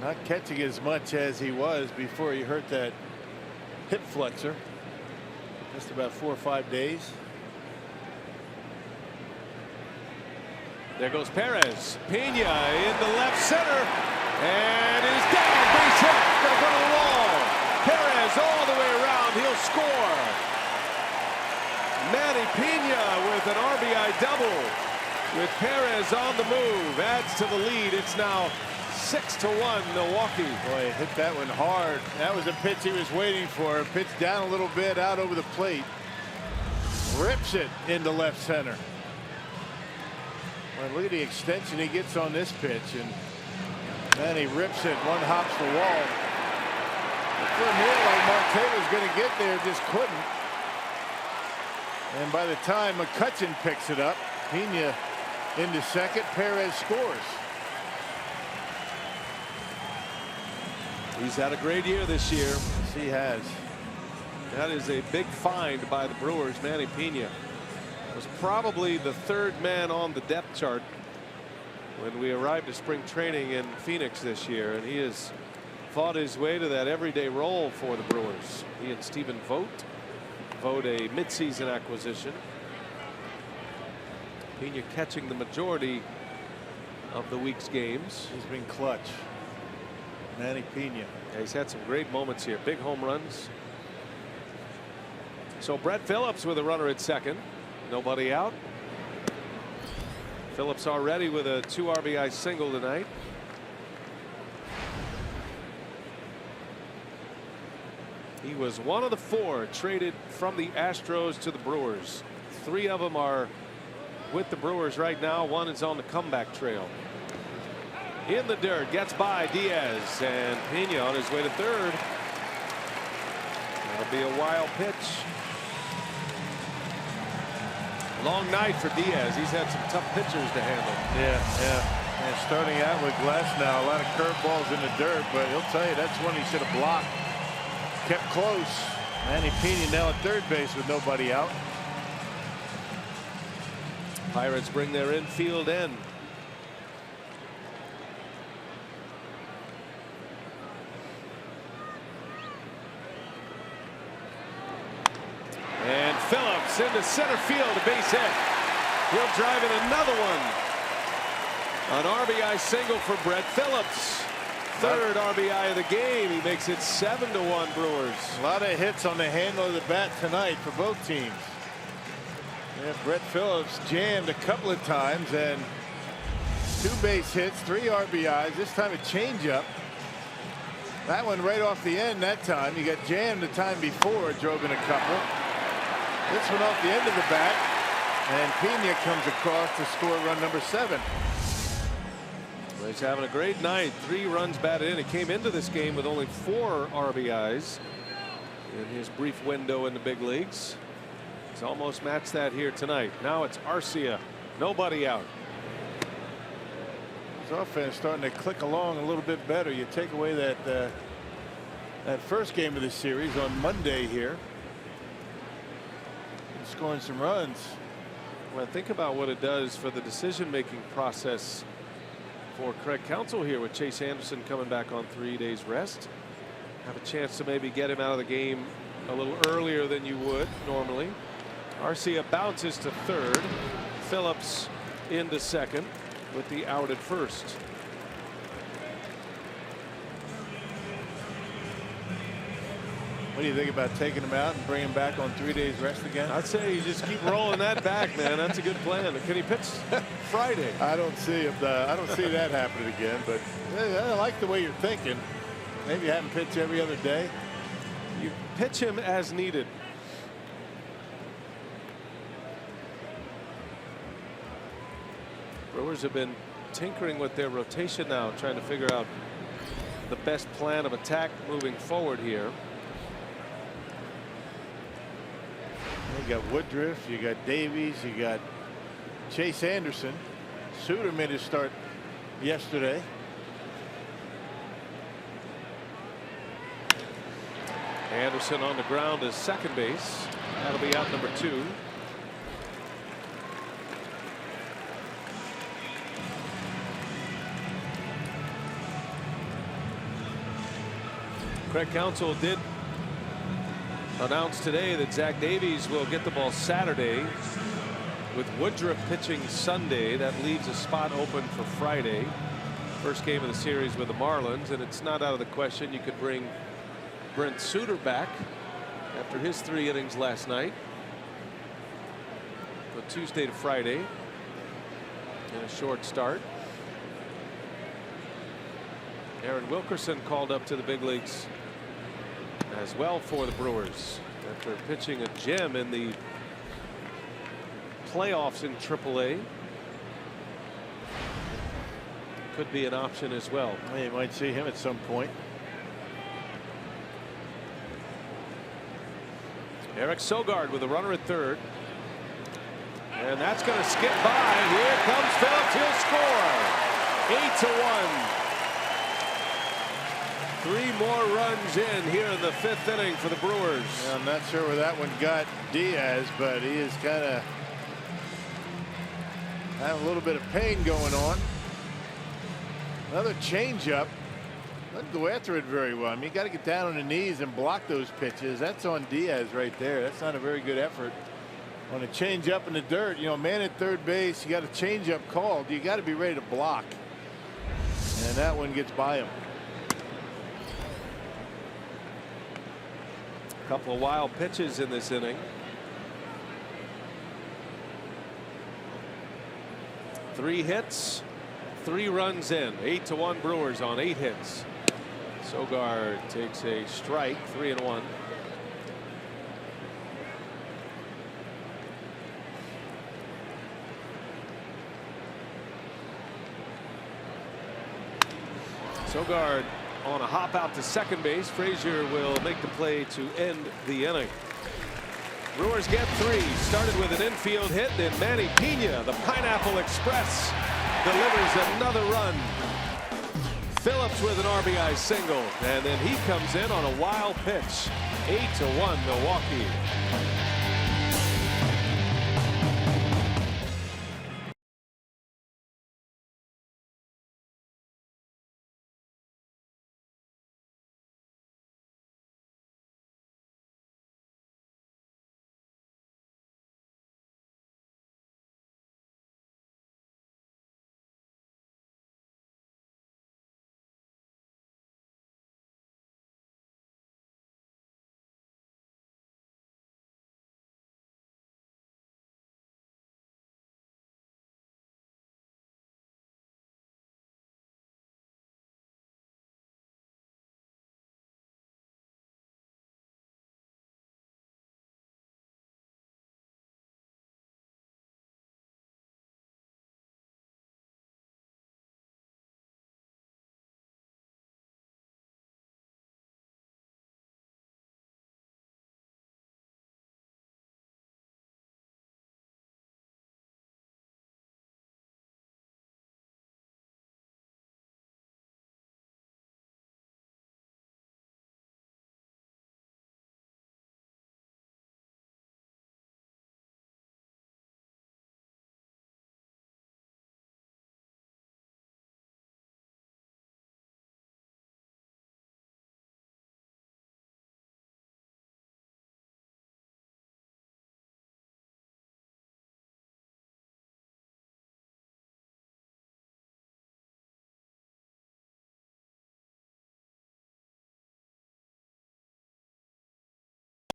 F: Not catching as much as he was before he hurt that hip flexor. Just about 4 or 5 days.
E: There goes Perez. Pena into left center and is down. Base hit. Gonna go to the wall. Perez all the way around. He'll score. Manny Pena with an RBI double. With Perez on the move, adds to the lead. It's now 6-1 Milwaukee.
F: Boy, hit that one hard. That was a pitch he was waiting for. Pitch down a little bit, out over the plate. Rips it into left center. Well, look at the extension he gets on this pitch, and then he rips it. One hops the wall. For a minute, like Marte was going to get there, just couldn't. And by the time McCutchen picks it up, Pena into second, Perez scores.
E: He's had a great year this year.
F: Yes, he has.
E: That is a big find by the Brewers. Manny Pena was probably the third man on the depth chart when we arrived at spring training in Phoenix this year, and he has fought his way to that everyday role for the Brewers. He and Stephen Vogt a midseason acquisition. Pena catching the majority of the week's games.
F: He's been clutch. Manny Pena.
E: Yeah, he's had some great moments here. Big home runs. So Brett Phillips with a runner at second. Nobody out. Phillips already with a 2 RBI single tonight. He was one of the 4 traded from the Astros to the Brewers. 3 of them are with the Brewers right now. 1 is on the comeback trail. In the dirt, gets by Diaz, and Pena on his way to third. That'll be a wild pitch. Long night for Diaz. He's had some tough pitchers to handle.
F: Yeah. And starting out with Glasnow, a lot of curveballs in the dirt, but he'll tell you that's one he should have blocked. Kept close. Manny Pena now at third base with nobody out.
E: Pirates bring their infield in. And Phillips into center field, a base hit. He'll drive in another one. An RBI single for Brett Phillips. Third RBI of the game. He makes it 7-1 Brewers.
F: A lot of hits on the handle of the bat tonight for both teams. Yeah, Brett Phillips jammed a couple of times, and 2 base hits, 3 RBIs. This time a changeup. That one right off the end that time. He got jammed the time before, drove in a couple. This one off the end of the bat, and Pena comes across to score run number 7.
E: Well, he's having a great night. 3 runs batted in. He came into this game with only 4 RBIs in his brief window in the big leagues. He's almost matched that here tonight. Now it's Arcia. Nobody out.
F: His offense starting to click along a little bit better. You take away that first game of the series on Monday here. Scoring some runs.
E: Well, think about what it does for the decision-making process for Craig Counsell here with Chase Anderson coming back on 3 days rest. Have a chance to maybe get him out of the game a little earlier than you would normally. Arcia bounces to third. Phillips into second with the out at first.
F: What do you think about taking him out and bringing him back on 3 days rest again?
E: I'd say you just keep rolling that back, man. That's a good plan. Can he pitch Friday?
F: I don't see that happening again, but I like the way you're thinking. Maybe have him pitch every other day.
E: You pitch him as needed. Brewers have been tinkering with their rotation now, trying to figure out the best plan of attack moving forward here.
F: You got Woodruff, you got Davies, you got Chase Anderson. Suter made his start yesterday.
E: Anderson on the ground as second base. That'll be out number 2. Craig Counsell did announce today that Zach Davies will get the ball Saturday. with Woodruff pitching Sunday. That leaves a spot open for Friday. First game of the series with the Marlins, and it's not out of the question you could bring Brent Suter back after his 3 innings last night. So Tuesday to Friday and a short start. Aaron Wilkerson called up to the big leagues as well for the Brewers after pitching a gem in the playoffs in AAA. Could be an option as well.
F: Well, you might see him at some point.
E: Eric Sogard with a runner at third. And that's going to skip by. Here comes Phillips. He'll score. 8-1. 3 more runs in here in the 5th inning for the Brewers.
F: Yeah, I'm not sure where that one got Diaz, but he is kind of having a little bit of pain going on. Another changeup. Doesn't go after it very well. I mean, you got to get down on the knees and block those pitches. That's on Diaz right there. That's not a very good effort on a changeup in the dirt. You know, man at third base, you got a changeup called. You got to be ready to block. And that one gets by him.
E: A couple of wild pitches in this inning. 3 hits. 3 runs in. 8-1 Brewers on 8 hits. Sogard takes a strike. 3-1. Sogard on a hop out to second base. Frazier will make the play to end the inning. Brewers get 3. Started with an infield hit. Then Manny Pena, the Pineapple Express, delivers another run. Phillips with an RBI single, and then he comes in on a wild pitch. 8-1 Milwaukee.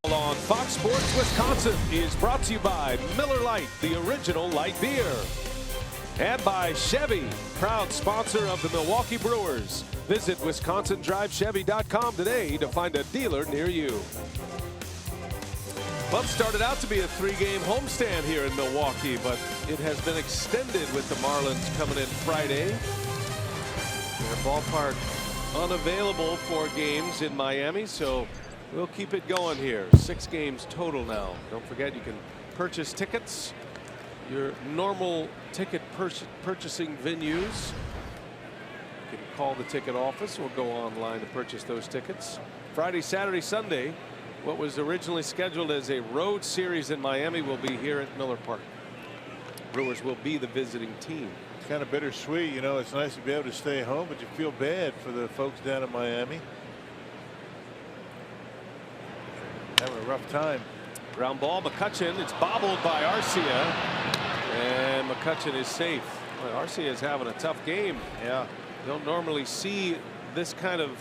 E: On Fox Sports Wisconsin is brought to you by Miller Lite, the original light beer, and by Chevy, proud sponsor of the Milwaukee Brewers. Visit WisconsinDriveChevy.com today to find a dealer near you. Well, it started out to be a 3-game homestand here in Milwaukee, but it has been extended with the Marlins coming in Friday. Their ballpark unavailable for games in Miami, so we'll keep it going here. 6 games total now. Don't forget you can purchase tickets. Your normal ticket purchasing venues. You can call the ticket office or go online to purchase those tickets. Friday, Saturday, Sunday, what was originally scheduled as a road series in Miami will be here at Miller Park. Brewers will be the visiting team.
F: It's kind of bittersweet. You know, it's nice to be able to stay home, but you feel bad for the folks down in Miami. Having a rough time.
E: Ground ball, McCutchen. It's bobbled by Arcia. And McCutchen is safe. Well, Arcia is having a tough game.
G: Yeah.
E: You don't normally see this kind of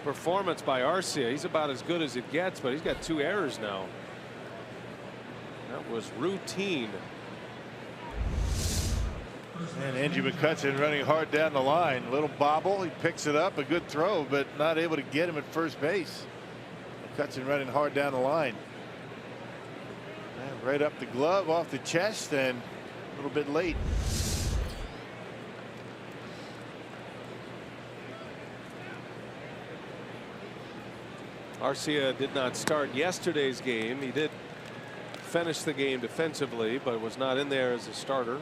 E: performance by Arcia. He's about as good as it gets, but he's got 2 errors now. That was routine.
G: And Angie McCutchen running hard down the line. Little bobble. He picks it up. A good throw, but not able to get him at first base. McCutchen running hard down the line. And right up the glove, off the chest, and a little bit late.
E: Arcia did not start yesterday's game. He did finish the game defensively, but was not in there as a starter.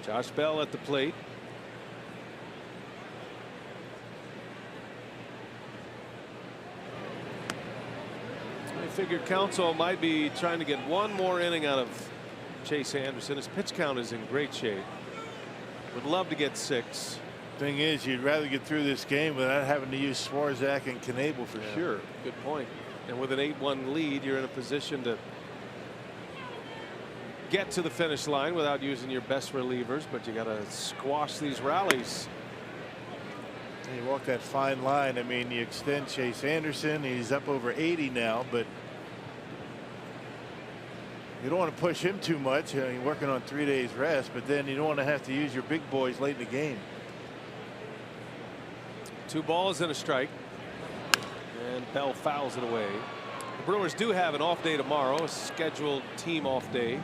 E: Josh Bell at the plate. I figured Counsell might be trying to get one more inning out of Chase Anderson. His pitch count is in great shape. Would love to get 6.
G: Thing is, you'd rather get through this game without having to use Swarzak and Knebel for sure.
E: Good point. And with an 8-1 lead, you're in a position to get to the finish line without using your best relievers, but you got to squash these rallies.
G: You walk that fine line. I mean, you extend Chase Anderson. He's up over 80 now, but you don't want to push him too much. You're working on 3 days rest, but then you don't want to have to use your big boys late in the game.
E: 2 balls and a strike. And Bell fouls it away. The Brewers do have an off day tomorrow, a scheduled team off day.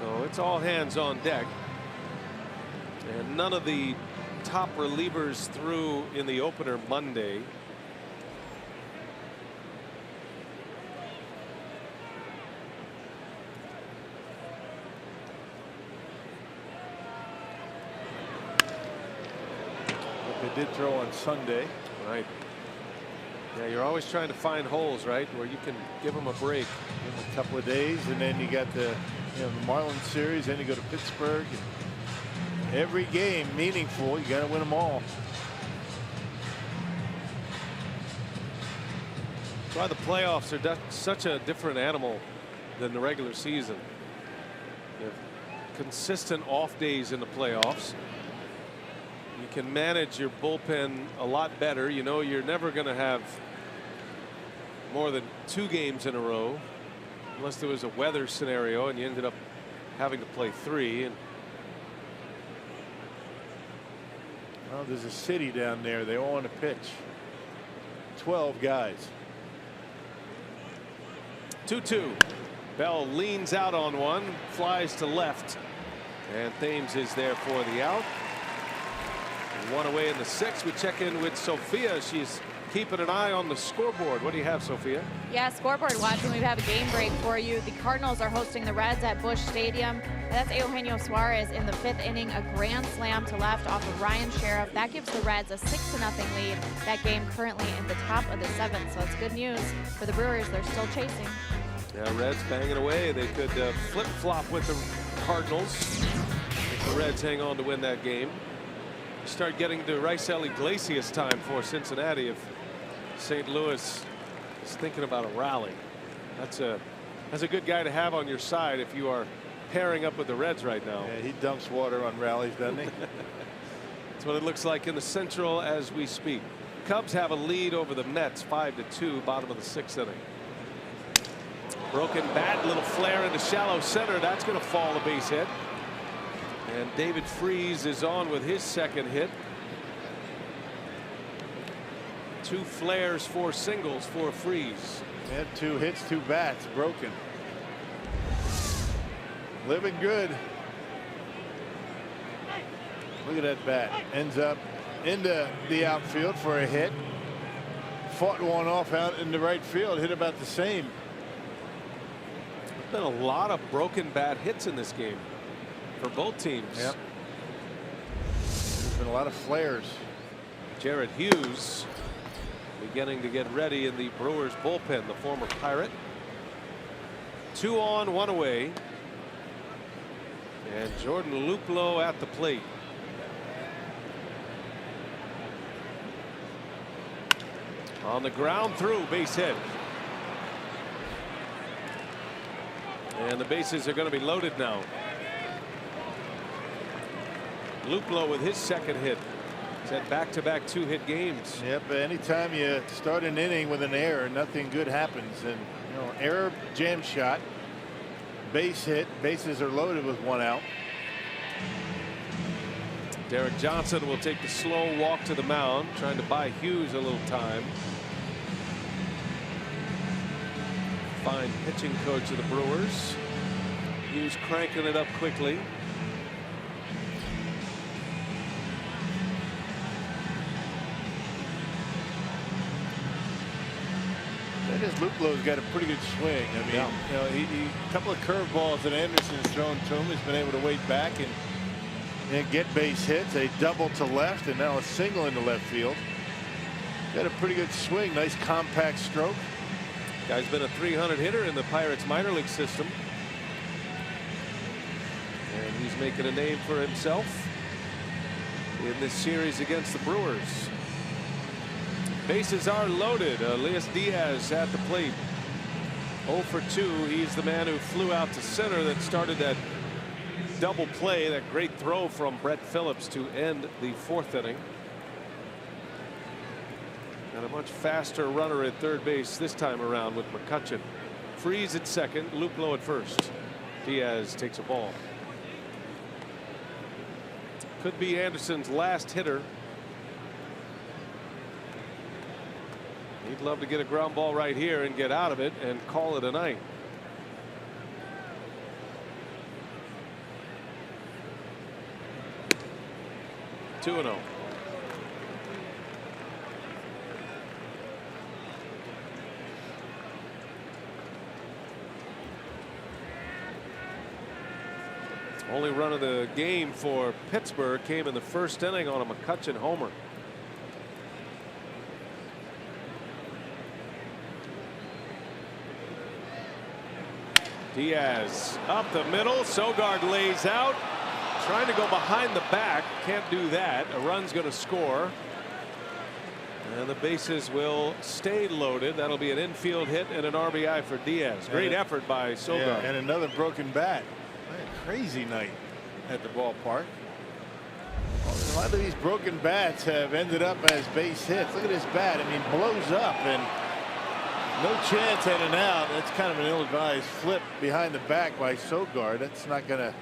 E: So it's all hands on deck. And none of the top relievers threw in the opener Monday.
G: But they did throw on Sunday.
E: Right. Yeah, you're always trying to find holes, right, where you can give them a break.
G: Give them a couple of days, and then you got the the Marlins series, then you go to Pittsburgh. And every game meaningful. You got to win them all.
E: That's why the playoffs are such a different animal than the regular season. You have consistent off days in the playoffs. You can manage your bullpen a lot better. You know you're never going to have more than 2 games in a row unless there was a weather scenario and you ended up having to play 3. And
G: well, there's a city down there. They all want to pitch. 12 guys.
E: 2-2. Bell leans out on one, flies to left, and Thames is there for the out. 1 away in the 6th. We check in with Sophia. She's keeping an eye on the scoreboard. What do you have, Sophia?
C: Yeah, scoreboard watching. We have a game break for you. The Cardinals are hosting the Reds at Busch Stadium. And that's Eugenio Suarez in the 5th inning, a grand slam to left off of Ryan Sheriff. That gives the Reds a 6-0 lead. That game currently in the top of the 7th. So it's good news for the Brewers. They're still chasing.
E: Yeah, Reds banging away. They could flip-flop with the Cardinals if the Reds hang on to win that game. Start getting to Raisel Iglesias time for Cincinnati if St. Louis is thinking about a rally. That's a good guy to have on your side if you are pairing up with the Reds right now.
G: Yeah, he dumps water on rallies, doesn't he?
E: That's what it looks like in the Central as we speak. Cubs have a lead over the Mets 5-2, bottom of the 6th inning. Broken bat, little flare into shallow center. That's going to fall a base hit. And David Freese is on with his 2nd hit. 2 flares, 4 singles for Freese.
G: Had 2 hits, 2 bats, broken. Living good. Look at that bat. Ends up into the outfield for a hit. Fought one off out in the right field. Hit about the same.
E: There's been a lot of broken bat hits in this game for both teams.
G: Yep. There's been a lot of flares.
E: Jared Hughes beginning to get ready in the Brewers bullpen, the former Pirate. 2 on, 1 away. And Jordan Luplow at the plate. On the ground through, base hit. And the bases are going to be loaded now. Luplow with his second hit. He's had back-to-back 2-hit games.
G: Yep. Anytime you start an inning with an error, nothing good happens. And error, jam shot, base hit, bases are loaded with 1 out.
E: Derek Johnson will take the slow walk to the mound, trying to buy Hughes a little time. Fine pitching coach of the Brewers. Hughes cranking it up quickly.
G: Luplow's got a pretty good swing. I mean, a couple of curveballs that Anderson's thrown to him. He's been able to wait back and get base hits. A double to left and now a single into left field. Got a pretty good swing. Nice compact stroke.
E: Guy's been a 300 hitter in the Pirates minor league system. And he's making a name for himself in this series against the Brewers. Bases are loaded. Elias Diaz at the plate. 0 for 2. He's the man who flew out to center that started that double play, that great throw from Brett Phillips to end the 4th inning. And a much faster runner at third base this time around with McCutchen. Freeze at second, Luplow at first. Diaz takes a ball. Could be Anderson's last hitter. He'd love to get a ground ball right here and get out of it and call it a night. Two and 0. Only run of the game for Pittsburgh came in the 1st inning on a McCutchen homer. Diaz up the middle. Sogard lays out, trying to go behind the back. Can't do that. A run's going to score. And the bases will stay loaded. That'll be an infield hit and an RBI for Diaz. Great effort by Sogard.
G: Yeah, and another broken bat. A crazy night at the ballpark. A lot of these broken bats have ended up as base hits. Look at this bat. I mean, blows up and no chance at an out. That's kind of an ill-advised flip behind the back by Sogard. That's not going to.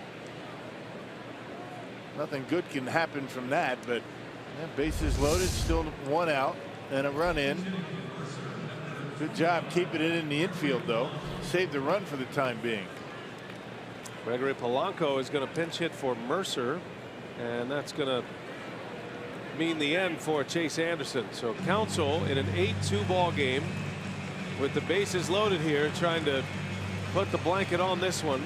G: Nothing good can happen from that. But bases loaded, still 1 out and a run in. Good job keeping it in the infield, though. Saved the run for the time being.
E: Gregory Polanco is going to pinch hit for Mercer, and that's going to mean the end for Chase Anderson. So Counsell in an 8-2 ball game with the bases loaded here, trying to put the blanket on this one.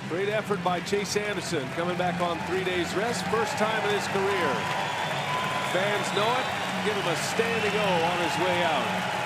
E: Great effort by Chase Anderson, coming back on 3 days rest, first time in his career. Fans know it. Give him a standing O on his way out.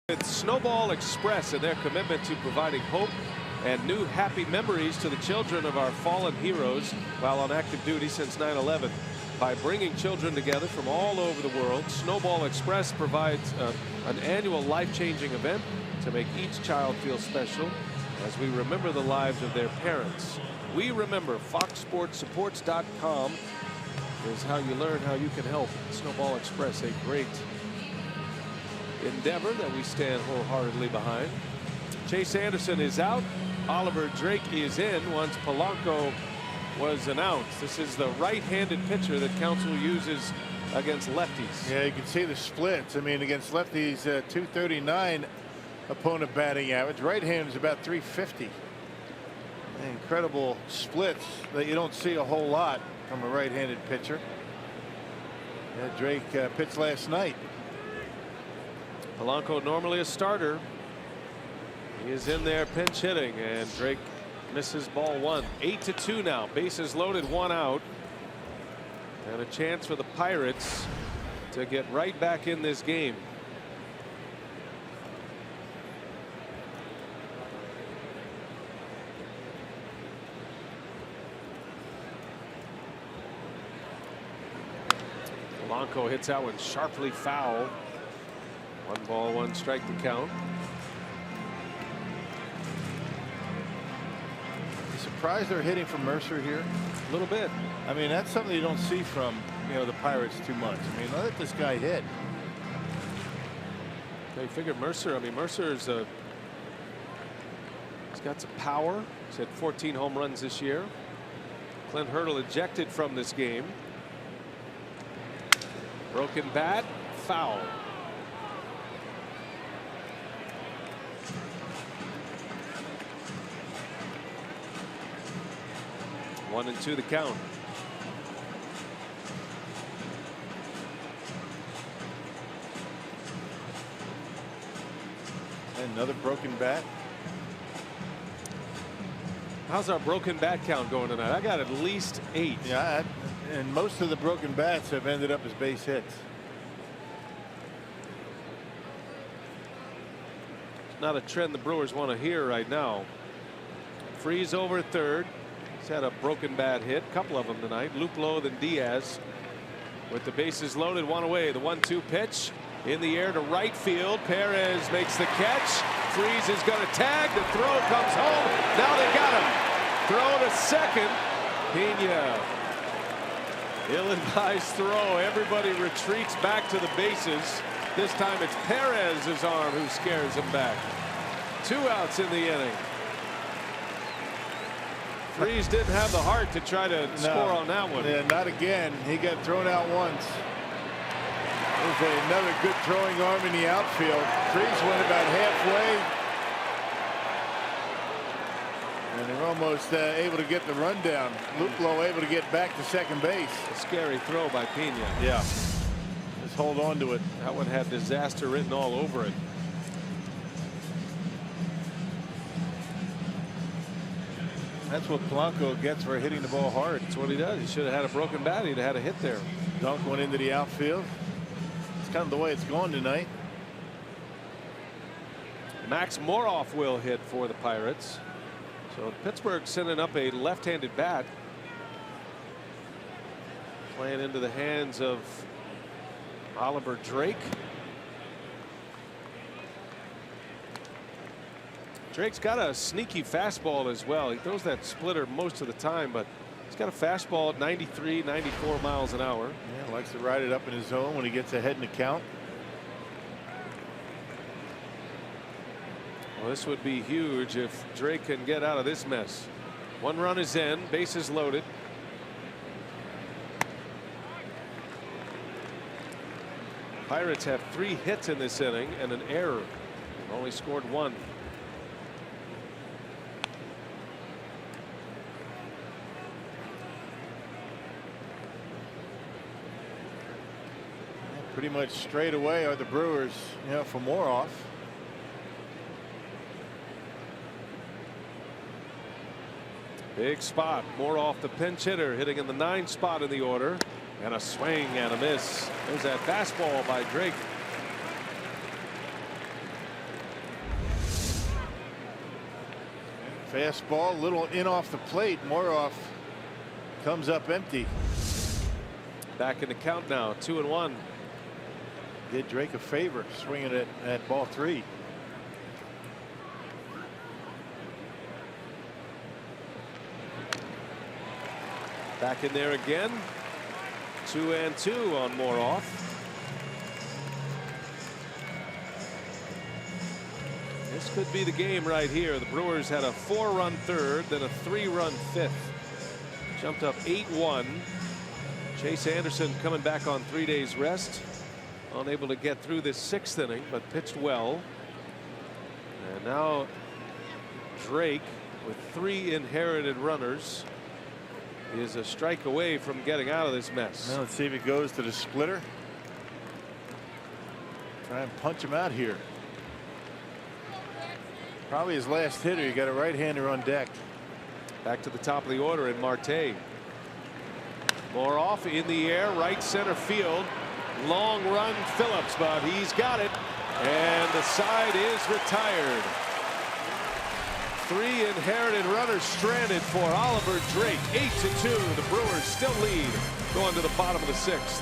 E: It's Snowball Express and their commitment to providing hope and new happy memories to the children of our fallen heroes while on active duty since 9/11. By bringing children together from all over the world, Snowball Express provides an annual life-changing event to make each child feel special as we remember the lives of their parents. We remember. FoxSportsSupports.com is how you learn how you can help. Snowball Express, a great endeavor that we stand wholeheartedly behind. Chase Anderson is out. Oliver Drake is in once Polanco was announced. This is the right-handed pitcher that Counsell uses against lefties.
G: Yeah, you can see the splits. I mean, against lefties, 239 opponent batting average. Right-handed is about 350. Incredible splits that you don't see a whole lot from a right-handed pitcher. Yeah, Drake pitched last night.
E: Polanco normally a starter. He is in there pinch hitting, and Drake misses ball one. 8-2 now. Bases loaded, one out. And a chance for the Pirates to get right back in this game. Polanco hits that one sharply foul. 1-1 strike to count.
G: Surprised they're hitting for Mercer here
E: A little bit.
G: I mean, that's something you don't see from the Pirates too much. I mean, let this guy hit.
E: They figured Mercer. I mean, Mercer's he's got some power. He's had 14 home runs this year. Clint Hurdle ejected from this game. Broken bat, foul. One and two the count.
G: Another broken bat.
E: How's our broken bat count going tonight? I got at least 8.
G: Yeah, and most of the broken bats have ended up as base hits.
E: It's not a trend the Brewers want to hear right now. Freeze over third. He's had a broken bat hit, a couple of them tonight. Luplow, then Diaz. With the bases loaded, one away. The 1-2 pitch in the air to right field. Perez makes the catch. Freeze is going to tag. The throw comes home. Now they got him. Throw to second. Pena. Ill-advised throw. Everybody retreats back to the bases. This time it's Perez's arm who scares him back. 2 outs in the inning. Freeze didn't have the heart to try to score on that one.
G: Yeah, not again. He got thrown out once. There's another good throwing arm in the outfield. Freeze went about halfway. And they're almost able to get the run down. Luplow able to get back to second base.
E: A scary throw by Pena.
G: Yeah. Just hold on to it.
E: That one had disaster written all over it.
G: That's what Polanco gets for hitting the ball hard.
E: That's what he does. He should have had a broken bat. He'd have had a hit there.
G: Dunk went into the outfield. It's kind of the way it's going tonight.
E: Max Moroff will hit for the Pirates. So Pittsburgh sending up a left-handed bat. Playing into the hands of Oliver Drake. Drake's got a sneaky fastball as well. He throws that splitter most of the time, but he's got a fastball at 93, 94 miles an hour.
G: Yeah, likes to ride it up in his zone when he gets ahead in the count.
E: Well, this would be huge if Drake can get out of this mess. 1 run is in, bases loaded. Pirates have 3 hits in this inning and an error. Only scored 1.
G: Pretty much straight away are the Brewers, for Moroff.
E: Big spot. Moroff, the pinch hitter, hitting in the 9th spot in the order. And a swing and a miss. There's that fastball by Drake.
G: Fastball, little in off the plate. Moroff comes up empty.
E: Back in the count now, 2-1.
G: Did Drake a favor swinging at ball 3.
E: Back in there again. 2-2 on Moroff. This could be the game right here. The Brewers had a 4-run third, then a 3-run fifth. Jumped up 8-1. Chase Anderson coming back on 3 days rest. Unable to get through this 6th inning, but pitched well. And now Drake, with 3 inherited runners, is a strike away from getting out of this mess.
G: Now let's see if he goes to the splitter. Try and punch him out here. Probably his last hitter. You got a right-hander on deck.
E: Back to the top of the order in Marte. Moroff in the air, right center field. Long run Phillips, but he's got it. And the side is retired. 3 inherited runners stranded for Oliver Drake. 8-2. The Brewers still lead going to the bottom of the 6th.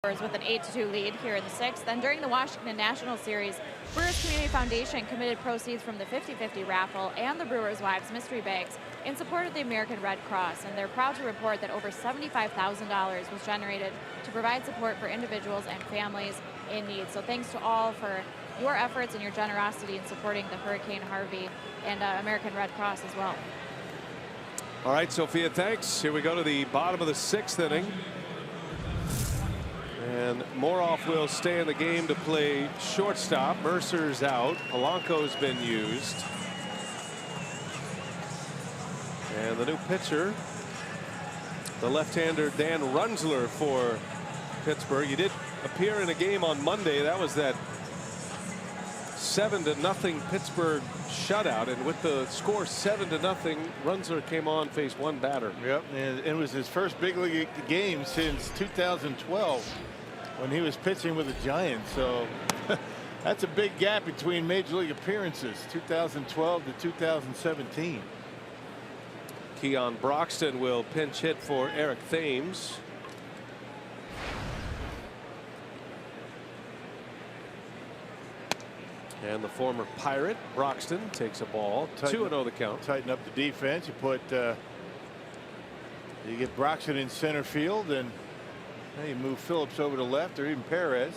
C: With an 8-2 lead here in the 6th. Then during the Washington National Series, Brewers Community Foundation committed proceeds from the 50-50 raffle and the Brewers Wives mystery bags in support of the American Red Cross, and they're proud to report that over $75,000 was generated to provide support for individuals and families in need. So thanks to all for your efforts and your generosity in supporting the Hurricane Harvey and American Red Cross as well.
E: All right, Sophia, thanks. Here we go to the bottom of the 6th inning. And Moroff will stay in the game to play shortstop. Mercer's out. Polanco's been used. And the new pitcher, the left-hander Dan Runzler for Pittsburgh. He did appear in a game on Monday. That was that 7-0 Pittsburgh shutout. And with the score 7-0, Runzler came on, faced 1 batter.
G: Yep, and it was his first big league game since 2012. When he was pitching with the Giants. So that's a big gap between major league appearances, 2012 to 2017.
E: Keon Broxton will pinch hit for Eric Thames. And the former Pirate Broxton takes a ball. 2-0 the count.
G: Tighten up the defense. You put you get Broxton in center field, and you move Phillips over to left, or even Perez.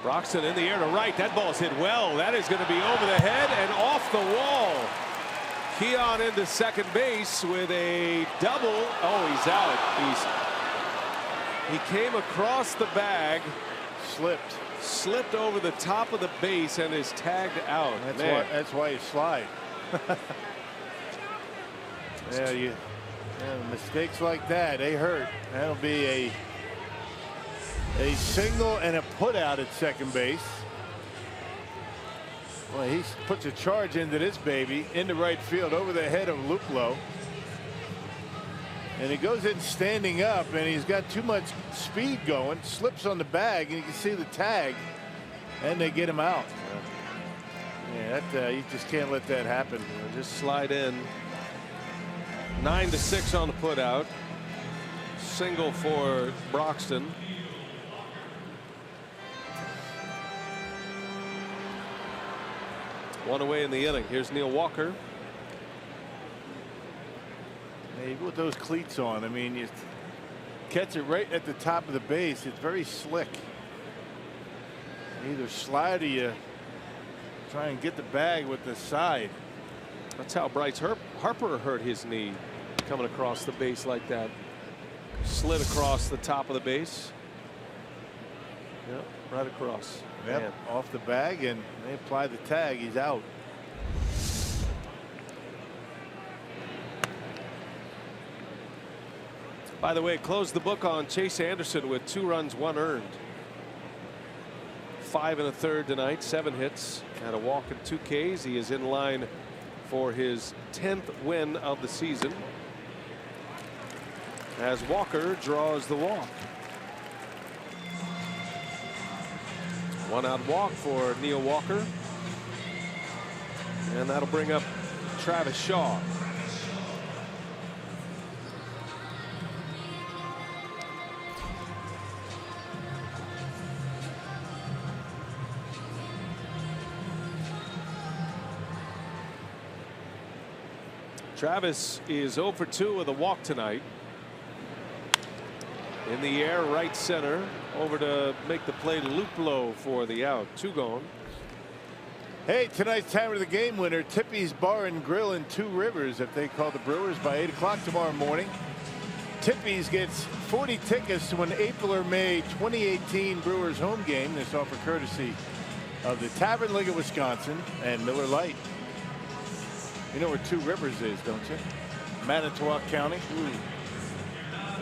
E: Broxton in the air to right. That ball's hit well. That is going to be over the head and off the wall. Keon into second base with a double. Oh, he's out. He came across the bag, slipped over the top of the base, and is tagged out.
G: That's why you slide. Yeah, mistakes like that, they hurt. That'll be a single and a put out at second base. Well, he puts a charge into this baby into right field over the head of Luplow. And he goes in standing up, and he's got too much speed going, slips on the bag, and you can see the tag, and they get him out. Yeah, you just can't let that happen.
E: Just slide in. 9-6 on the put out. Single for Broxton. One away in the inning. Here's Neil Walker.
G: Hey, with those cleats on, I mean, you catch it right at the top of the base. It's very slick. You either slide or you try and get the bag with the side.
E: That's how Bryce Harper hurt his knee, coming across the base like that. Slid across the top of the base. Yep, right across.
G: Yep,
E: Man.
G: off the bag, and they apply the tag. He's out.
E: By the way, closed the book on Chase Anderson with 2 runs, 1 earned. 5 1/3 tonight, 7 hits, and a walk and 2 Ks. He is in line for his 10th win of the season, as Walker draws the walk. 1-out walk for Neil Walker, and that'll bring up Travis Shaw. Travis is 0 for 2 with a walk tonight. In the air, right center, over to make the play to Luplow for the out. 2 gone.
G: Hey, tonight's time of the game winner, Tippy's Bar and Grill in Two Rivers. If they call the Brewers by 8 o'clock tomorrow morning, Tippy's gets 40 tickets to an April or May 2018 Brewers home game. This offer courtesy of the Tavern League of Wisconsin and Miller Lite. You know where Two Rivers is, don't you? Manitowoc County.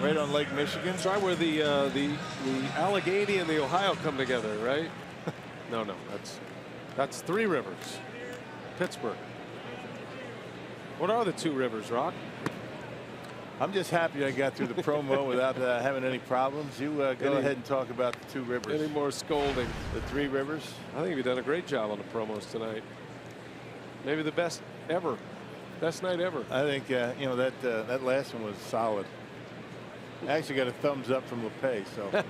G: Right on Lake Michigan.
E: It's right where the Allegheny and the Ohio come together, right? No, that's Three Rivers. Pittsburgh. What are the Two Rivers, Rock?
G: I'm just happy I got through the promo without having any problems. You go ahead and talk about the Two Rivers.
E: Any more scolding?
G: The Three Rivers.
E: I think you've done a great job on the promos tonight. Maybe the best ever. Best night ever.
G: I think you know, that last one was solid. I actually got a thumbs up from LePay. So.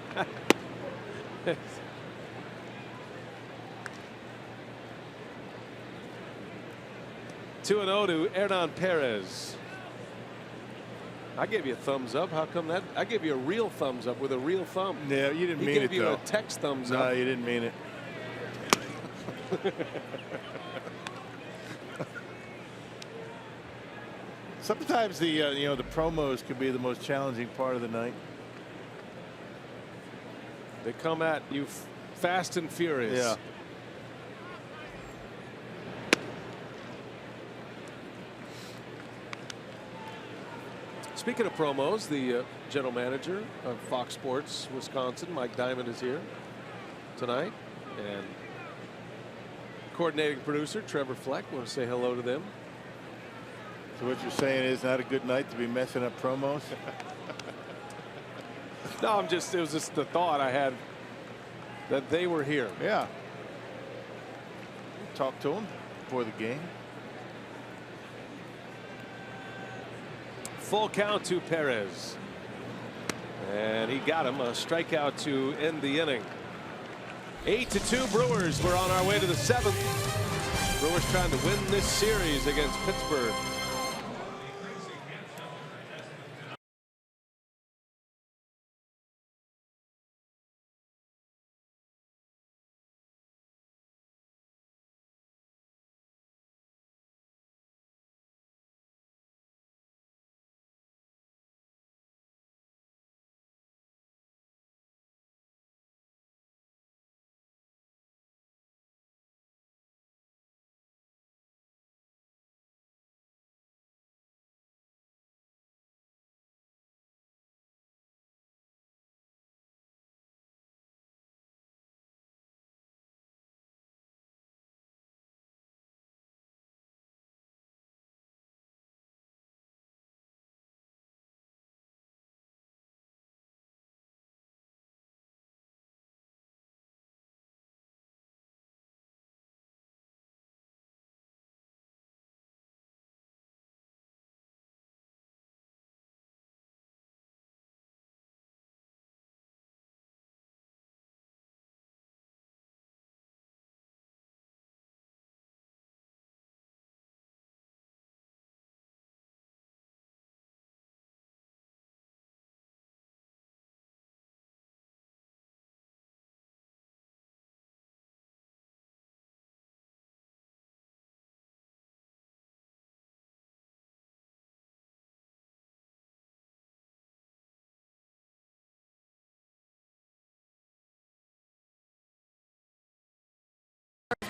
E: 2-0 to Hernan Perez. I gave you a thumbs up. How come that? I gave you a real thumbs up with a real thumb.
G: Yeah, you didn't mean it, though.
E: He gave you a text thumbs up.
G: No, you didn't mean it. Sometimes the you know, the promos could be the most challenging part of the night.
E: They come at you fast and furious.
G: Yeah.
E: Speaking of promos, the general manager of Fox Sports Wisconsin, Mike Diamond, is here tonight, and coordinating producer Trevor Fleck. Want to say hello to them.
G: So what you're saying is not a good night to be messing up promos?
E: No, it was just the thought I had that they were here.
G: Yeah. Talk to them before the game.
E: Full count to Perez, and he got him. A strikeout to end the inning. 8-2 Brewers. We're on our way to the 7th. Brewers trying to win this series against Pittsburgh.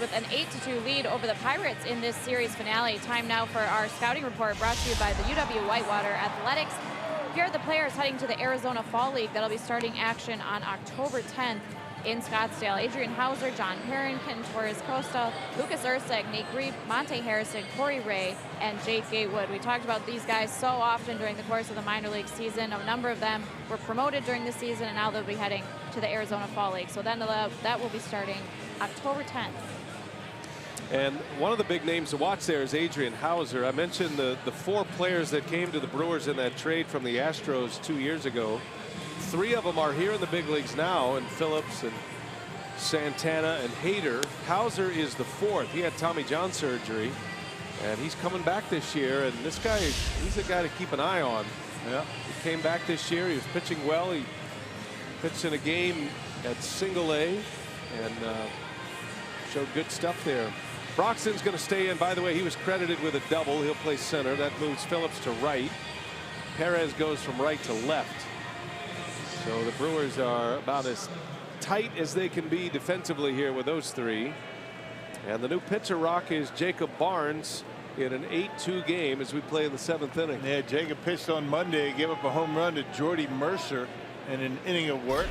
C: with an 8-2 lead over the Pirates in this series finale. Time now for our scouting report brought to you by the UW Whitewater Athletics. Here are the players heading to the Arizona Fall League that'll be starting action on October 10th in Scottsdale. Adrian Hauser, John Perrin, Torres Costa, Lucas Erceg, Nate Grieb, Monte Harrison, Corey Ray, and Jake Gatewood. We talked about these guys so often during the course of the minor league season. A number of them were promoted during the season, and now they'll be heading to the Arizona Fall League. So then that will be starting October 10th.
E: And one of the big names to watch there is Adrian Hauser. I mentioned the 4 players that came to the Brewers in that trade from the Astros 2 years ago. 3 of them are here in the big leagues now, and Phillips and Santana and Hader. Hauser is the 4th. He had Tommy John surgery, and he's coming back this year. And this guy, he's a guy to keep an eye on.
G: Yeah.
E: He came back this year. He was pitching well. He pitched in a game at Single A and showed good stuff there. Broxton's going to stay in. By the way, he was credited with a double. He'll play center. That moves Phillips to right. Perez goes from right to left. So the Brewers are about as tight as they can be defensively here with those 3. And the new pitcher rock is Jacob Barnes in an 8-2 game as we play in the 7th inning.
G: Yeah, Jacob pitched on Monday, gave up a home run to Jordy Mercer in an inning of work.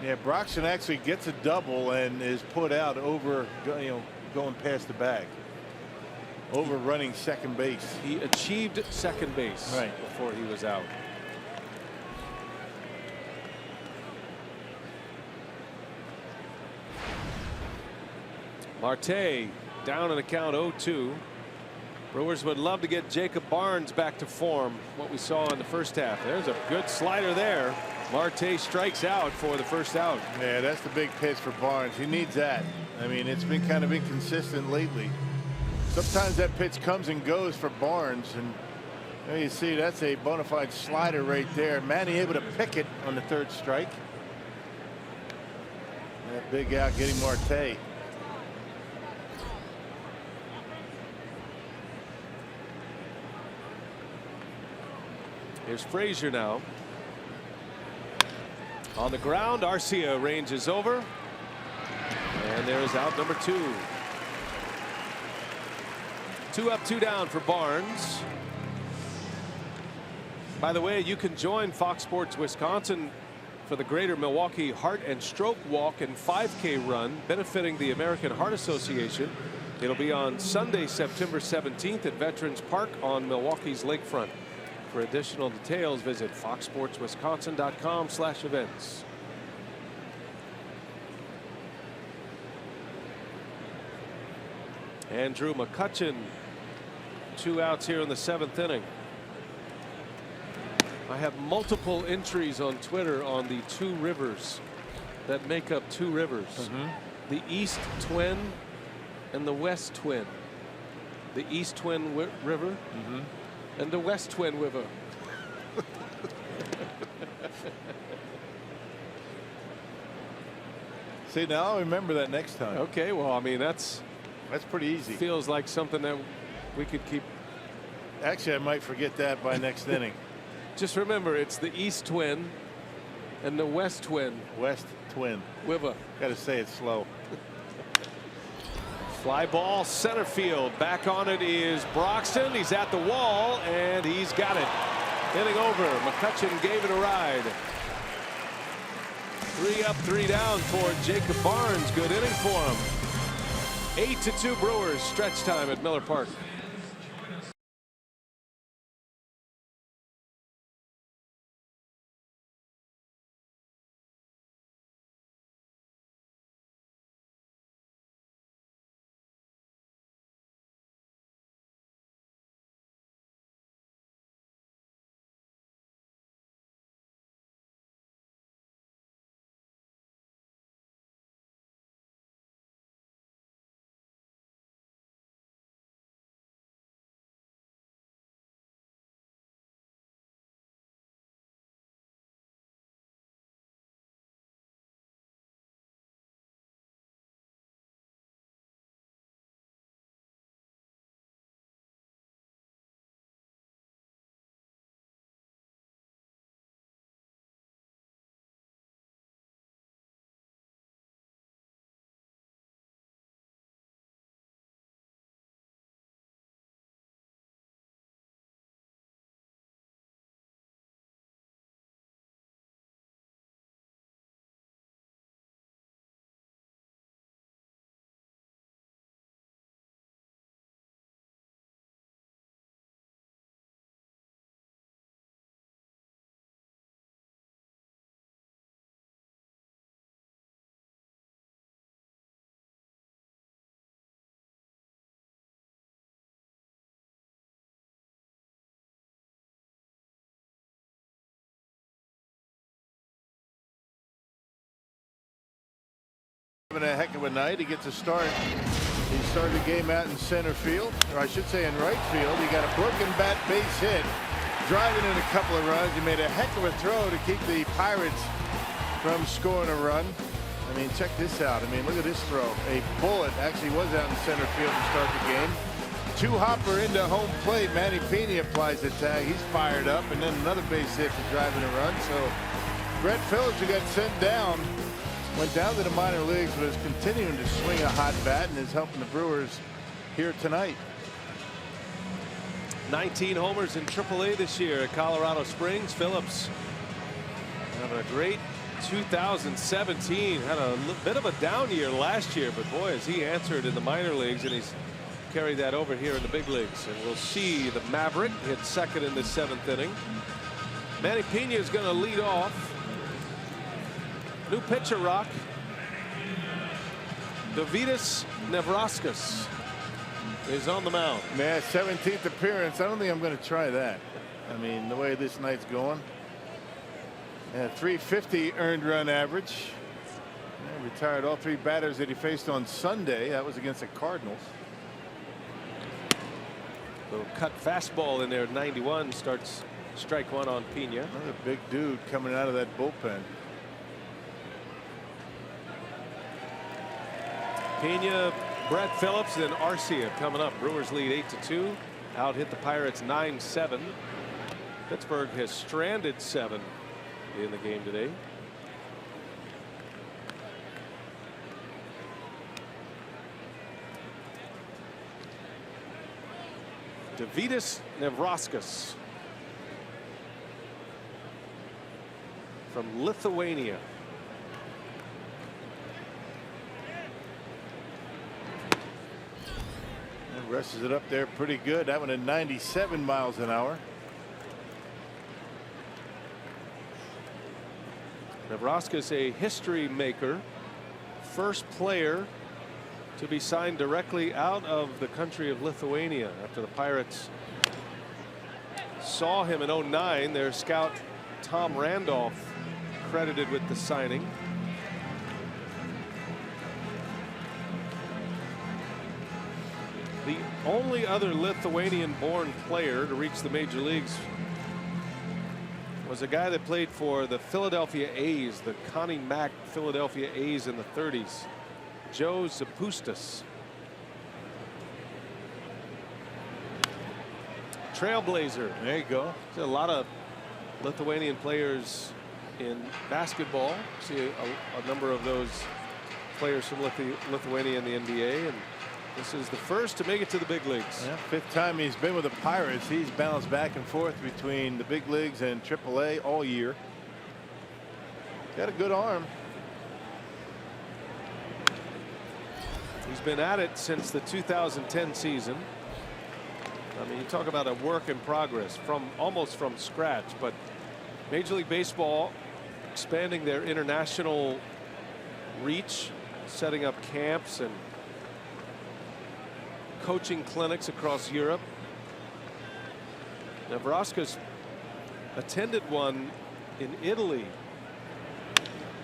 G: Yeah, Broxton actually gets a double and is put out over, going past the bag. Over running second base.
E: He achieved second base before he was out. Marte down in the count 0-2. Brewers would love to get Jacob Barnes back to form, what we saw in the first half. There's a good slider there. Marte strikes out for the first out.
G: Yeah, that's the big pitch for Barnes. He needs that. I mean, it's been kind of inconsistent lately. Sometimes that pitch comes and goes for Barnes, and there you see that's a bona fide slider right there. Manny able to pick it on the 3rd strike. That big out getting Marte.
E: Here's Frazier now. On the ground, Arcia ranges over. And there's out number 2. 2 up, 2 down for Barnes. By the way, you can join Fox Sports Wisconsin for the Greater Milwaukee Heart and Stroke Walk and 5K run benefiting the American Heart Association. It'll be on Sunday, September 17th at Veterans Park on Milwaukee's lakefront. For additional details, visit foxsportswisconsin.com/events. Andrew McCutchen, 2 outs here in the 7th inning. I have multiple entries on Twitter on the 2 rivers that make up 2 rivers. The East Twin and the West Twin. The East Twin River and the West Twin River.
G: See, now I'll remember that next time.
E: Okay, well, I mean, that's
G: pretty easy.
E: Feels like something that we could keep.
G: Actually, I might forget that by next inning.
E: Just remember, it's the East Twin and the West Twin.
G: West Twin.
E: River.
G: Got to say it slow.
E: Fly ball center field. Back on it is Broxton. He's at the wall and he's got it. Inning over. McCutchen gave it a ride. 3 up, 3 down for Jacob Barnes. Good inning for him. 8-2 Brewers. Stretch time at Miller Park.
G: Having a heck of a night. He gets a start. He started the game out in center field, or I should say in right field. He got a broken bat base hit, driving in a couple of runs. He made a heck of a throw to keep the Pirates from scoring a run. I mean, check this out. I mean, look at this throw. A bullet actually was out in center field to start the game. Two-hopper into home plate. Manny Pena applies the tag. He's fired up, and then another base hit for driving a run. So Brett Phillips, who got sent down, went down to the minor leagues, but is continuing to swing a hot bat and is helping the Brewers here tonight.
E: 19 homers in AAA this year at Colorado Springs. Phillips having a great 2017. Had a bit of a down year last year, but boy, has he answered in the minor leagues, and he's carried that over here in the big leagues. And we'll see the Maverick hit second in the 7th inning. Manny Pena is going to lead off. New pitcher, Rock. Davidus Nevrauskas is on the mound.
G: Man, 17th appearance. I don't think I'm going to try that. I mean, the way this night's going. And 350 earned run average. And retired all 3 batters that he faced on Sunday. That was against the Cardinals.
E: Little cut fastball in there. 91 starts strike 1 on Pena.
G: Another big dude coming out of that bullpen.
E: Pena, Brett Phillips, and Arcia coming up. Brewers lead 8-2. Out hit the Pirates 9-7. Pittsburgh has stranded 7 in the game today. Davidus Nevrauskas from Lithuania.
G: Rushes it up there pretty good. That one at 97 miles an hour.
E: Nevrauskas, a history maker. First player to be signed directly out of the country of Lithuania after the Pirates saw him in 09. Their scout Tom Randolph credited with the signing. The only other Lithuanian-born player to reach the major leagues was a guy that played for the Philadelphia A's, the Connie Mack Philadelphia A's in the 30s, Joe Zapustas. Trailblazer.
G: There you go.
E: There's a lot of Lithuanian players in basketball. See a number of those players from Lithuania in the NBA, and this is the first to make it to the big leagues.
G: Yeah, 5th time he's been with the Pirates. He's bounced back and forth between the big leagues and AAA all year. Got a good arm.
E: He's been at it since the 2010 season. I mean, you talk about a work in progress almost from scratch, but Major League Baseball expanding their international reach, setting up camps and coaching clinics across Europe. Nevrauskas attended one in Italy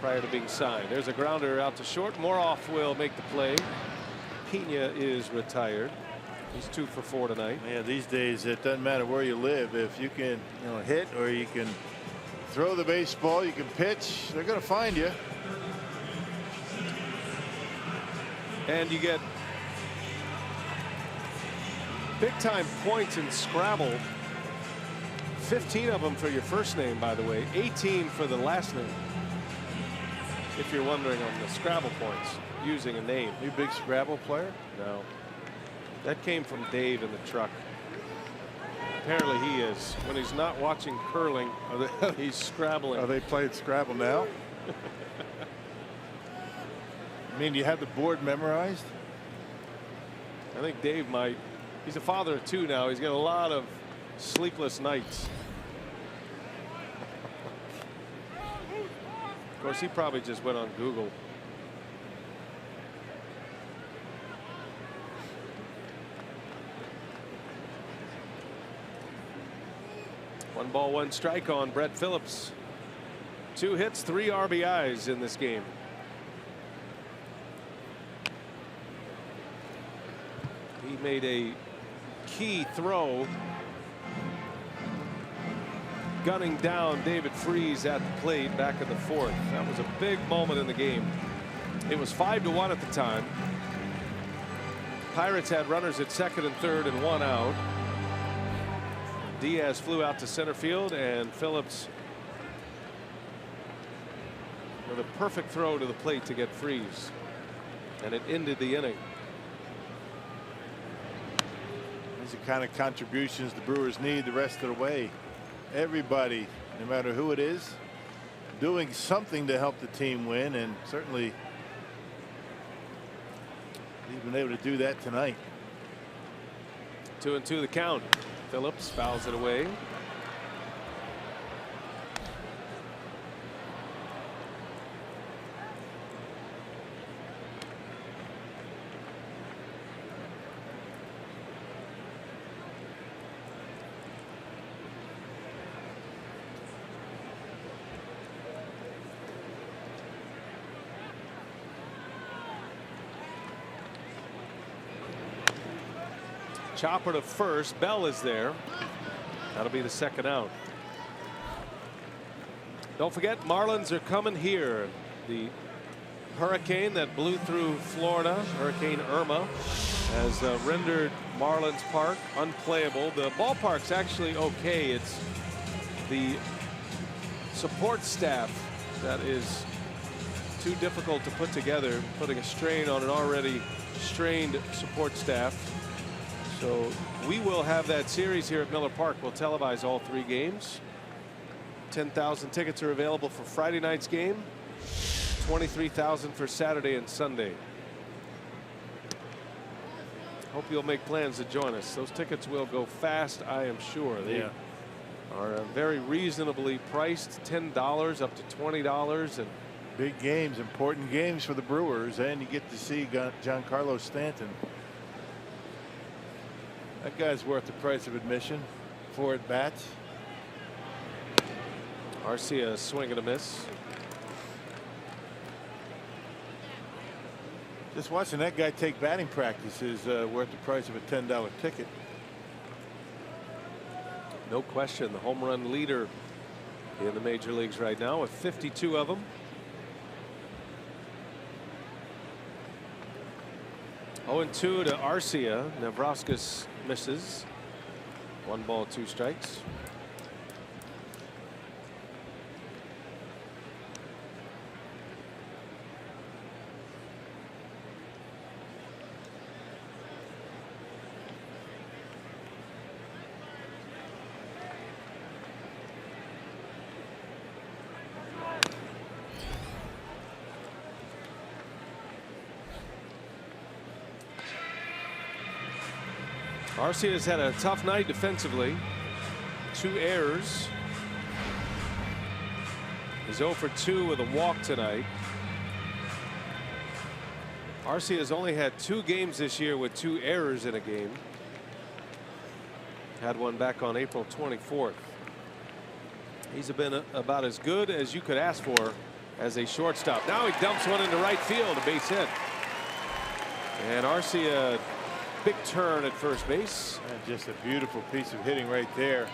E: prior to being signed. There's a grounder out to short. Moroff will make the play. Pena is retired. He's 2 for 4 tonight.
G: Yeah, these days it doesn't matter where you live. If you can, hit or you can throw the baseball, you can pitch, they're going to find you.
E: And you get big time points in Scrabble. 15 of them for your first name, by the way. 18 for the last name. If you're wondering on the Scrabble points using a name.
G: You big Scrabble player?
E: No. That came from Dave in the truck. Apparently he is. When he's not watching curling, he's scrabbling.
G: Are they playing Scrabble now? I mean, do you have the board memorized?
E: I think Dave might. He's a father of 2 now. He's got a lot of sleepless nights. Of course, he probably just went on Google. One ball, 1 strike on Brett Phillips. 2 hits, 3 RBIs in this game. He made a key throw, gunning down David Freese at the plate back in the 4th. That was a big moment in the game. It was 5-1 at the time. Pirates had runners at 2nd and 3rd and 1 out. Diaz flew out to center field, and Phillips with a perfect throw to the plate to get Freese, and it ended the inning.
G: These are the kind of contributions the Brewers need the rest of the way. Everybody, no matter who it is, doing something to help the team win, and certainly he's been able to do that tonight.
E: 2-2 the count. Phillips fouls it away. Chopper to first. Bell is there. That'll be the 2nd out. Don't forget, Marlins are coming here. The hurricane that blew through Florida, Hurricane Irma, has rendered Marlins Park unplayable. The ballpark's actually okay. It's the support staff that is too difficult to put together, putting a strain on an already strained support staff. So we will have that series here at Miller Park. We'll televise all 3 games. 10,000 tickets are available for Friday night's game. 23,000 for Saturday and Sunday. Hope you'll make plans to join us. Those tickets will go fast, I am sure. They are very reasonably priced. $10 up to $20. And
G: big games, important games for the Brewers, and you get to see Giancarlo Stanton. That guy's worth the price of admission. 4 at bats.
E: Arcia swing and a miss.
G: Just watching that guy take batting practice is worth the price of a $10 ticket.
E: No question, the home run leader in the major leagues right now with 52 of them. Oh, 0-2 to Arcia. Nevrauskas misses. 1 ball, 2 strikes. Arcia has had a tough night defensively. 2 errors. He's 0 for 2 with a walk tonight. Arcia has only had 2 games this year with 2 errors in a game. Had one back on April 24th. He's been about as good as you could ask for as a shortstop. Now he dumps one into right field, a base hit. And Arcia, big turn at first base.
G: And just a beautiful piece of hitting right there.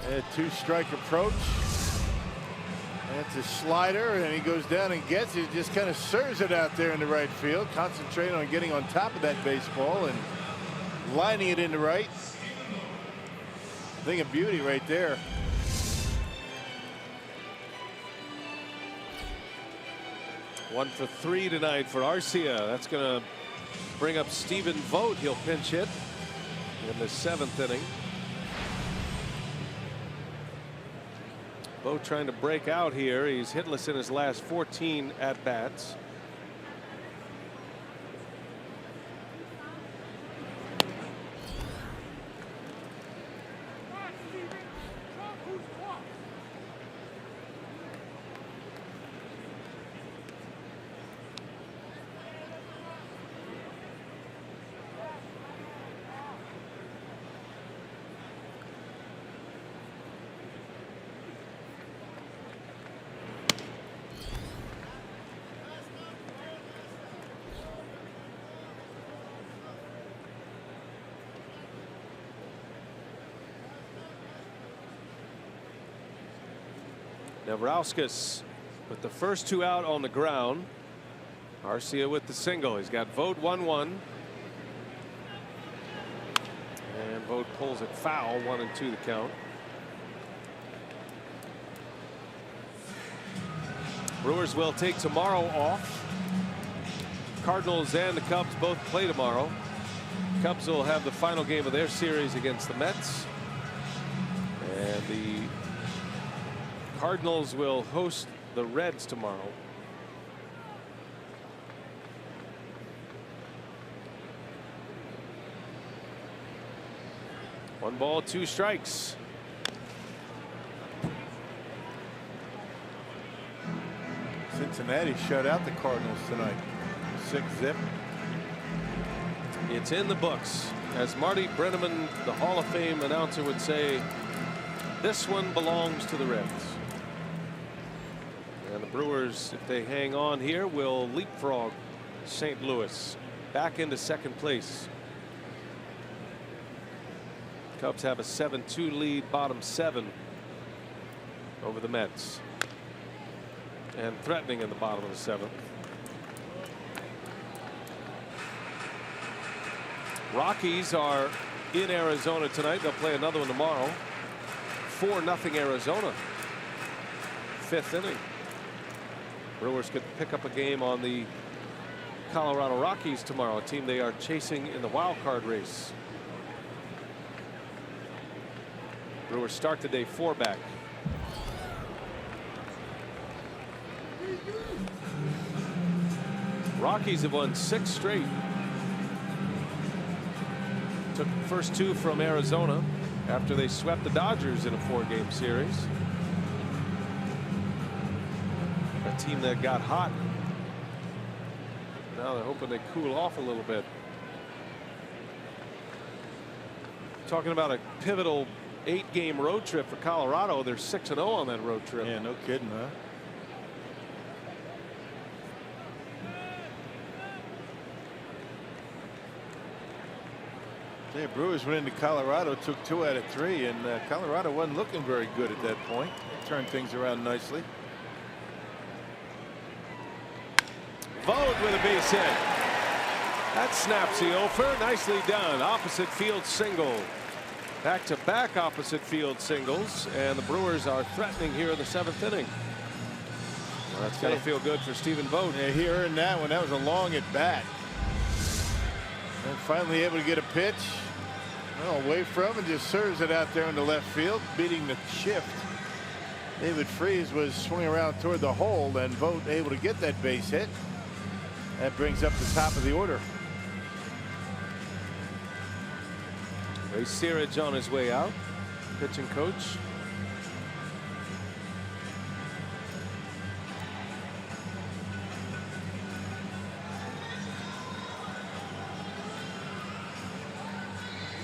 G: A 2-strike approach. That's a slider, and he goes down and gets it. Just kind of serves it out there in the right field. Concentrating on getting on top of that baseball and lining it into right. Thing of beauty right there.
E: One for 3 tonight for Arcia. That's going to bring up Stephen Vogt. He'll pinch hit in the 7th inning. Vogt trying to break out here. He's hitless in his last 14 at bats. Nevrauskas with the first 2 out on the ground. Arcia with the single. He's got Vogt 1-1. And Vogt pulls it foul. 1-2 the count. Brewers will take tomorrow off. Cardinals and the Cubs both play tomorrow. Cubs will have the final game of their series against the Mets. And the Cardinals will host the Reds tomorrow. One ball, 2 strikes.
G: Cincinnati shut out the Cardinals tonight. 6-zip.
E: It's in the books. As Marty Brenneman, the Hall of Fame announcer, would say, this one belongs to the Reds. And the Brewers, if they hang on here, will leapfrog St. Louis back into second place. Cubs have a 7-2 lead, bottom 7 over the Mets. And threatening in the bottom of the 7th. Rockies are in Arizona tonight. They'll play another one tomorrow. 4-0 Arizona. 5th inning. Brewers could pick up a game on the Colorado Rockies tomorrow, a team they are chasing in the wild card race. Brewers start the day 4 back. Rockies have won 6 straight. Took the first 2 from Arizona after they swept the Dodgers in a 4-game series. A team that got hot. Now they're hoping they cool off a little bit. Talking about a pivotal 8-game road trip for Colorado. They're 6-0 on that road trip.
G: Yeah, no kidding, huh? Yeah, Brewers went into Colorado, took 2 out of 3, and Colorado wasn't looking very good at that point. They turned things around nicely.
E: Vogt with a base hit. That snaps the offer. Nicely done. Opposite field single. Back-to-back opposite field singles, and the Brewers are threatening here in the 7th inning. Well, that's got to feel good for Stephen Vogt.
G: Yeah, he earned that one. That was a long at bat. And finally able to get a pitch. Well, away from and just serves it out there in the left field, beating the shift. David Freese was swinging around toward the hole, and Vogt able to get that base hit. That brings up the top of the order.
E: Ray Searage on his way out, pitching coach.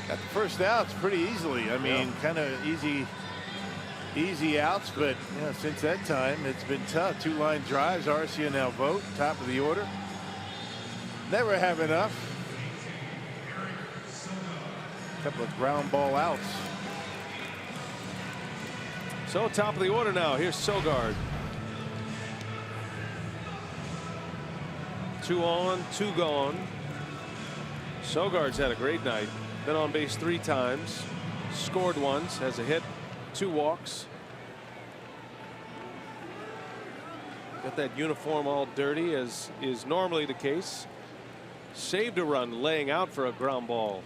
G: Got the first outs pretty easily. I mean, kind of easy outs, but yeah, since that time it's been tough. 2-line drives. Arcia now Vogt, top of the order. Never have enough. Couple of ground ball outs.
E: So top of the order now. Here's Sogard. 2 on, 2 gone. Sogard's had a great night. Been on base 3 times. Scored once. Has a hit. 2 walks. Got that uniform all dirty, as is normally the case. Saved a run laying out for a ground ball.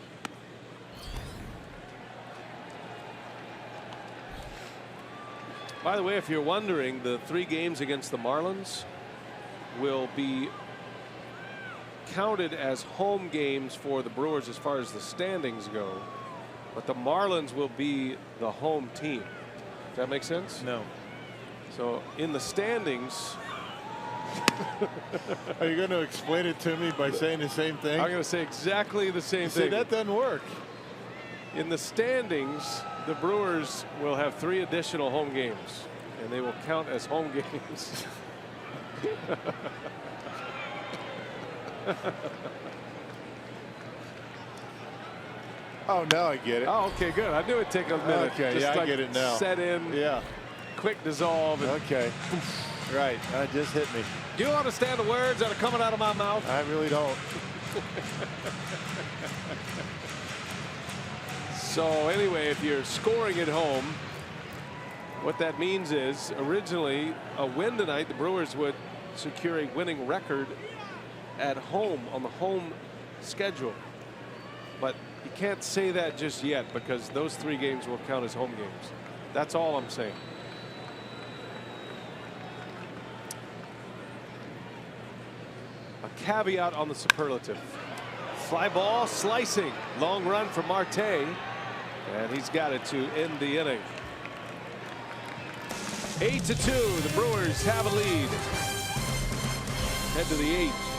E: By the way, if you're wondering, the 3 games against the Marlins will be counted as home games for the Brewers as far as the standings go, but the Marlins will be the home team. Does that make sense?
G: No.
E: So in the standings.
G: Are you going to explain it to me by saying the same thing?
E: I'm going to say exactly the same thing.
G: See, that doesn't work.
E: In the standings, the Brewers will have 3 additional home games, and they will count as home games.
G: Oh, now I get it.
E: Oh, okay, good. I knew it'd take a minute.
G: Okay,
E: just
G: yeah,
E: like
G: I get it now.
E: Set in.
G: Yeah.
E: quick dissolve.
G: Okay. Right. That just hit me.
E: Do you understand the words that are coming out of my mouth?
G: I really don't.
E: So anyway, if you're scoring at home, what that means is originally a win tonight, the Brewers would secure a winning record at home on the home schedule. But you can't say that just yet because those 3 games will count as home games. That's all I'm saying. A caveat on the superlative. Fly ball slicing. Long run for Marte. And he's got it to end the inning. 8-2. The Brewers have a lead. Head to the 8th.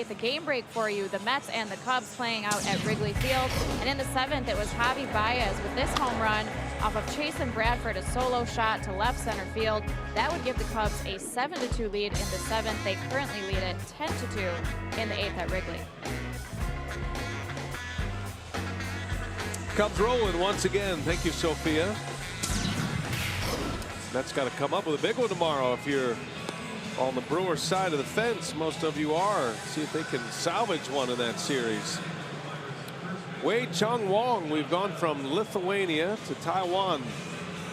C: The game break for you, the Mets and the Cubs playing out at Wrigley Field. And in the 7th, it was Javi Baez with this home run off of Chasen Bradford, a solo shot to left center field. That would give the Cubs a 7-2 lead in the 7th. They currently lead it 10-2 in the 8th at Wrigley.
E: Cubs rolling once again. Thank you, Sophia. Mets got to come up with a big one tomorrow if you're on the Brewers side of the fence. Most of you are. See if they can salvage one in that series. Wei Chung Wong. We've gone from Lithuania to Taiwan.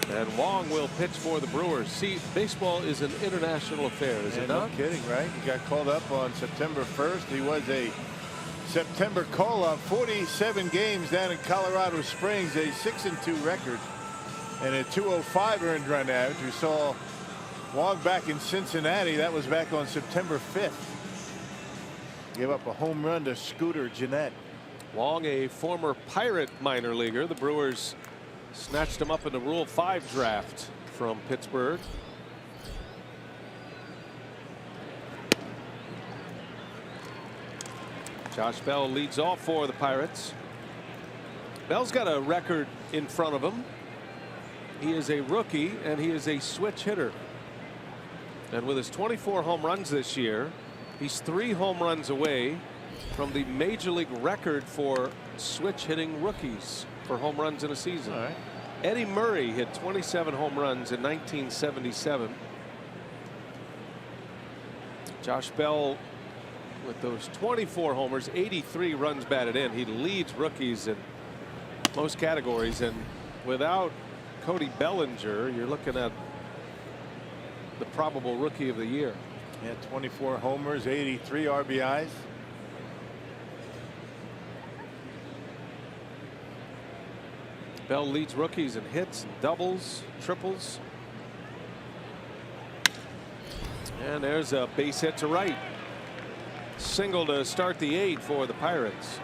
E: And Wong will pitch for the Brewers. See, baseball is an international affair, is it not?
G: No kidding, right? He got called up on September 1st. He was a September call-up. 47 games down in Colorado Springs. A 6-2 record. And a 205 earned run average. We saw Wong back in Cincinnati. That was back on September 5th. Gave up a home run to Scooter Gennett.
E: Wong, a former Pirate minor leaguer. The Brewers snatched him up in the Rule 5 draft from Pittsburgh. Josh Bell leads off for the Pirates. Bell's got a record in front of him. He is a rookie and he is a switch hitter. And with his 24 home runs this year, he's 3 home runs away from the major league record for switch hitting rookies for home runs in a season.
G: All right.
E: Eddie Murray hit 27 home runs in 1977. Josh Bell with those 24 homers, 83 runs batted in. He leads rookies in most categories, and without Cody Bellinger, you're looking at the probable rookie of the year.
G: Yeah, 24 homers, 83 RBIs.
E: Bell leads rookies in hits, doubles, triples. And there's a base hit to right. Single to start the 8th for the Pirates.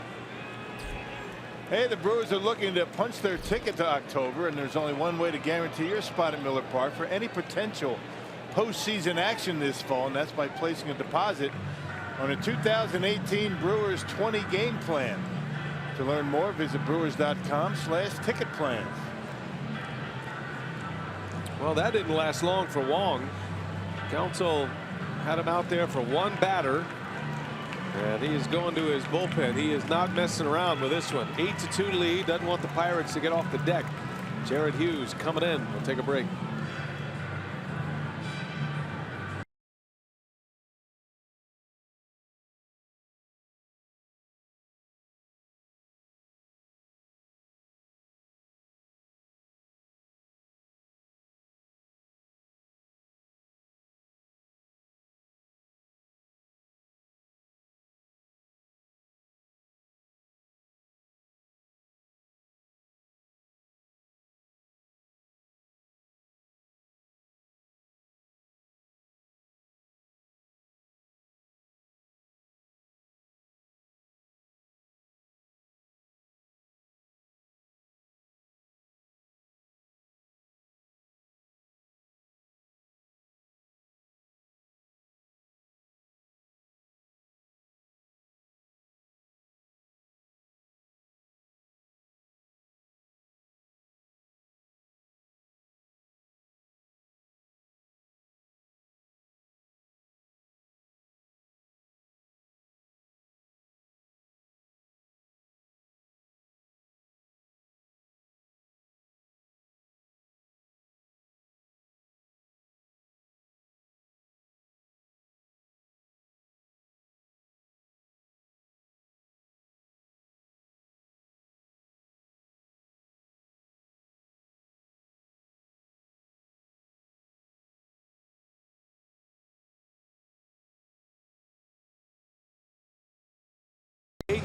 G: Hey, the Brewers are looking to punch their ticket to October, and there's only one way to guarantee your spot at Miller Park for any potential postseason action this fall, and that's by placing a deposit on a 2018 Brewers 20 game plan. To learn more, visit brewers.com/ticket plans.
E: Well, that didn't last long for Wong. Counsell had him out there for one batter, and he is going to his bullpen. He is not messing around with this one. 8-2 lead. Doesn't want the Pirates to get off the deck. Jared Hughes coming in. We'll take a break.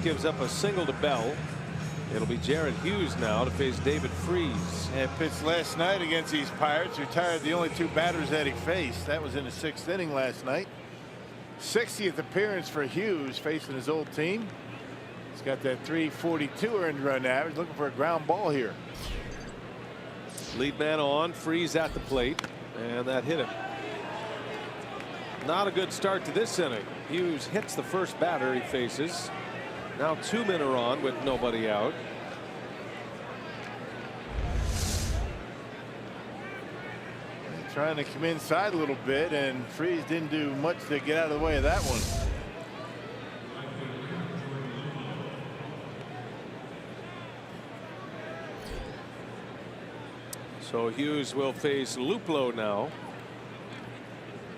E: Gives up a single to Bell. It'll be Jared Hughes now to face David Freese.
G: And pitched last night against these Pirates. Retired the only two batters that he faced. That was in the 6th inning last night. 60th appearance for Hughes facing his old team. He's got that 342 earned run average. Looking for a ground ball here.
E: Lead man on. Freese at the plate, and that hit him. Not a good start to this inning. Hughes hits the first batter he faces. Now 2 men are on with nobody out.
G: Trying to come inside a little bit, and Freese didn't do much to get out of the way of that one.
E: So Hughes will face Luplow now.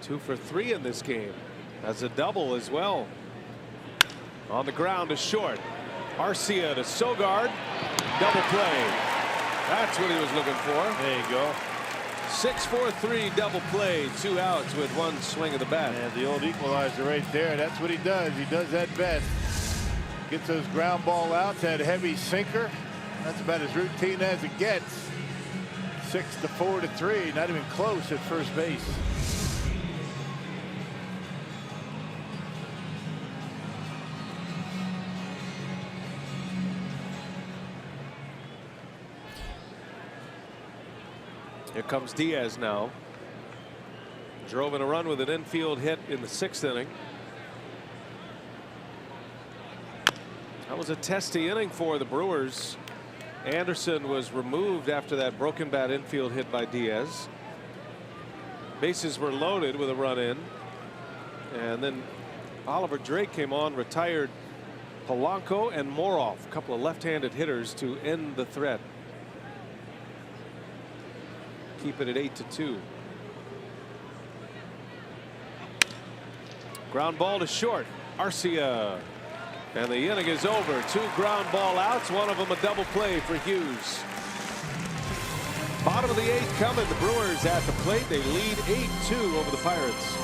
E: 2 for 3 in this game. Has a double as well. On the ground to short. Arcia to Sogard. Double play. That's what he was looking for.
G: There you go.
E: 6-4-3 double play. 2 outs with 1 swing of the bat.
G: And the old equalizer right there. That's what he does. He does that best. Gets those ground ball outs. That heavy sinker. That's about as routine as it gets. 6-4-3. Not even close at first base.
E: Here comes Diaz now. Drove in a run with an infield hit in the 6th inning. That was a testy inning for the Brewers. Anderson was removed after that broken bat infield hit by Diaz. Bases were loaded with a run in. And then Oliver Drake came on, retired Polanco and Moroff, a couple of left-handed hitters to end the threat. Keep it at 8-2. Ground ball to short. Arcia. And the inning is over. 2 ground ball outs. One of them a double play for Hughes. Bottom of the 8th coming. The Brewers at the plate. They lead 8-2 over the Pirates.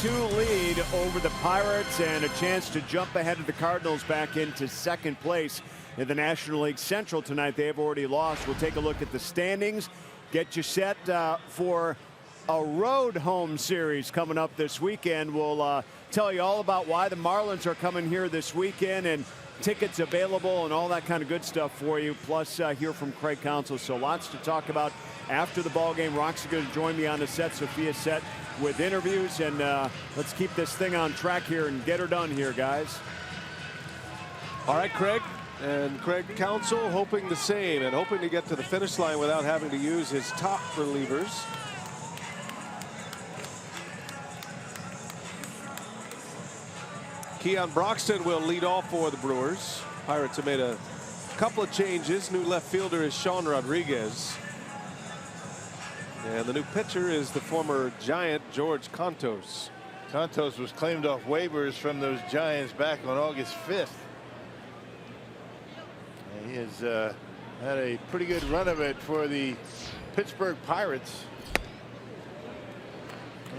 H: 3-2 lead over the Pirates and a chance to jump ahead of the Cardinals back into second place in the National League Central tonight. They have already lost. We'll take a look at the standings, get you set for a road home series coming up this weekend. We'll tell you all about why the Marlins are coming here this weekend and tickets available and all that kind of good stuff for you, plus hear from Craig Counsell. So lots to talk about after the ball game. Rock's going to join me on the set. Sophia's set with interviews, and let's keep this thing on track here and get her done here, guys.
E: All right, Craig. And Craig Counsell hoping the same and hoping to get to the finish line without having to use his top relievers. Keon Broxton will lead off for the Brewers. Pirates have made a couple of changes. New left fielder is Sean Rodriguez. And the new pitcher is the former Giant George Contos.
G: Contos was claimed off waivers from those Giants back on August 5th. And he has had a pretty good run of it for the Pittsburgh Pirates.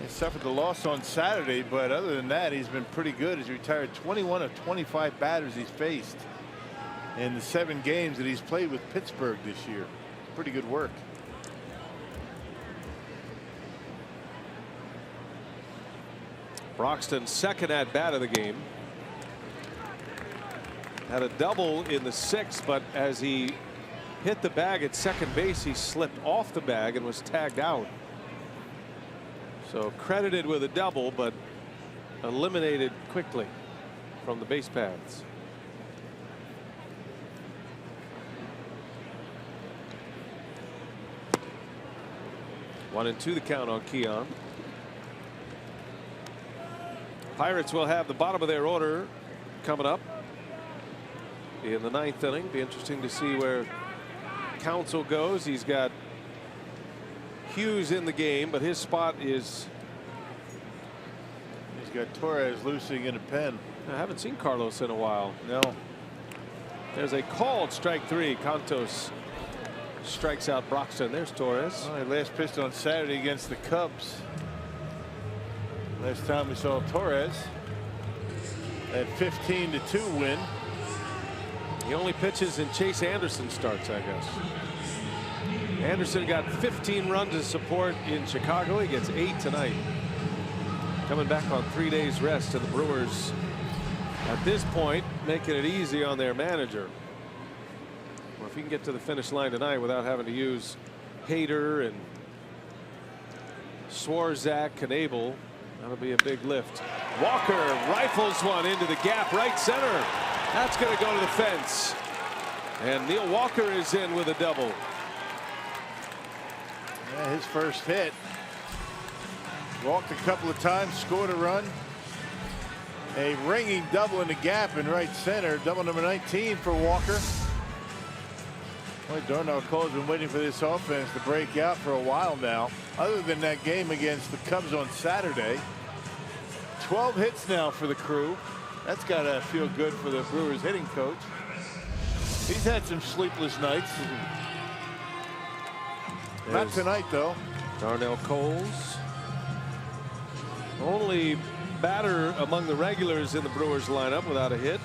G: He suffered the loss on Saturday, but other than that, he's been pretty good. He's retired 21 of 25 batters he's faced in the 7 games that he's played with Pittsburgh this year. Pretty good work.
E: Broxton's second at bat of the game. Had a double in the 6th, but as he hit the bag at second base, he slipped off the bag and was tagged out. So credited with a double, but eliminated quickly from the base paths. One and 2 the count on Keon. Pirates will have the bottom of their order coming up in the 9th inning. Be interesting to see where Counsell goes. He's got Hughes in the game, but his spot is.
G: He's got Torres loosing in a pen.
E: I haven't seen Carlos in a while.
G: No.
E: There's a called strike 3. Contos strikes out Broxton. There's Torres.
G: Well, he last pitched on Saturday against the Cubs. Last time we saw Torres, that 15-2 win.
E: He only pitches in Chase Anderson starts, I guess. Anderson got 15 runs of support in Chicago. He gets 8 tonight. Coming back on 3 days rest, and the Brewers at this point making it easy on their manager. Well, if he can get to the finish line tonight without having to use Hader and Swarzak, Knebel, that'll be a big lift. Walker rifles one into the gap right center. That's going to go to the fence. And Neil Walker is in with a double.
G: Yeah, his first hit. Walked a couple of times, scored a run. A ringing double in the gap in right center. Double number 19 for Walker. Boy, Darnell Cole's been waiting for this offense to break out for a while now. Other than that game against the Cubs on Saturday. 12 hits now for the crew. That's got to feel good for the Brewers hitting coach. He's had some sleepless nights. Not tonight, though.
E: Darnell Coles. Only batter among the regulars in the Brewers lineup without a hit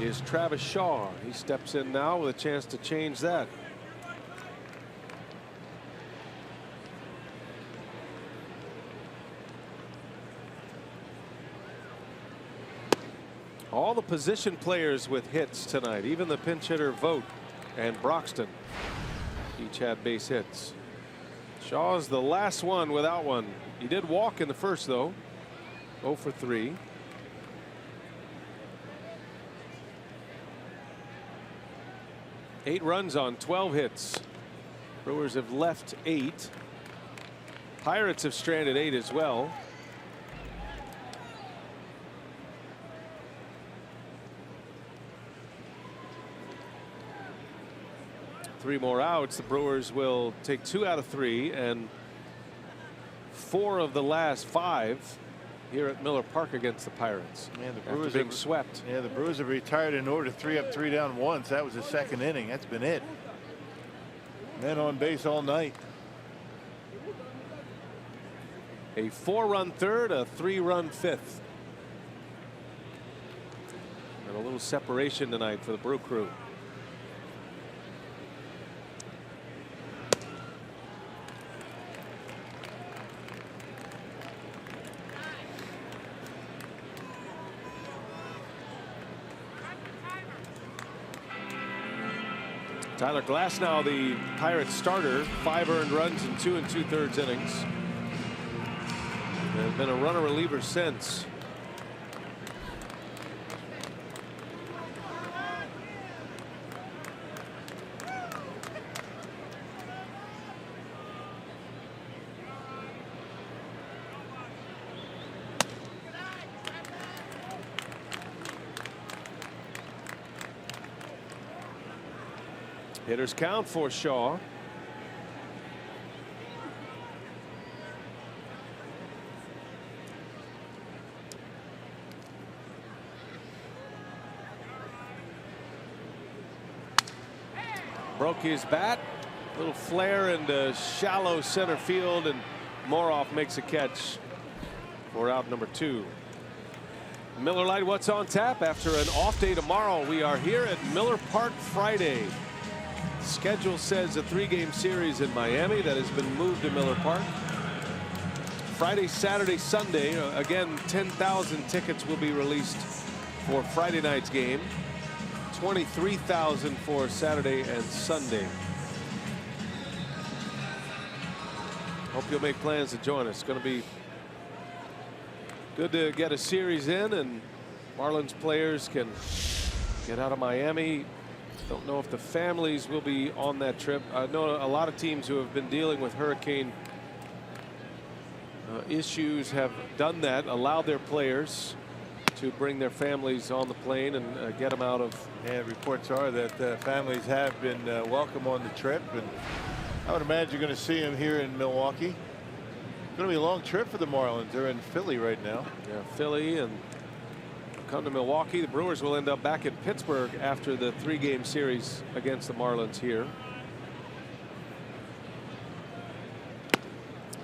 E: is Travis Shaw. He steps in now with a chance to change that. All the position players with hits tonight, even the pinch hitter Vogt and Broxton, each had base hits. Shaw's the last one without one. He did walk in the first, though. 0 for 3. Eight runs on 12 hits. Brewers have left 8. Pirates have stranded 8 as well. Three more outs. The Brewers will take 2 out of 3 and 4 of the last 5 here at Miller Park against the Pirates.
G: Man, the Brewers
E: being swept.
G: Yeah, the Brewers have retired in order 3 up, 3 down once. That was the second inning. That's been it. Men on base all night.
E: A 4-run third, a 3-run fifth. And a little separation tonight for the Brew Crew. Tyler Glasnow, the Pirates starter, 5 earned runs in 2 2/3 innings. Has been a runner reliever since. Hitters count for Shaw. Broke his bat. Little flare into shallow center field, and Moroff makes a catch for out number 2. Miller Lite, what's on tap? After an off day tomorrow, we are here at Miller Park Friday. Schedule says a 3-game series in Miami that has been moved to Miller Park. Friday, Saturday, Sunday. Again, 10,000 tickets will be released for Friday night's game. 23,000 for Saturday and Sunday. Hope you'll make plans to join us. It's going to be good to get a series in, and Marlins players can get out of Miami. Don't know if the families will be on that trip. I know a lot of teams who have been dealing with hurricane issues have done that, allowed their players to bring their families on the plane and get them out of.
G: Yeah, reports are that families have been welcome on the trip, and I would imagine you're going to see them here in Milwaukee. It's going to be a long trip for the Marlins. They're in Philly right now.
E: Yeah, Philly, and come to Milwaukee. The Brewers will end up back in Pittsburgh after the 3-game series against the Marlins here.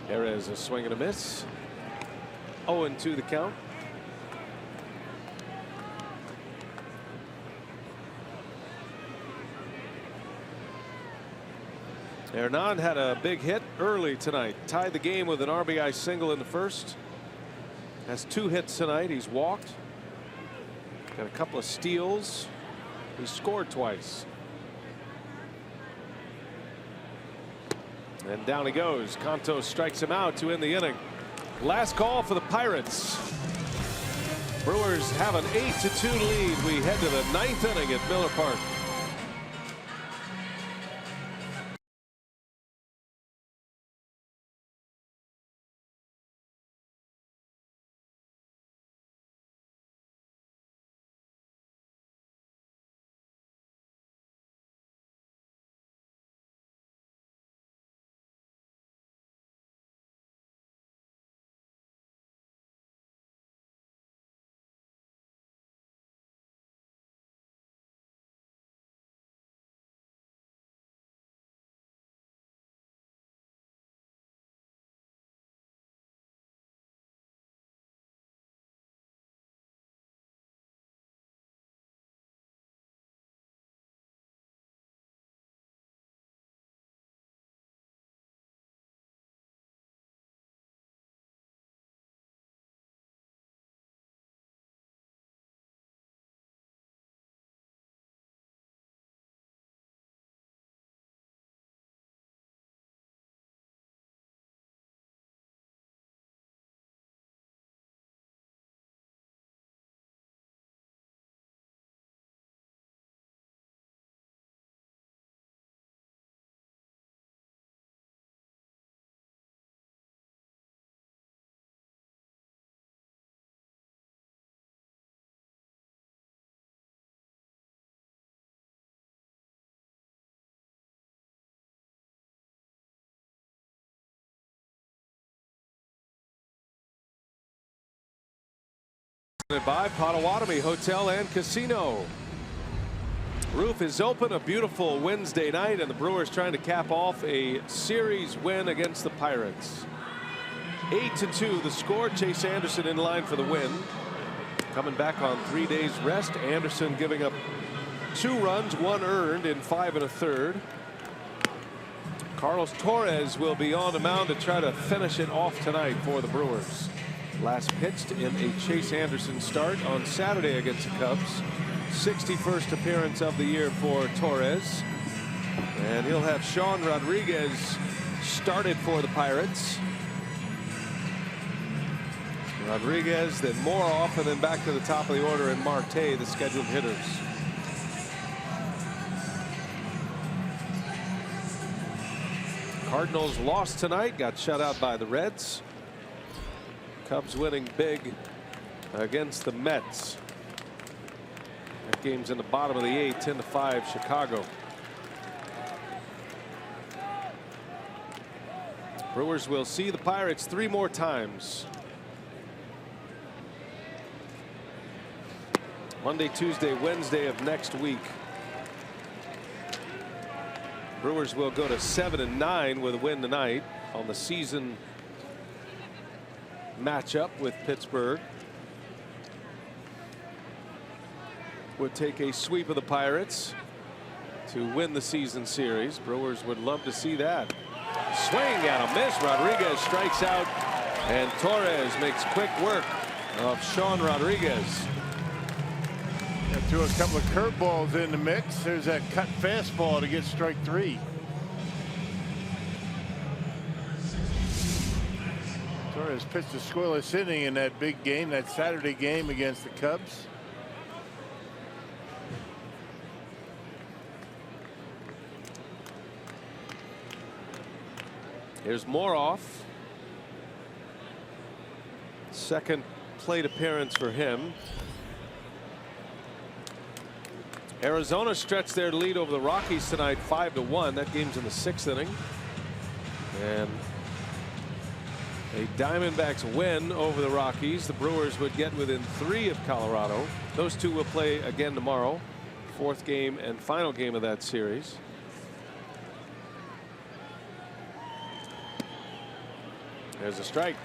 E: Perez, a swing and a miss. 0-2 the count. Hernan had a big hit early tonight. Tied the game with an RBI single in the first. Has 2 hits tonight. He's walked. Got a couple of steals. He scored twice. And down he goes. Conto strikes him out to end the inning. Last call for the Pirates. Brewers have an 8-2 lead. We head to the 9th inning at Miller Park. By Potawatomi Hotel and Casino. Roof is open. A beautiful Wednesday night, and the Brewers trying to cap off a series win against the Pirates. 8-2 the score. Chase Anderson in line for the win. Coming back on 3 days rest. Anderson giving up 2 runs, 1 earned in 5 1/3. Carlos Torres will be on the mound to try to finish it off tonight for the Brewers. Last pitched in a Chase Anderson start on Saturday against the Cubs. 61st appearance of the year for Torres. And he'll have Sean Rodriguez started for the Pirates. Rodriguez, then more often than back to the top of the order, and Marte, the scheduled hitters. Cardinals lost tonight, got shut out by the Reds. Cubs winning big against the Mets. That game's in the bottom of the 8th, 10-5 Chicago. Brewers will see the Pirates 3 more times. Monday, Tuesday, Wednesday of next week. Brewers will go to 7-9 with a win tonight on the season matchup with Pittsburgh. Would take a sweep of the Pirates to win the season series. Brewers would love to see that. Swing and a miss. Rodriguez strikes out, and Torres makes quick work of Sean Rodriguez.
F: Threw a couple of curveballs in the mix. There's that cut fastball to get strike 3. Torres pitched a scoreless inning in that big game, that Saturday game against the Cubs.
E: Here's Moroff. Second plate appearance for him. Arizona stretched their lead over the Rockies tonight 5-1. That game's in the 6th inning. And a Diamondbacks win over the Rockies. The Brewers would get within 3 of Colorado. Those two will play again tomorrow. 4th game and final game of that series. There's a strike.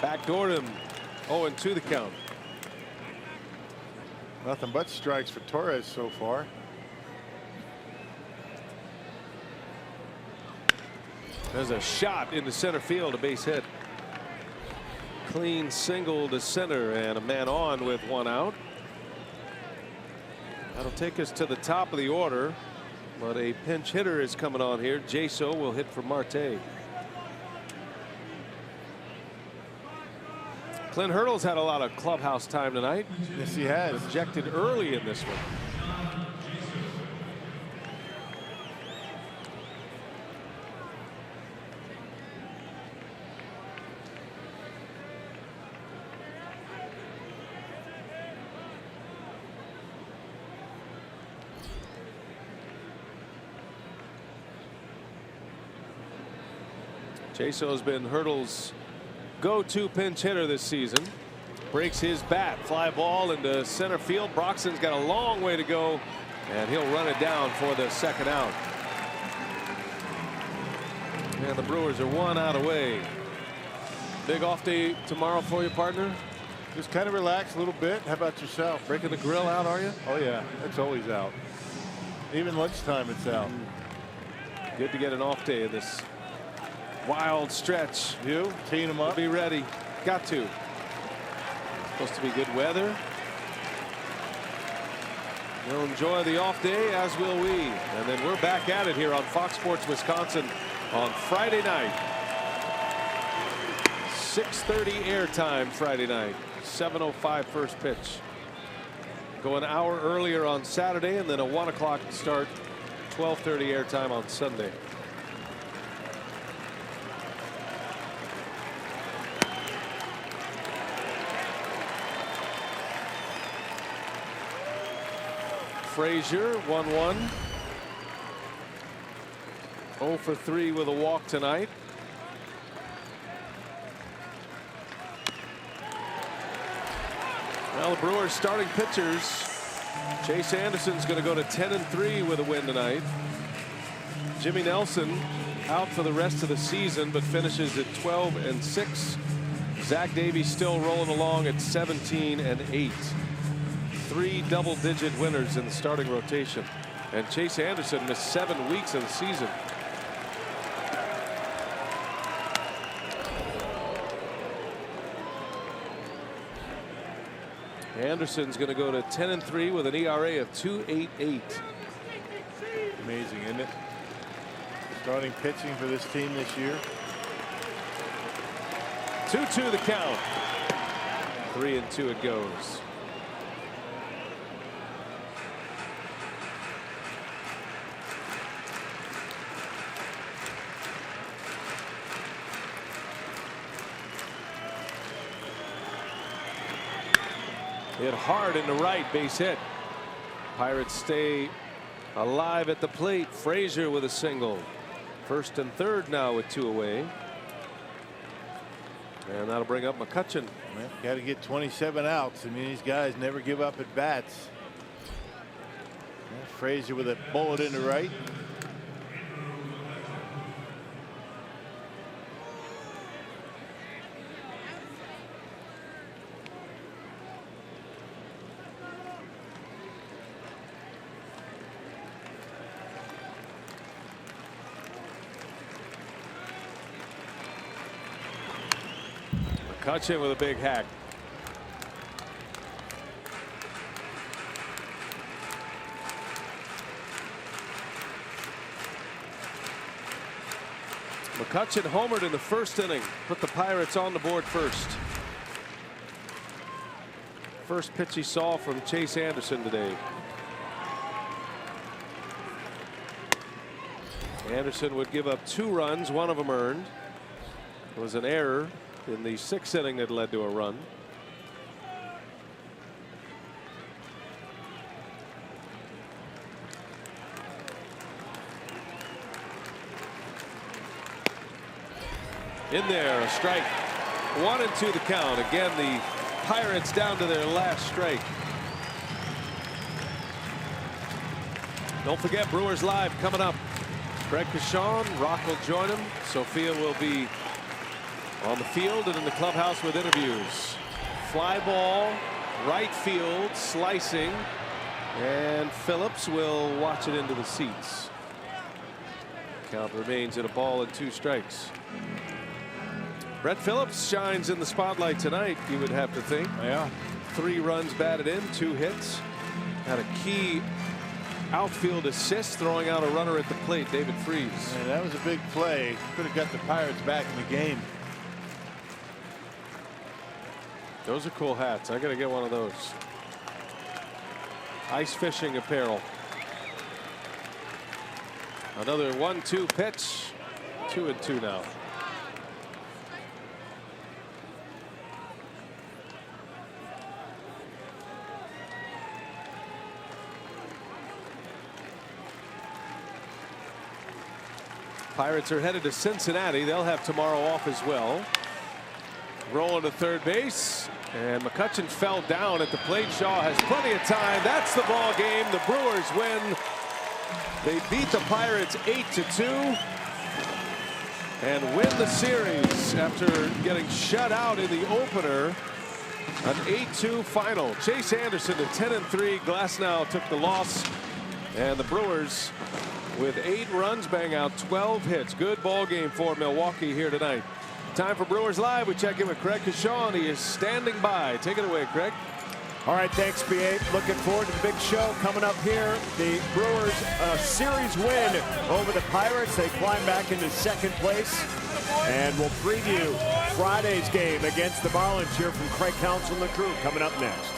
E: Backdoored him. 0-2 the count.
F: Nothing but strikes for Torres so far.
E: There's a shot into center field, a base hit. Clean single to center, and a man on with 1 out. That'll take us to the top of the order, but a pinch hitter is coming on here. Jaso will hit for Marte. Clint Hurdle's had a lot of clubhouse time tonight.
F: Yes, he has.
E: Ejected early in this one. Jaso's been Hurdle's go-to pinch hitter this season. Breaks his bat. Fly ball into center field. Broxton's got a long way to go, and he'll run it down for the 2nd out. And the Brewers are 1 out away. Big off day tomorrow for you, partner?
F: Just kind of relax a little bit. How about yourself?
E: Breaking the grill out, are you?
F: Oh yeah, it's always out. Even lunchtime it's out.
E: Good to get an off day of this wild stretch.
F: You teeing them up.
E: Be ready. Got to. Supposed to be good weather. We'll enjoy the off day, as will we. And then we're back at it here on Fox Sports Wisconsin on Friday night. 6:30 airtime Friday night. 7:05 first pitch. Go an hour earlier on Saturday, and then a 1 o'clock start. 12:30 airtime on Sunday. Frazier 1-1. 0 for 3 with a walk tonight. Well, the Brewers starting pitchers. Chase Anderson's going to go to 10-3 with a win tonight. Jimmy Nelson out for the rest of the season, but finishes at 12-6. Zach Davies still rolling along at 17-8. 3 double-digit winners in the starting rotation. And Chase Anderson missed 7 weeks of the season. Anderson's going to go to 10-3 with an ERA of 2.88.
G: Amazing, isn't it? Starting pitching for this team this year.
E: 2-2 the count. 3-2 it goes. Hit hard into right, base hit. Pirates stay alive at the plate. Frazier with a single. First and third now with 2 away. And that'll bring up McCutchen.
G: Well, got to get 27 outs. I mean, these guys never give up at bats. Frazier with a bullet into right.
E: McCutchen with a big hack. McCutchen homered in the first inning, put the Pirates on the board first. First pitch he saw from Chase Anderson today. Anderson would give up 2 runs, 1 of them earned. It was an error in the 6th inning that led to a run. In there, a strike. 1-2 the count. Again, the Pirates down to their last strike. Don't forget, Brewers Live coming up. Craig Kashawn, Rock will join him. Sophia will be on the field and in the clubhouse with interviews. Fly ball, right field, slicing, and Phillips will watch it into the seats. Count remains at a ball and 2 strikes. Brett Phillips shines in the spotlight tonight, you would have to think.
G: Yeah.
E: 3 runs batted in, 2 hits. Had a key outfield assist, throwing out a runner at the plate, David Freese.
G: And that was a big play. Could have got the Pirates back in the game.
E: Those are cool hats. I got to get one of those. Ice fishing apparel. Another 1-2 pitch. 2-2 now. Pirates are headed to Cincinnati. They'll have tomorrow off as well. Rolling to third base, and McCutchen fell down at the plate. Shaw has plenty of time. That's the ball game. The Brewers win. They beat the Pirates 8-2 and win the series after getting shut out in the opener. An 8-2 final. Chase Anderson at 10-3. Glasnow took the loss, and the Brewers with 8 runs bang out 12 hits. Good ball game for Milwaukee here tonight. Time for Brewers Live. We check in with Craig Kashawn. He is standing by. Take it away, Craig.
H: All right, thanks, B8. Looking forward to the big show coming up here. The Brewers series win over the Pirates. They climb back into 2nd place. And we'll preview Friday's game against the Marlins here from Craig Counsell and the crew coming up next.